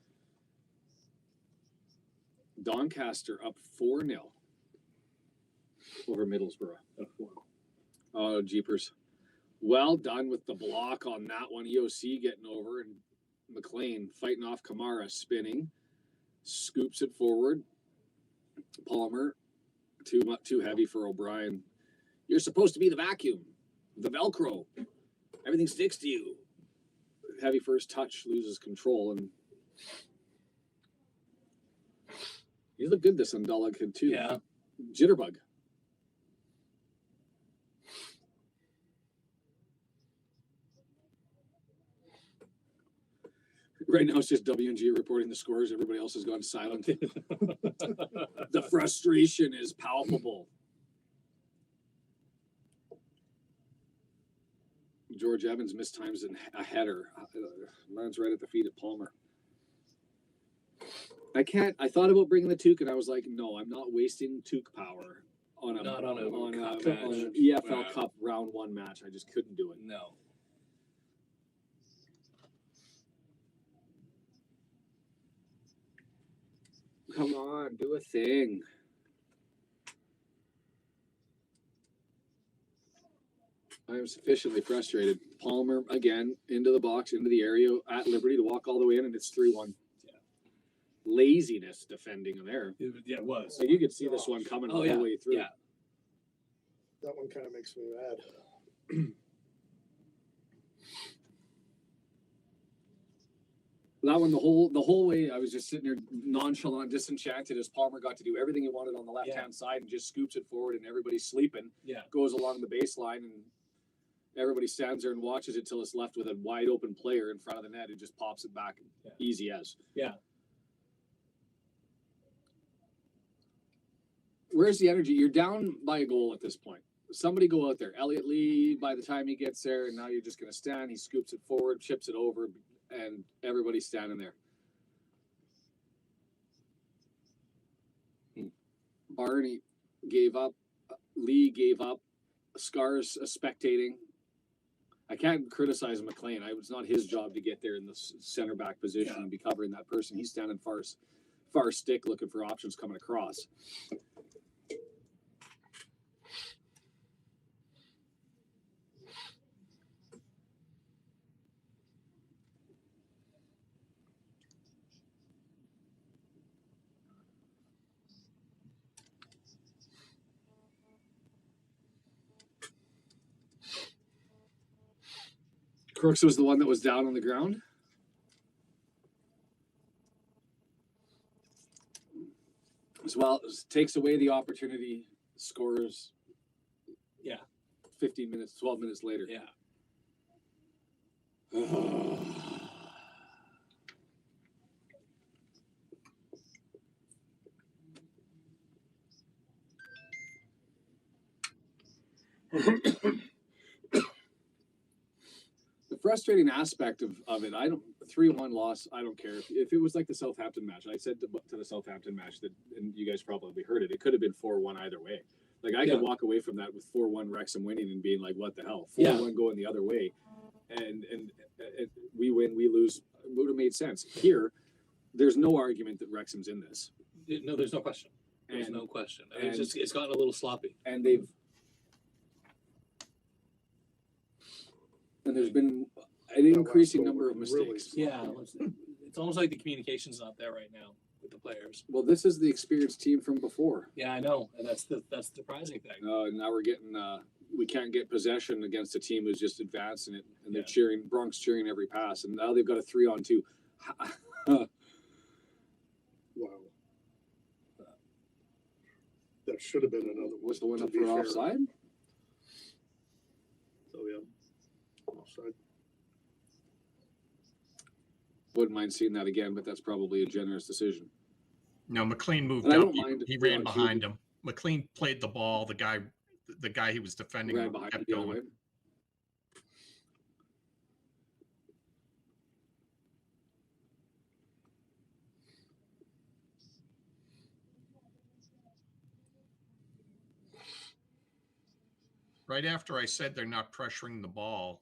Doncaster up 4-0 over Middlesbrough. Oh, jeepers. Well done with the block on that one. EOC getting over, and McLean fighting off Kamara, spinning. Scoops it forward. Palmer, too heavy for O'Brien. You're supposed to be the vacuum, the Velcro. Everything sticks to you. Heavy first touch, loses control, and you look good this Undullah kid too. Yeah. Jitterbug. Right now it's just W&G reporting the scores. Everybody else has gone silent. The frustration is palpable. George Evans mistimes a header. Lands right at the feet of Palmer. I thought about bringing the Took, and I was like, no, I'm not wasting Took power on an EFL Cup round 1 match. I just couldn't do it. No. Come on, do a thing. I am sufficiently frustrated. Palmer, again, into the box, into the area, at liberty to walk all the way in, and it's 3-1. Yeah. Laziness defending there. Yeah, it was. Like you could see this one coming all the way through. Yeah. That one kind of makes me mad. That one, the whole way, I was just sitting there nonchalant, disenchanted as Palmer got to do everything he wanted on the left-hand side and just scoops it forward, and everybody's sleeping. Yeah. Goes along the baseline, and everybody stands there and watches it till it's left with a wide open player in front of the net who just pops it back easy as. Yeah. Where's the energy? You're down by a goal at this point. Somebody go out there. Elliot Lee, by the time he gets there, and now you're just going to stand. He scoops it forward, chips it over, and everybody's standing there. Barney gave up. Lee gave up. Scars spectating. I can't criticize McLean. It's not his job to get there in the center back position and be covering that person. He's standing far stick looking for options coming across. Crooks was the one that was down on the ground. As well, takes away the opportunity, scores. 15 minutes, 12 minutes later. Yeah. The frustrating aspect of it, 3-1 loss, I don't care. If it was like the Southampton match, I said to the Southampton match that, and you guys probably heard it, it could have been 4-1 either way. Like I could walk away from that with 4-1 Wrexham winning and being like, what the hell? 4-1 going the other way. And we win, we lose. It would have made sense. Here, there's no argument that Wrexham's in this. No, there's no question. There's no question. It's gotten a little sloppy. And there's been an increasing number of mistakes. It's almost like the communication's not there right now with the players. Well, this is the experienced team from before. Yeah, I know, and that's the surprising thing. Now we're getting we can't get possession against a team who's just advancing it, and they're Yeah. cheering, Bronx cheering every pass, and now they've got a 3-on-2. Wow. That should have been another one. What's the one to up be for fair. offside? So yeah, offside. Wouldn't mind seeing that again, but that's probably a generous decision. No, McLean moved And I up. don't mind He if ran they're on behind TV. him. McLean played the ball. The guy he was defending Right behind kept the other going. way. Right after I said they're not pressuring the ball,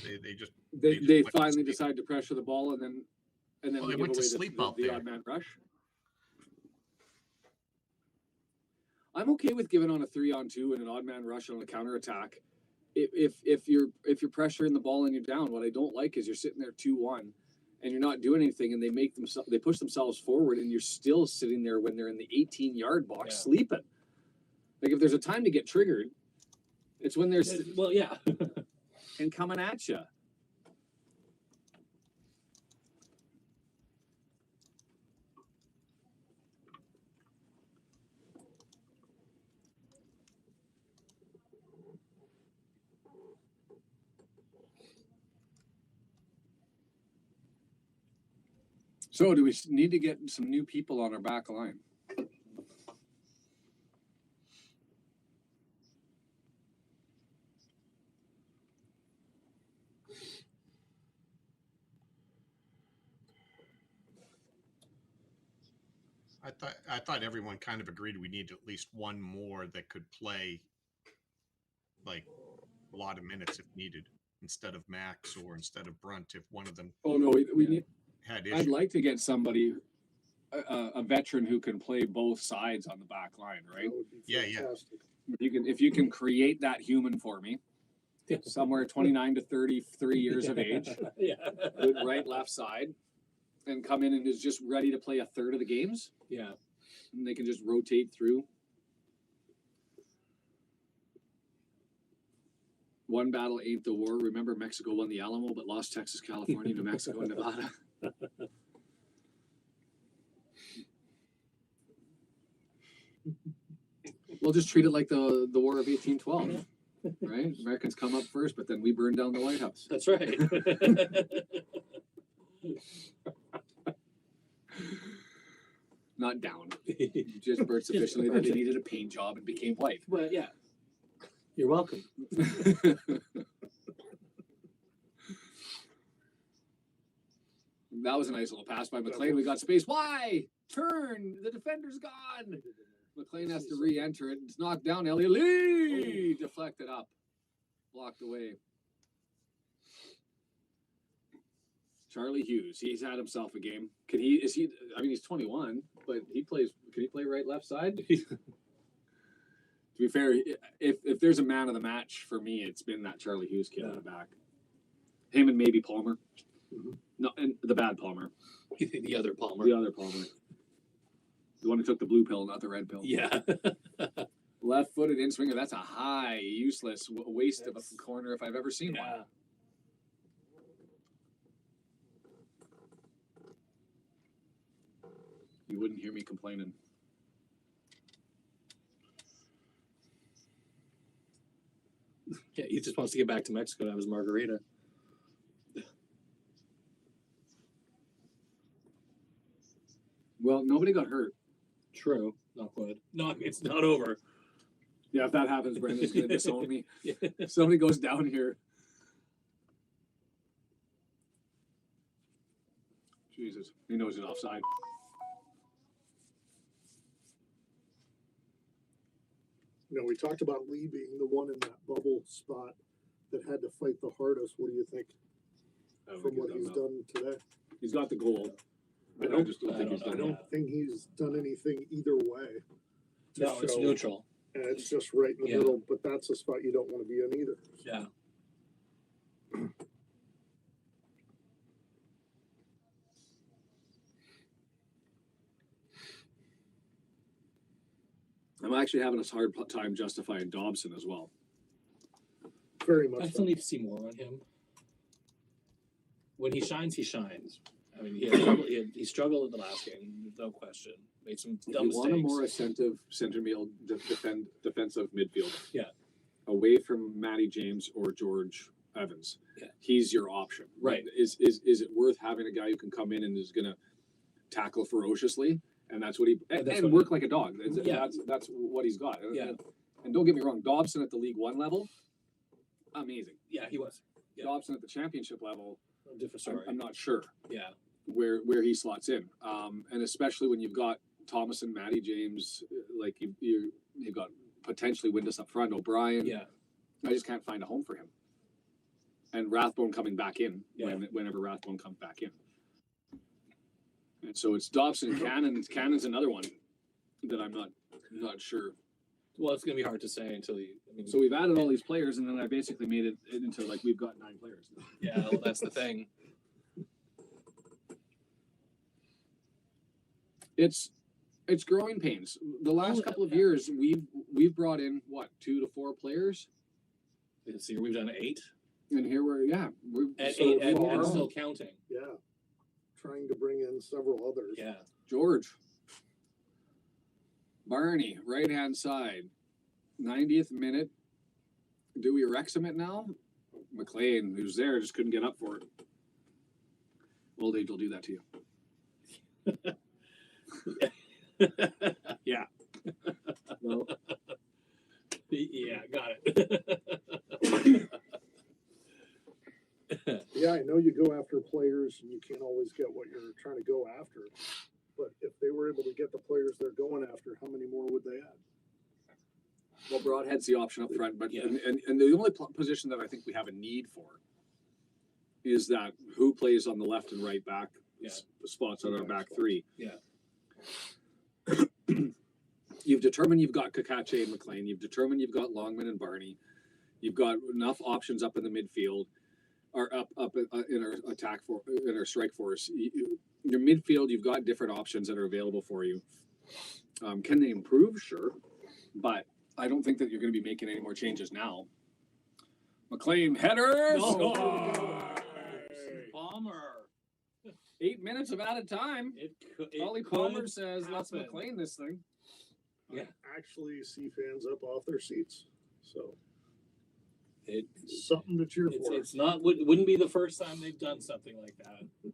they just They just went to finally sleep. decide to pressure the ball, and then Well, we they give went to away sleep out the there. odd man rush. I'm okay with giving on a 3-on-2 and an odd man rush on a counterattack. If you're pressuring the ball and you're down, what I don't like is you're sitting there 2-1 and you're not doing anything, and they push themselves forward, and you're still sitting there when they're in the 18-yard box sleeping. Like, if there's a time to get triggered, it's when they're Well, yeah. and coming at you. So, do we need to get some new people on our back line? I thought everyone kind of agreed we need at least one more that could play like a lot of minutes if needed, instead of Max or instead of Brunt, if one of them Oh no, we need. had I'd issues. like to get somebody, a veteran who can play both sides on the back line, right? That would be Yeah, yeah. fantastic. If you can create that human for me, somewhere 29 to 33 years of age, Yeah. good right, left side, and come in and is just ready to play a third of the games, Yeah. and they can just rotate through. One battle ain't the war. Remember, Mexico won the Alamo, but lost Texas, California, New Mexico, and Nevada. We'll just treat it like the War of 1812, right? Americans come up first, but then we burn down the White House. That's right. Not down. Just burned sufficiently that they needed a paint job and became white. Well, yeah. You're welcome. That was a nice little pass by McLean. We got space. Why? Turn. The defender's gone. McLean has to re-enter it. It's knocked down. Elliot Lee deflected up. Blocked away. Charlie Hughes. He's had himself a game. I mean, he's 21, but can he play right, left side? To be fair, if there's a man of the match for me, it's been that Charlie Hughes kid on the back. Him and maybe Palmer. Mhm. No, and the bad Palmer. The other Palmer. The other Palmer. The one who took the blue pill, not the red pill. Yeah. Left-footed in swinger. That's a high, useless waste of a corner if I've ever seen one. Yeah. You wouldn't hear me complaining. Yeah, he just wants to get back to Mexico to have his margarita. Well, nobody got hurt. True. Not good. No, it's not over. Yeah, if that happens, Brendan's going to disown me. Yeah. If somebody goes down here. Jesus, he knows he's offside. You know, we talked about Lee being the one in that bubble spot that had to fight the hardest. What do you think from what he's done today? He's got the goal. I I just don't think he's I done don't think he's done anything either way. to No, it's show- neutral. And it's just right in the Yeah. middle, but that's a spot you don't want to be in either. Yeah. I'm actually having a hard time justifying Dobson as well. very I much. still need to see more on him. When he shines, he shines. I mean, he struggled in the last game, no question. Made some If dumb you want a mistakes. more attentive center defensive midfielder, Yeah. away from Matty James or George Evans, Yeah. he's your option. Right. Is it worth having a guy who can come in and is going to tackle ferociously, and that's what he and work like a dog? That's what he's got. Yeah. And don't get me wrong, Dobson at the League One level, amazing. Yeah, he was. Yeah. Dobson at the Championship level, Different story. I'm not sure Yeah. where he slots in, and especially when you've got Thomas and Matty James, like you've got potentially Windus up front, O'Brien. Yeah. I just can't find a home for him. And Rathbone coming back in Yeah. whenever Rathbone comes back in. And so it's Dobson and Cannon. Cannon's another one that I'm not sure. Well, it's gonna be hard to say until you. I mean, So we've added all these players, and then I basically made it into like we've got 9 players. yeah, well, that's the thing. It's growing pains. The last couple of years, we've brought in what 2 to 4 players, This year we've done 8 and here we're and, So 8 and far. still counting. Yeah, trying to bring in several others. Yeah. George, Barney, right hand side, 90th minute. Do we Wrexham it now? McLean, who's there, just couldn't get up for it. Old age will do that to you. Yeah. No. Yeah, got it. Yeah, I know you go after players and you can't always get what you're trying to go after. But if they were able to get the players they're going after, how many more would they add? Well, Broadhead's the option up front, but Yeah. and the only position that I think we have a need for is that who plays on the left and right back spots on our back three. Yeah. You've determined you've got Kakache and McLean. You've determined you've got Longman and Barney. You've got enough options up in the midfield, or up in our attack for in our strike force. Your midfield, you've got different options that are available for you. Can they improve? Sure, but I don't think that you're going to be making any more changes now. McLean headers. Palmer. 8 minutes of added time. Ollie Palmer says, "Let's happen. McLean this thing." Yeah. I actually see fans up off their seats. So It's something to cheer for. it's not wouldn't be the first time they've done something like that.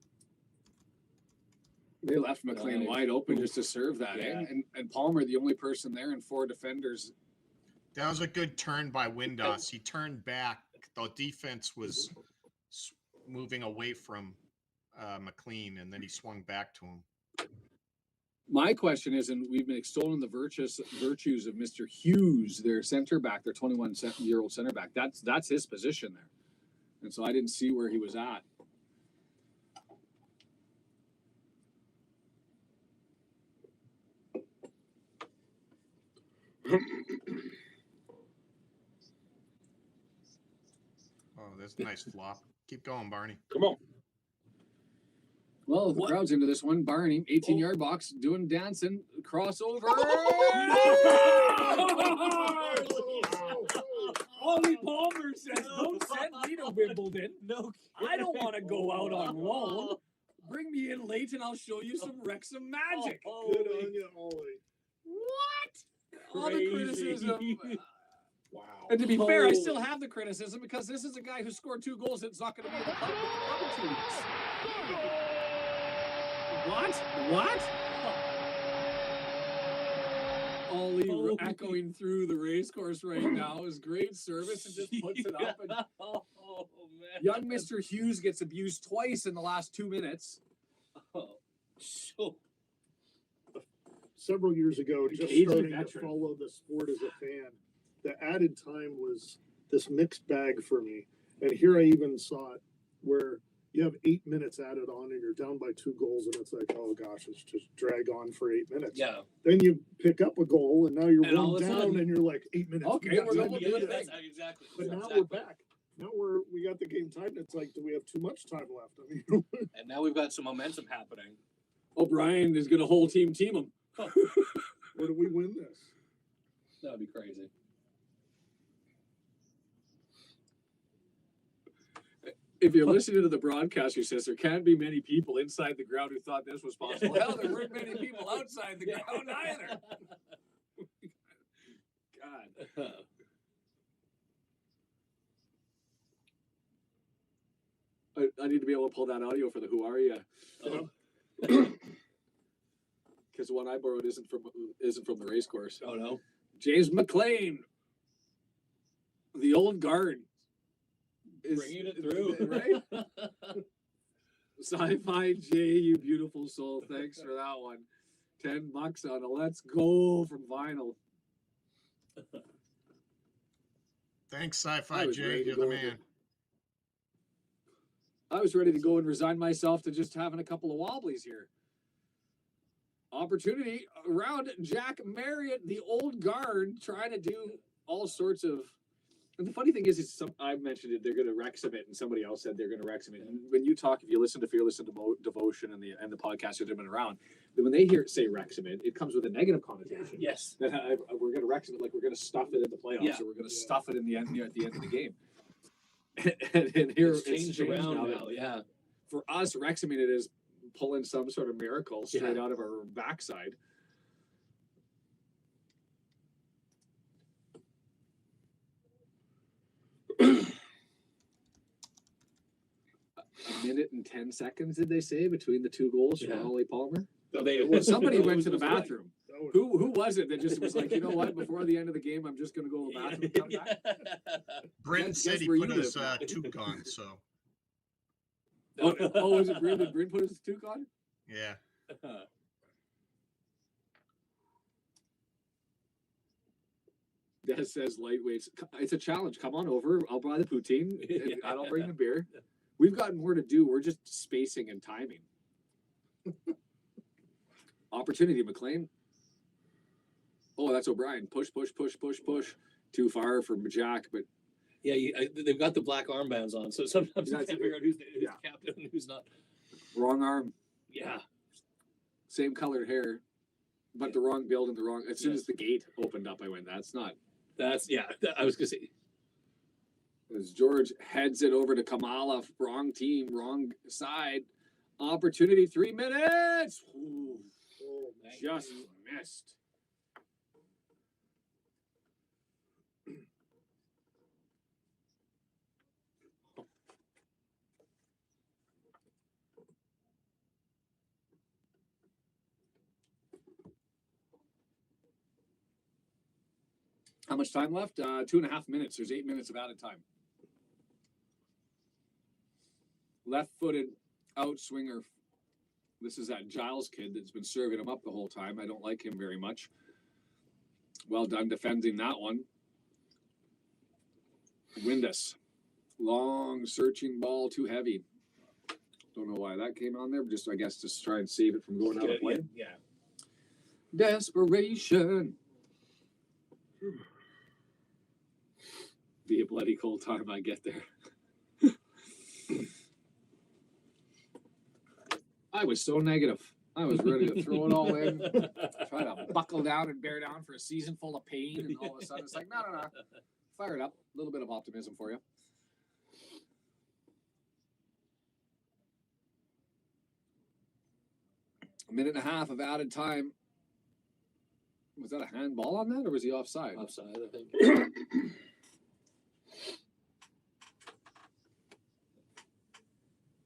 They left McLean Nice. wide open just to serve that, Yeah. and Palmer the only person there, and 4 defenders. That was a good turn by Windass. He turned back. The defense was moving away from McLean, and then he swung back to him. My question is, and we've been extolling the virtues of Mr. Hughes, their center back, their 21-year-old center back. That's his position there, and so I didn't see where he was at. Oh, that's a nice flop. Keep going, Barney. Come on. Well, the What? crowd's into this one. Barney, 18-yard box, doing dancing, crossover. Ollie Palmer says, "Don't send me to Wimbledon. No, I don't want to go out on loan. Bring me in late and I'll show you some Wrexham magic." Good on you, Ollie. What? All the Crazy. criticism. Wow. And to be fair, I still have the criticism because this is a guy who scored 2 goals that's not going to be in the club in 2 weeks. What? Ollie echoing through the race course right now is great service and just puts it up. And Oh man. young Mr. Hughes gets abused twice in the last 2 minutes. Oh, so Several years ago, just Cajun starting to veteran. follow the sport as a fan, the added time was this mixed bag for me. And here I even saw it where you have 8 minutes added on and you're down by 2 goals, and it's like, oh gosh, it's just drag on for 8 minutes. yeah. Then you pick up a goal and now you're And all one of a down sudden- and you're like 8 minutes. Okay, we got we're time going to to do do this. that. Exactly. But now Exactly. we're back. Now we got the game tied, and it's like, do we have too much time left? I mean, And now we've got some momentum happening. O'Brien is going to whole team him. where do we win this? That would be crazy. If you're listening to the broadcast, he says there can't be many people inside the ground who thought this was possible. Hell, there weren't many people outside the ground either. God. I need to be able to pull that audio for the "Who Are You?" Because the one I borrowed isn't from the race course. Oh no. James McLean, the old guard, is Bringing it through. right. Sci-Fi J, you beautiful soul. Thanks for that one. $10 on a Let's Go from Vinyl. Thanks, I Sci-Fi was Jay. ready to You're the go man. I was ready to go and resign myself to just having a couple of wobblies here. Opportunity around Jack Marriott, the old guard, trying to do all sorts of. And the funny thing is I mentioned it. They're going to Wrexham it, and somebody else said they're going to Wrexham it. And when you talk, if you listen to Fearless and Devotion and the podcast that have been around, when they say Wrexham it comes with a negative connotation. Yes. That we're going to Wrexham it, like we're going to stuff it in the playoffs, Yeah. or we're going to stuff it in the end at the end of the game. and here It's changed around now. Yeah. For us, Wrexham it is pulling some sort of miracle straight out of our backside. A minute and 10 seconds, did they say, between the two goals from Ollie Palmer? Well, somebody went to the bathroom. Who was it that just was like, you know what? Before the end of the game, I'm just going to go to the bathroom and come back. Brent Guess said he where put you his live. toque on, so Was it Bryn? Did Bryn put his toque on? yeah. Des says lightweights. It's a challenge. Come on over. I'll buy the poutine. And I'll bring the beer. We've got more to do. We're just spacing and timing. Opportunity, McLean. Oh, that's O'Brien. Push. Too far for Jack, but Yeah, they've got the black armbands on, so sometimes you That's can't it. figure out who's Yeah. captain and who's not. wrong arm, Yeah. same colored hair, but the wrong build and the wrong. As soon as the gate opened up, I went, "That's not." I was gonna say. As George heads it over to Kamala, wrong team, wrong side. Opportunity, 3 minutes. Ooh, just missed. How much time left? 2.5 minutes. There's 8 minutes of added time. Left-footed outswinger. This is that Giles kid that's been serving him up the whole time. I don't like him very much. Well done defending that one. Windus. Long searching ball, too heavy. Don't know why that came on there. Just I guess just try and save it from going out of play. Yeah. Desperation. Be a bloody cold time I get there. I was so negative. I was ready to throw it all in, try to buckle down and bear down for a season full of pain, and all of a sudden it's like, no. Fire it up. A little bit of optimism for you. A minute and a half of added time. Was that a handball on that, or was he offside? Offside, I think.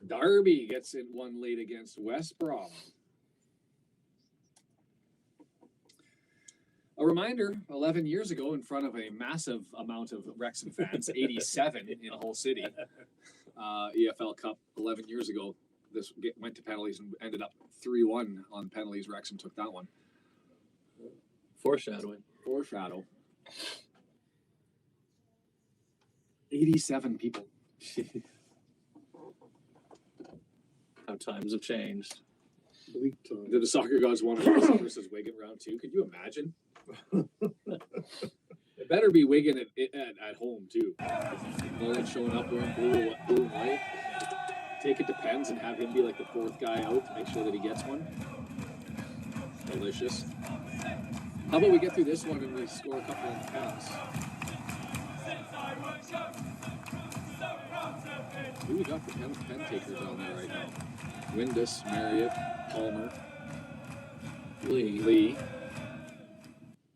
Derby gets in one late against West Brom. A reminder, 11 years ago, in front of a massive amount of Wrexham fans, 87 in the whole city, EFL Cup 11 years ago, this went to penalties and ended up 3-1 on penalties. Wrexham took that one. Foreshadowing. Foreshadow. 87 people. How times have changed. Bleak time. Did the soccer gods want to versus Wigan round 2? Could you imagine? It better be Wigan at home too. Mullen showing up wearing blue and white. Take it to Pens and have him be like the fourth guy out to make sure that he gets one. Delicious. How about we get through this one and we score a couple of pens? Who we got for pen takers on there right now? Windus, Marriott, Palmer, Lee,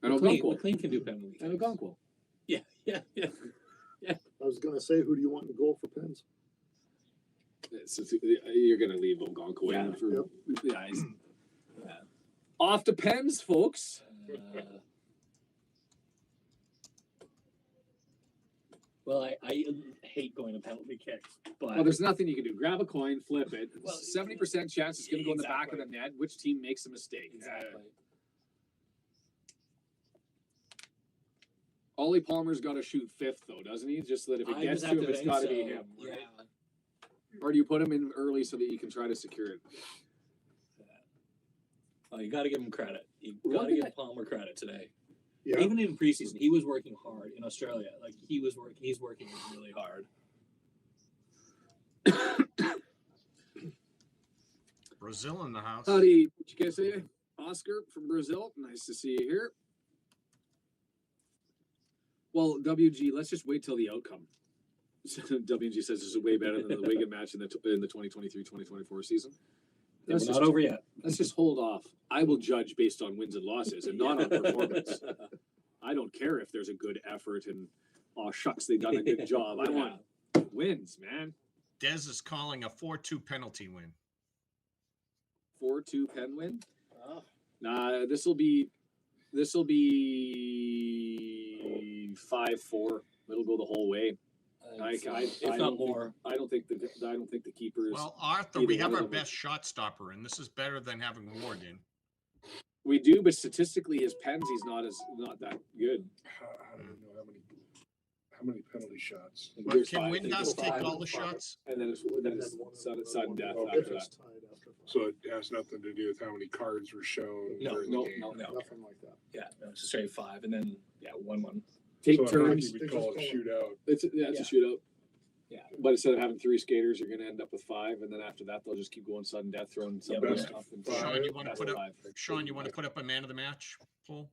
and Okonkwo. McLean can do penalty. And Okonkwo. Yeah. I was gonna say, who do you want in goal for Pens? You're going to leave Okonkwo in for Yep. Off to Pens, folks. Well, I hate going to penalty kicks, but Well, there's nothing you can do. Grab a coin, flip it. Well, 70% chance it's going to go in the back of the exactly. net. Which team makes a mistake? exactly. Ollie Palmer's got to shoot fifth, though, doesn't he? Just so that if it I gets just to have him, it's think got to so. be him. Yeah. Right? Or do you put him in early so that you can try to secure it? Oh, you got to give him credit. You One got to thing give Palmer credit today. Yeah. Even in preseason, he was working hard in Australia. Like he's working really hard. Brazil in the house. Howdy, what you guys say? Oscar from Brazil. Nice to see you here. Well, WG, let's just wait till the outcome. WG says this is way better than the Wigan match in the 2023-2024 season. We're Let's not just, over yet. let's just hold off. I will judge based on wins and losses and not on performance. I don't care if there's a good effort and, oh, shucks, they done a good job. I want wins, man. Dez is calling a 4-2 penalty win. 4-2 Penn win. Oh. Nah, this will be 5-4. It'll go the whole way. If I not don't more. I don't think the keepers. Well, Arthur, either we have one our of them. best shot stopper, and this is better than having Ward in. We do, but statistically, his Pensy's not that good. I don't know how many penalty shots. But There's can five. Windus take all the Five. shots? And then it's sudden death Oh, after if it's that. tied after five. So it has nothing to do with how many cards were shown No, during no, the game. No. Nothing like that. Yeah, no, it's a straight 5, and then 1-1. Take So in turns. hockey, we call it a shootout. It's a shootout. Yeah. But instead of having 3 skaters, you're going to end up with 5, and then after that, they'll just keep going sudden death, throwing somebody best up. of And five. Shaun, you want to best put of up? 5. Shaun, you want to put up a man of the match poll?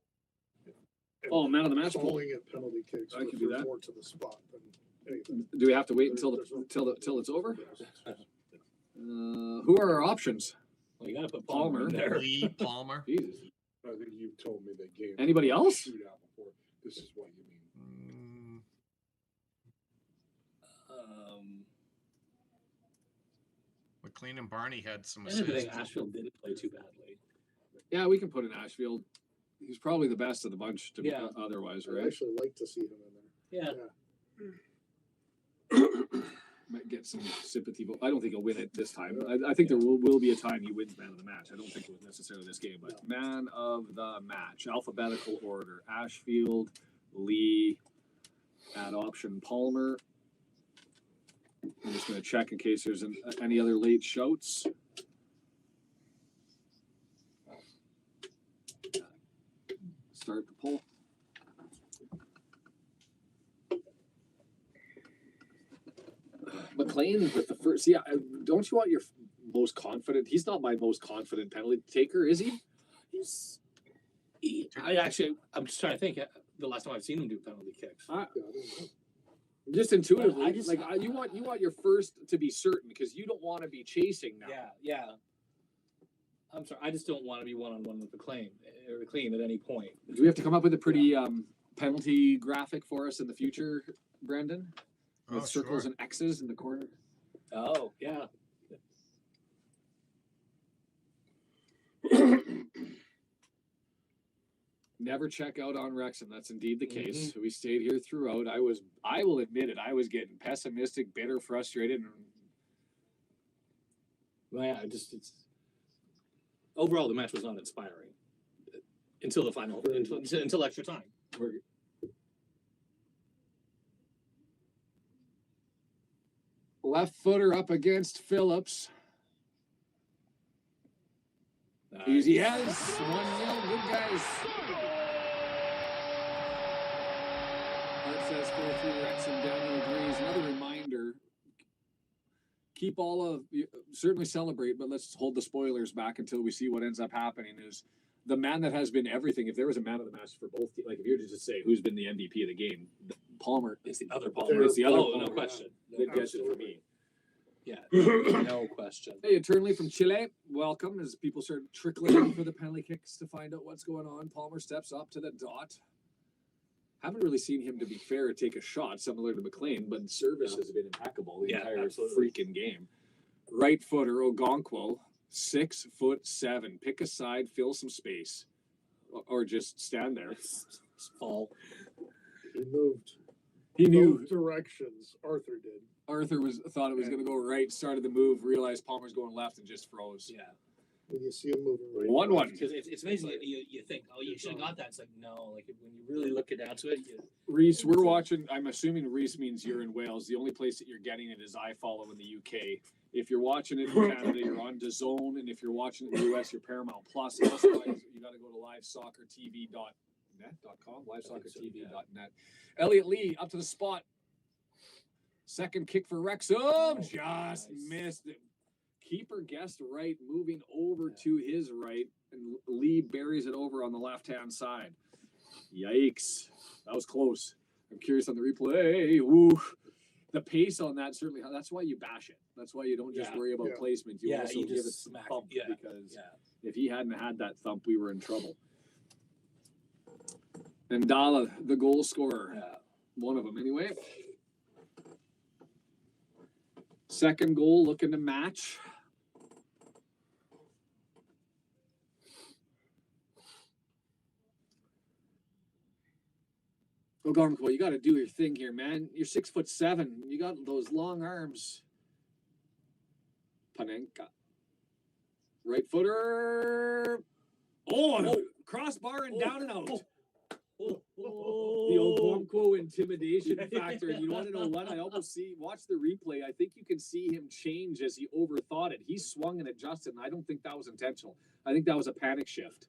Oh, man of the match poll. Calling it penalty kicks I can do refers that. more to the spot than anything. Do we have to wait until There's no- till it's over? Yes. Who are our options? Well, you got to put Palmer in Palmer. there. Lee Palmer. Jesus. I think you've told me that game. Anybody else? Shootout before. This is what you mean. McLean and Barney had some I think assists. Ashfield didn't play too badly. Yeah, we can put in Ashfield. He's probably the best of the bunch to Yeah. otherwise, I'd right? actually like to see him in there. Yeah. Might get some sympathy, but I don't think he'll win it this time. I think there will be a time he wins man of the match. I don't think it was necessarily this game, but man of the match, alphabetical order: Ashfield, Lee, add option Palmer. I'm just going to check in case there's any other late shouts. Start the poll. McLean with the first. Yeah, don't you want your most confident? He's not my most confident penalty taker, is he? I'm just trying to think. The last time I've seen him do penalty kicks. Yeah, I don't know. Just intuitively, I just- you want your first to be certain because you don't want to be chasing now. Yeah. I'm sorry. I just don't want to be one-on-one with McLean at any point. Do we have to come up with a pretty penalty graphic for us in the future, Brendan? With Oh, circles sure. and X's in the corner. Oh, yeah. Never check out on Wrexham. That's indeed the case. We stayed here throughout. I will admit it. I was getting pessimistic, bitter, frustrated, and Well, yeah. It's overall the match was not inspiring until the final, until extra time. we're left footer up against Phillips. Easy as 1-0. Good guys. Art says 4-3 Wrexham. Daniel agrees. Another reminder. Keep certainly celebrate, but let's hold the spoilers back until we see what ends up happening. Is the man that has been everything. If there was a man of the match for both, like if you were to just say who's been the MVP of the game, Palmer It's the other Palmer. It's the other Oh, Palmer. no question. that gets it for me. Yeah, no question. Hey, eternally from Chile, welcome as people start trickling in for the penalty kicks to find out what's going on. Palmer steps up to the dot. Haven't really seen him, to be fair, take a shot similar to McLean, but service has been impeccable the entire freaking game. Right footer, Ogonkwo, 6'7". Pick a side, fill some space, or just stand there. Fall. He moved. He knew. Both directions. Arthur did. Arthur thought it was going to go right, started the move, realized Palmer's going left, and just froze. Yeah. When you see him moving right. 1-1. Because it's amazing. You think, oh, you should have got that. It's like, no. Like when you really look it down to it, Reese, we're watching. I'm assuming Reese means you're in Wales. The only place that you're getting it is iFollow in the UK. If you're watching it in Canada, you're on DAZN, and if you're watching it in the US, you're Paramount Plus. Otherwise, you got to go to livesoccertv.net.com, livesoccertv.net. Elliot Lee up to the spot. Second kick for Wrexham. Just missed it. Keeper guessed right, moving over to his right, and Lee buries it over on the left-hand side. Yikes. That was close. I'm curious on the replay. Ooh. The pace on that certainly, that's why you bash it. That's why you don't just worry about placement. You also you give it just some smack thump it. Yeah. because if he hadn't had that thump, we were in trouble. And Dala, the goal scorer. Yeah. One of them anyway. Second goal looking to match. Ogonkwo, you got to do your thing here, man. You're 6'7". You got those long arms. Panenka. Right footer. Oh, crossbar and down and out. The Ogonkwo intimidation factor. And you want to know what? I almost watch the replay. I think you can see him change as he overthought it. He swung and adjusted, and I don't think that was intentional. I think that was a panic shift.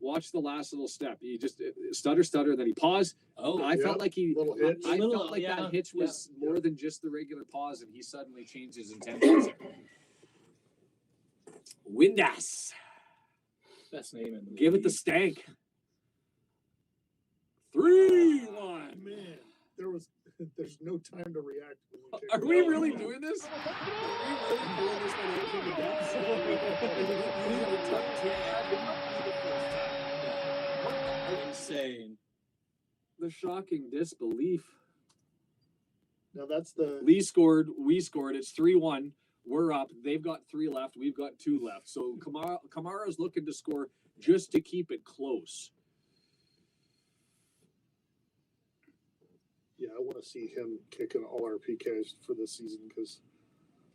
Watch the last little step. He just stutter, and then he paused. Oh, I felt like he. Little hitch. I felt like that hitch was more than just the regular pause, and he suddenly changed his intentions. Windass. best name in the Give it the stank. 3-1. Man, there's no time to react. When you take Are the we ball. really doing this? Are we really pulling this one out from the depths? Insane. The shocking disbelief. Now that's the Lee scored. We scored. It's 3-1. We're up. They've got 3 left. We've got 2 left. So Kamara's looking to score just to keep it close. I want to see him kicking all our PKs for this season because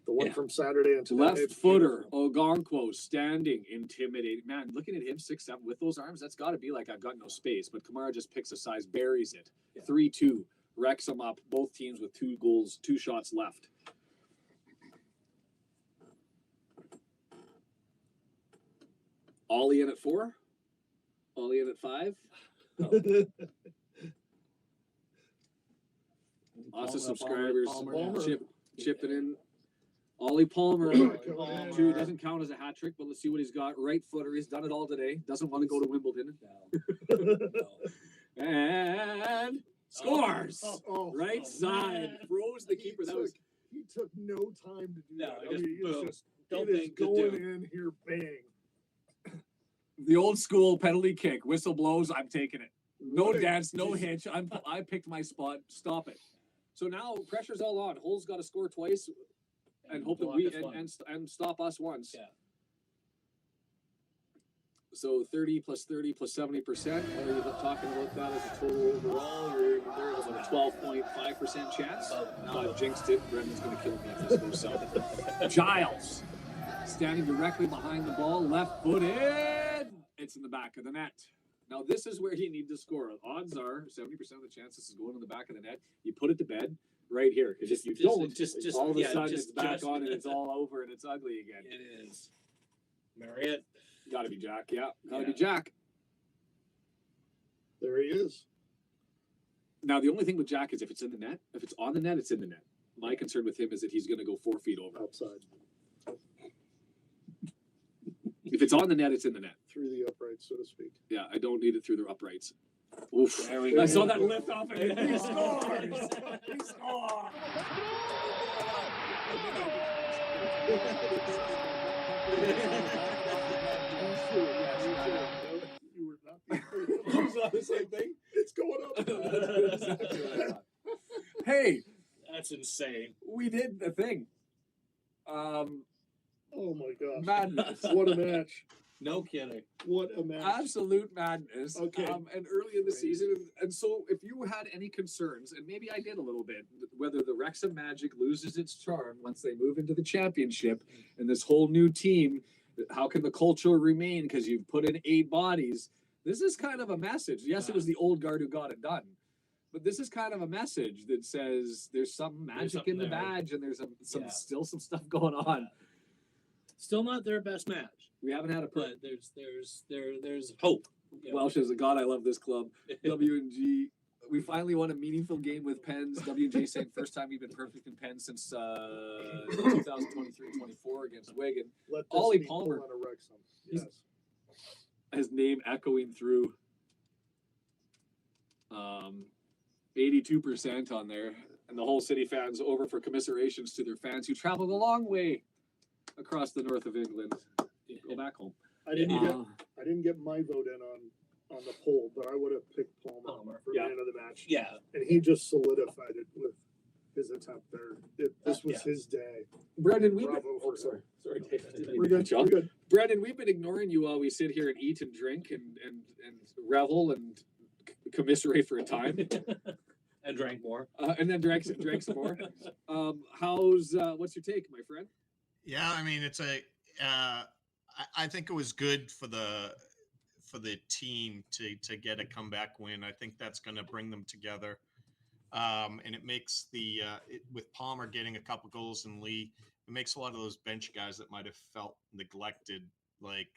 the one from Saturday and today, Left footer, Ogonkwo, standing, intimidating. Man, looking at him 6'7" with those arms, that's got to be like I've got no space. But Kamara just picks a size, buries it. 3-2, Wrexham up. Both teams with 2 goals, 2 shots left. Ollie in at 4. Ollie in at 5. Oh. Lots of subscribers. Palmer. Chipping in. Ollie Palmer. Palmer. 2 doesn't count as a hat trick, but let's see what he's got. Right footer. He's done it all today. Doesn't want to go to Wimbledon. No. And scores. Oh, Right side. Froze the keeper. He took no time to do No, that. just It's boom. just Don't it is think to going do. in here, bang. the old school penalty kick. Whistle blows. I'm taking it. No Right. dance, no hitch. I picked my spot. Stop it. So now pressure's all on. Hull's got to score twice and hope that block we us once. and stop us once. Yeah. So 30 plus 30 plus 70%. Are you talking about that as a total overall? You're there is a 12.5% chance. No, I've jinxed it. Brendan's going to kill me if this goes south. Giles standing directly behind the ball, left footed. It's in the back of the net. Now this is where you need to score. Odds are 70% of the chance this is going in the back of the net. You put it to bed right here because if you don't, just all of a yeah, sudden just it's back just- on and it's all over and it's ugly again. It is. Marriott. Got to be Jack. Yeah, got to Yeah. be Jack. There he is. Now, the only thing with Jack is if it's in the net, if it's on the net, it's in the net. My concern with him is that he's going to go 4 feet over. Outside. If it's on the net, it's in the net. Through the uprights, so to speak. Yeah, I don't need it through the uprights. Oof. There we go. I saw that lift off and he scores! He scores! You were not It's not the same thing. It's going up. Hey, That's insane. we did the thing. Oh my gosh. Madness. What a match. No kidding. What a match. Absolute madness. Okay. And early in the Crazy. season, and so if you had any concerns, and maybe I did a little bit, whether the Wrexham Magic loses its charm once they move into the championship and this whole new team, how can the culture remain? Because you've put in 8 bodies. This is kind of a message. Yes, it was the old guard who got it done. But this is kind of a message that says there's some magic something in the there. badge, and there's Yeah. still some stuff going on. Still not their best match, We haven't had a but there's hope. You know? Welsh as a god. I love this club. W&G. We finally won a meaningful game with pens. W&G saying first time we've been perfect in pens since 2023-24 against Wigan. Let this Ollie be Palmer. pull on a Wrexham. Yes. His name echoing through. 82% on there, and the whole city fans over for commiserations to their fans who traveled a long way across the north of England. Go back home. I didn't Uh, get my vote in on the poll, but I would have picked Palmer for Yeah. man of the match. Yeah, And he just solidified it with his attempt there. This was Yeah. his day. Brendan, we've been, Bravo for sorry, Dave. We're good. We're good. Brendan, we've been ignoring you while we sit here and eat and drink and revel and commiserate for a time, and drank more. and then drank some more. What's your take, my friend? Yeah, I mean, it's I think it was good for the team to get a comeback win. I think that's going to bring them together, and it makes with Palmer getting a couple goals and Lee, it makes a lot of those bench guys that might have felt neglected, like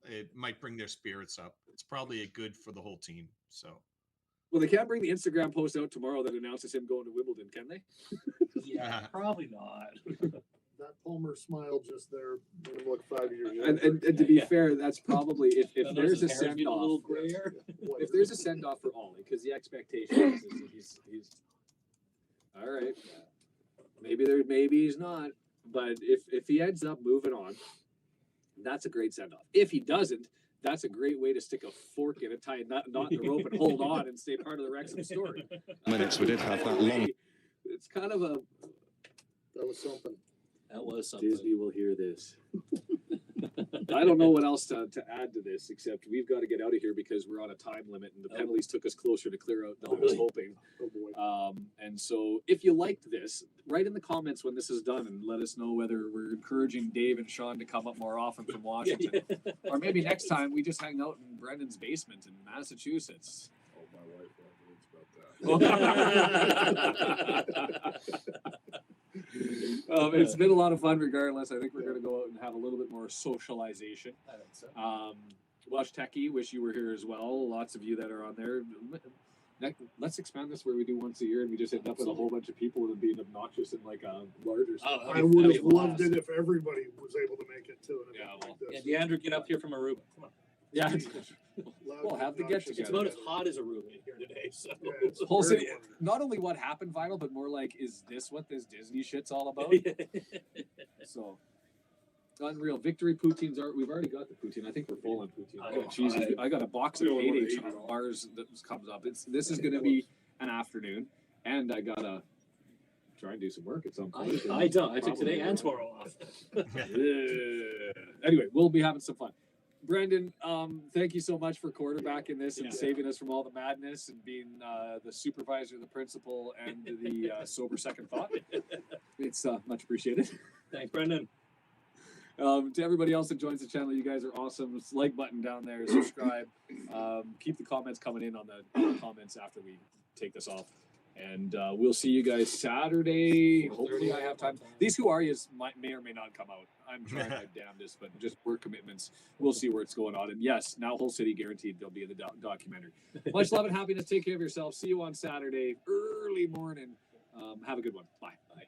it might bring their spirits up. It's probably a good for the whole team. So. Well, they can't bring the Instagram post out tomorrow that announces him going to Wimbledon, can they? Yeah, probably not. That Palmer smile just there made him look 5 years younger. And to be Yeah. fair, that's probably if Notice there's a his hair's send getting a little off. grayer. If there's a send off for Ollie, because the expectation is that he's all right. Maybe he's not. But if he ends up moving on, that's a great send off. If he doesn't, that's a great way to stick a fork in it, tie a knot in the rope, and hold on and stay part of the Wrexham story. Minutes we did have that long. It's kind of a That was something. That was something. Disney will hear this. I don't know what else to add to this, except we've got to get out of here because we're on a time limit and the penalties took us closer to clear out than I was hoping. Oh boy. And so if you liked this, write in the comments when this is done and let us know whether we're encouraging Dave and Shaun to come up more often from Washington. Or maybe next time we just hang out in Brendan's basement in Massachusetts. Oh, my wife won't about that. It's been a lot of fun regardless. I think we're going to go out and have a little bit more socialization. I think so. Welsh Techie, wish you were here as well. Lots of you that are on there. Let's expand this where we do once a year and we just end up with a whole bunch of people and being obnoxious in like a larger space. I would have loved it if everybody was able to make it to an Yeah, event well, like Yeah, this. DeAndre, get up here from Aruba. Come on. Yeah, Loud, We'll have to get obnoxious. together. It's about as hot as Aruba in here today. So Yeah, it's whole very city. wonderful. Not only what happened viral, but more like, is this what this Disney shit's all about? So unreal. Victory poutines are. We've already got the poutine. I think we're full on poutine. I got cheesy. I got a box of We don't wanna payday eat it all. bars that comes up. This is going to be an afternoon, and I gotta try and do some work at some point. I don't. I took Probably today and not. tomorrow off. Anyway, we'll be having some fun. Brendan, thank you so much for quarterbacking this and Yeah. saving us from all the madness and being the supervisor, the principal, and the sober second thought. It's much appreciated. Thanks, Brendan. To everybody else that joins the channel, you guys are awesome. It's like button down there, subscribe. Keep the comments coming in on the comments after we take this off. And we'll see you guys Saturday. Hopefully I have time. These Who Are Yous may or may not come out. I'm trying my damnedest, but just work commitments. We'll see where it's going on. And yes, now Whole City guaranteed they'll be in the documentary. Much love and happiness. Take care of yourself. See you on Saturday, early morning. Have a good one. Bye. Bye.